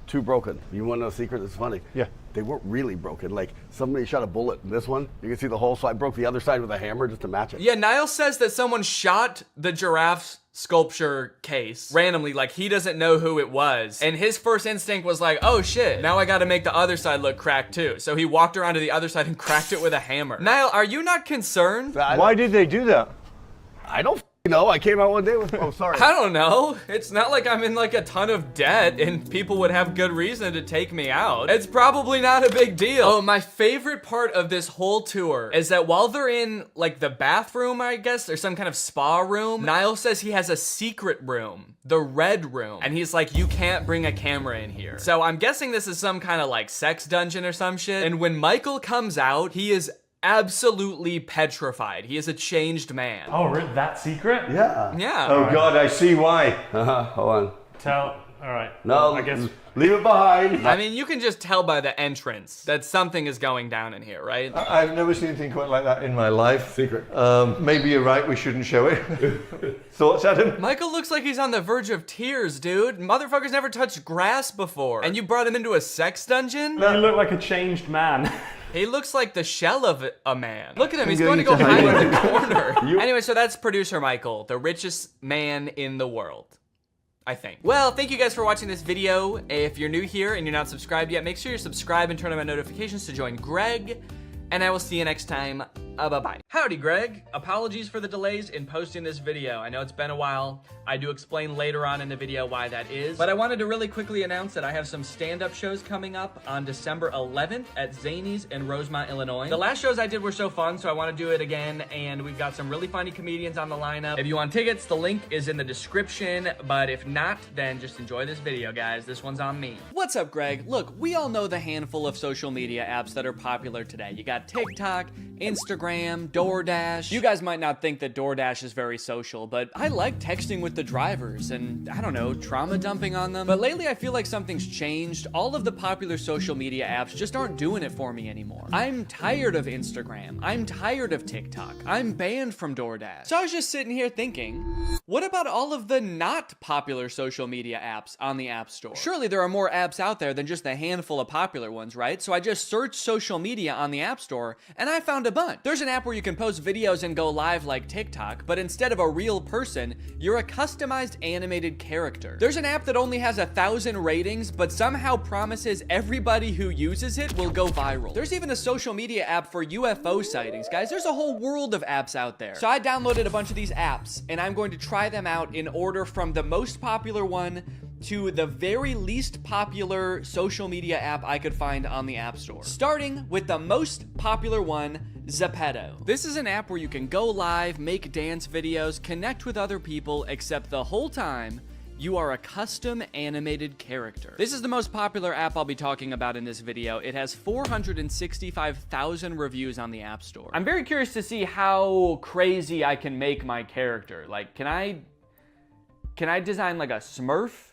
too broken. You want to know a secret? It's funny. Yeah. they weren't really broken. Like somebody shot a bullet in this one. You can see the hole, so I broke the other side with a hammer just to match it. Yeah, Niall says that someone shot the giraffe's sculpture case randomly, like he doesn't know who it was. And his first instinct was like, oh shit, now I gotta make the other side look cracked too. So he walked around to the other side and cracked it with a hammer. Niall, are you not concerned? Why did they do that? I don't know. I came out one day with, oh, sorry. I don't know. It's not like I'm in like a ton of debt and people would have good reason to take me out. It's probably not a big deal. Oh, my favorite part of this whole tour is that while they're in like the bathroom, I guess, or some kind of spa room, Niall says he has a secret room, the red room. And he's like, you can't bring a camera in here. So I'm guessing this is some kind of like sex dungeon or some shit. And when Michael comes out, he is absolutely petrified. He is a changed man. Oh, that secret? Yeah. Yeah. Oh God, I see why. Hold on. All right. No, I guess. Leave it behind. I mean, you can just tell by the entrance that something is going down in here, right? I've never seen anything quite like that in my life. Secret. Maybe you're right, we shouldn't show it. Thoughts, Adam? Michael looks like he's on the verge of tears, dude. Motherfucker's never touched grass before. And you brought him into a sex dungeon? You look like a changed man. He looks like the shell of a man. Look at him, he's going to go hide in the corner. Anyway, so that's producer Michael, the richest man in the world, I think. Well, thank you guys for watching this video. If you're new here and you're not subscribed yet, make sure you subscribe and turn on my notifications to join Greg. And I will see you next time. Bye-bye. Howdy, Greg. Apologies for the delays in posting this video. I know it's been a while. I do explain later on in the video why that is. But I wanted to really quickly announce that I have some stand-up shows coming up on December 11th at Zany's in Rosemont, Illinois. The last shows I did were so fun, so I want to do it again. And we've got some really funny comedians on the lineup. If you want tickets, the link is in the description. But if not, then just enjoy this video, guys. This one's on me. What's up, Greg? Look, we all know the handful of social media apps that are popular today. You got TikTok, Instagram, DoorDash. You guys might not think that DoorDash is very social, but I like texting with the drivers and, I don't know, trauma dumping on them. But lately I feel like something's changed. All of the popular social media apps just aren't doing it for me anymore. I'm tired of Instagram. I'm tired of TikTok. I'm banned from DoorDash. So I was just sitting here thinking, what about all of the not popular social media apps on the App Store? Surely there are more apps out there than just the handful of popular ones, right? So I just searched social media on the App Store and I found a bunch. There's an app where you can post videos and go live like TikTok, but instead of a real person, you're a customized animated character. There's an app that only has 1,000 ratings, but somehow promises everybody who uses it will go viral. There's even a social media app for UFO sightings, guys. There's a whole world of apps out there. So I downloaded a bunch of these apps, and I'm going to try them out in order from the most popular one to the very least popular social media app I could find on the App Store. Starting with the most popular one, Zepeto. This is an app where you can go live, make dance videos, connect with other people, except the whole time, you are a custom animated character. This is the most popular app I'll be talking about in this video. It has 465,000 reviews on the App Store. I'm very curious to see how crazy I can make my character. Like, can I design like a Smurf?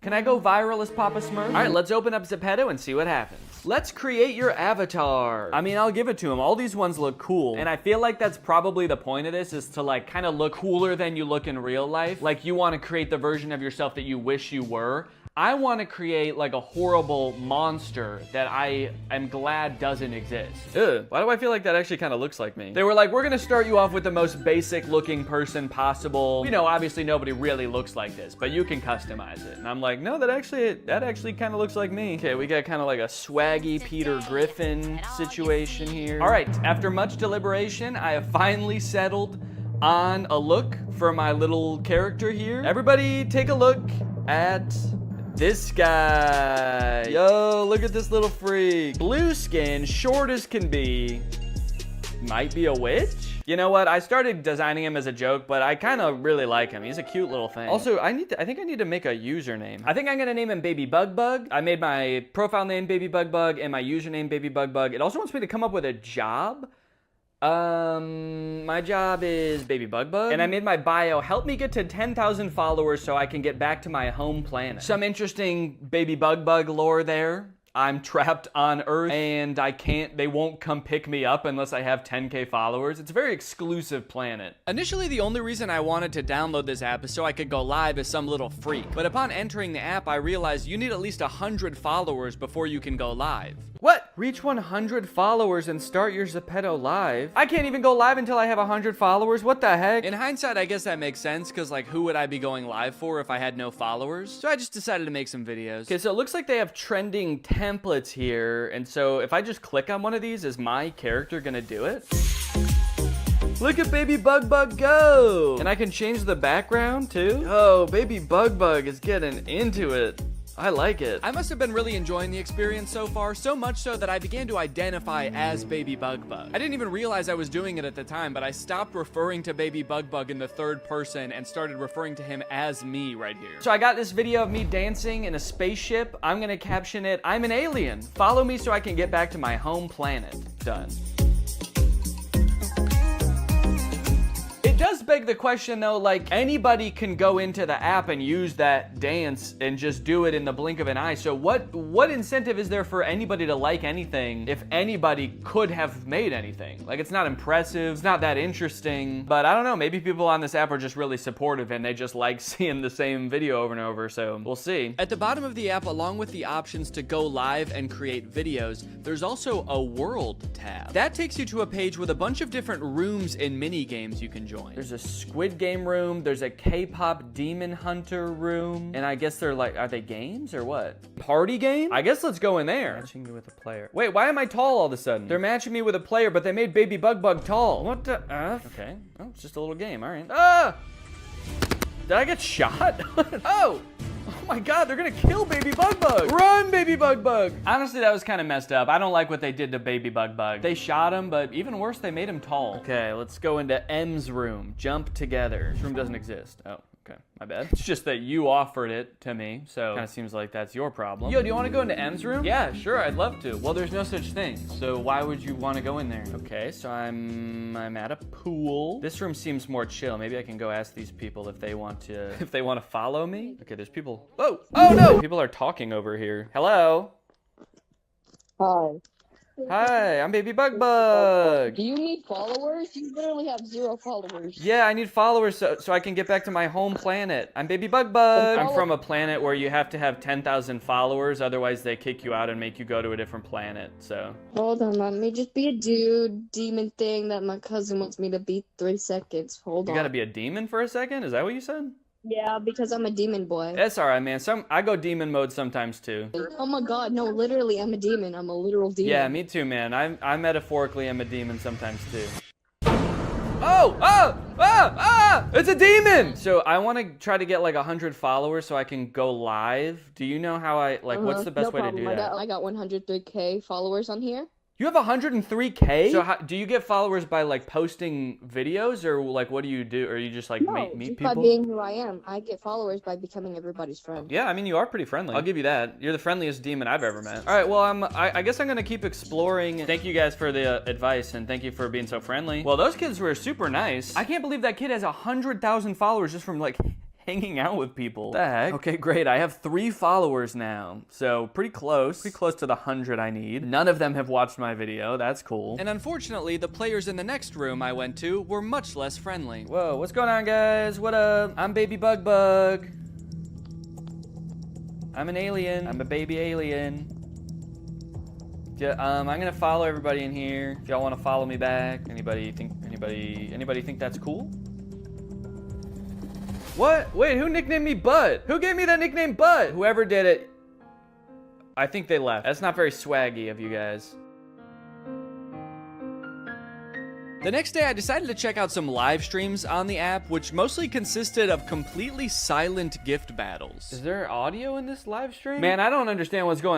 Can I go viral as Papa Smurf? All right, let's open up Zepeto and see what happens. Let's create your avatar. I mean, I'll give it to him. All these ones look cool. And I feel like that's probably the point of this, is to like kind of look cooler than you look in real life. Like you want to create the version of yourself that you wish you were. I want to create like a horrible monster that I am glad doesn't exist. Ugh, why do I feel like that actually kind of looks like me? They were like, we're going to start you off with the most basic looking person possible. You know, obviously nobody really looks like this, but you can customize it. And I'm like, no, that actually kind of looks like me. Okay, we got kind of like a swaggy Peter Griffin situation here. All right, after much deliberation, I have finally settled on a look for my little character here. Everybody take a look at this guy. Yo, look at this little freak. Blue skin, short as can be. Might be a witch? You know what? I started designing him as a joke, but I kind of really like him. He's a cute little thing. Also, I think I need to make a username. I think I'm gonna name him Baby Bug Bug. I made my profile name Baby Bug Bug and my username Baby Bug Bug. It also wants me to come up with a job. My job is Baby Bug Bug, and I made my bio, help me get to 10,000 followers so I can get back to my home planet. Some interesting Baby Bug Bug lore there. I'm trapped on Earth, and they won't come pick me up unless I have 10K followers. It's a very exclusive planet. Initially, the only reason I wanted to download this app is so I could go live as some little freak. But upon entering the app, I realized you need at least 100 followers before you can go live. What? Reach 100 followers and start your Zepeto live? I can't even go live until I have 100 followers. What the heck? In hindsight, I guess that makes sense because like who would I be going live for if I had no followers? So I just decided to make some videos. Okay, so it looks like they have trending templates here. And so if I just click on one of these, is my character gonna do it? Look at Baby Bug Bug go! And I can change the background too? Oh, Baby Bug Bug is getting into it. I like it. I must have been really enjoying the experience so far, so much so that I began to identify as Baby Bug Bug. I didn't even realize I was doing it at the time, but I stopped referring to Baby Bug Bug in the third person and started referring to him as me right here. So I got this video of me dancing in a spaceship. I'm gonna caption it, "I'm an alien. Follow me so I can get back to my home planet." Done. It does beg the question though, like anybody can go into the app and use that dance and just do it in the blink of an eye. So what incentive is there for anybody to like anything if anybody could have made anything? Like it's not impressive, it's not that interesting, but I don't know, maybe people on this app are just really supportive and they just like seeing the same video over and over, so we'll see. At the bottom of the app, along with the options to go live and create videos, there's also a world tab. That takes you to a page with a bunch of different rooms and mini games you can join. There's a Squid Game room, there's a K-pop Demon Hunter room, and I guess they're like, are they games or what? Party game? I guess let's go in there. Matching me with a player. Wait, why am I tall all of a sudden? They're matching me with a player, but they made Baby Bug Bug tall. What the F? Okay, oh, it's just a little game, all right. Ah! Did I get shot? Oh! Oh my god, they're gonna kill Baby Bug Bug! Run, Baby Bug Bug! Honestly, that was kind of messed up. I don't like what they did to Baby Bug Bug. They shot him, but even worse, they made him tall. Okay, let's go into M's room. Jump together. This room doesn't exist. Oh. Okay, my bad. It's just that you offered it to me, so kind of seems like that's your problem. Yo, do you want to go into M's room? Yeah, sure, I'd love to. Well, there's no such thing, so why would you want to go in there? Okay, so I'm at a pool. This room seems more chill. Maybe I can go ask these people if they want to follow me. Okay, there's people. Oh no! People are talking over here. Hello. Hi. Hi, I'm Baby Bug Bug. Do you need followers? You literally have 0 followers. Yeah, I need followers so I can get back to my home planet. I'm Baby Bug Bug. I'm from a planet where you have to have 10,000 followers, otherwise they kick you out and make you go to a different planet, so. Hold on, let me just be a demon thing that my cousin wants me to beat 3 seconds. Hold on. You gotta be a demon for a second? Is that what you said? Yeah, because I'm a demon boy. That's alright, man. I go demon mode sometimes too. Oh my god, no, literally, I'm a demon. I'm a literal demon. Yeah, me too, man. I metaphorically am a demon sometimes too. Oh! It's a demon! So I want to try to get like 100 followers so I can go live. Do you know how what's the best way to do that? I got 103K followers on here. You have 103K? So do you get followers by like posting videos or like what do you do? Or you just like meet people? By being who I am. I get followers by becoming everybody's friend. Yeah, I mean you are pretty friendly. I'll give you that. You're the friendliest demon I've ever met. All right, well I guess I'm gonna keep exploring. Thank you guys for the advice and thank you for being so friendly. Well, those kids were super nice. I can't believe that kid has 100,000 followers just from like hanging out with people. What the heck? Okay, great. I have 3 followers now. So pretty close to the 100 I need. None of them have watched my video. That's cool. And unfortunately, the players in the next room I went to were much less friendly. Whoa, what's going on, guys? What up? I'm Baby Bug Bug. I'm an alien. I'm a baby alien. Yeah, I'm gonna follow everybody in here. If y'all want to follow me back. Anybody think that's cool? What? Wait, who nicknamed me Butt? Who gave me that nickname Butt? Whoever did it, I think they left. That's not very swaggy of you guys. The next day, I decided to check out some live streams on the app, which mostly consisted of completely silent gift battles. Is there audio in this live stream? Man, I don't understand what's going on.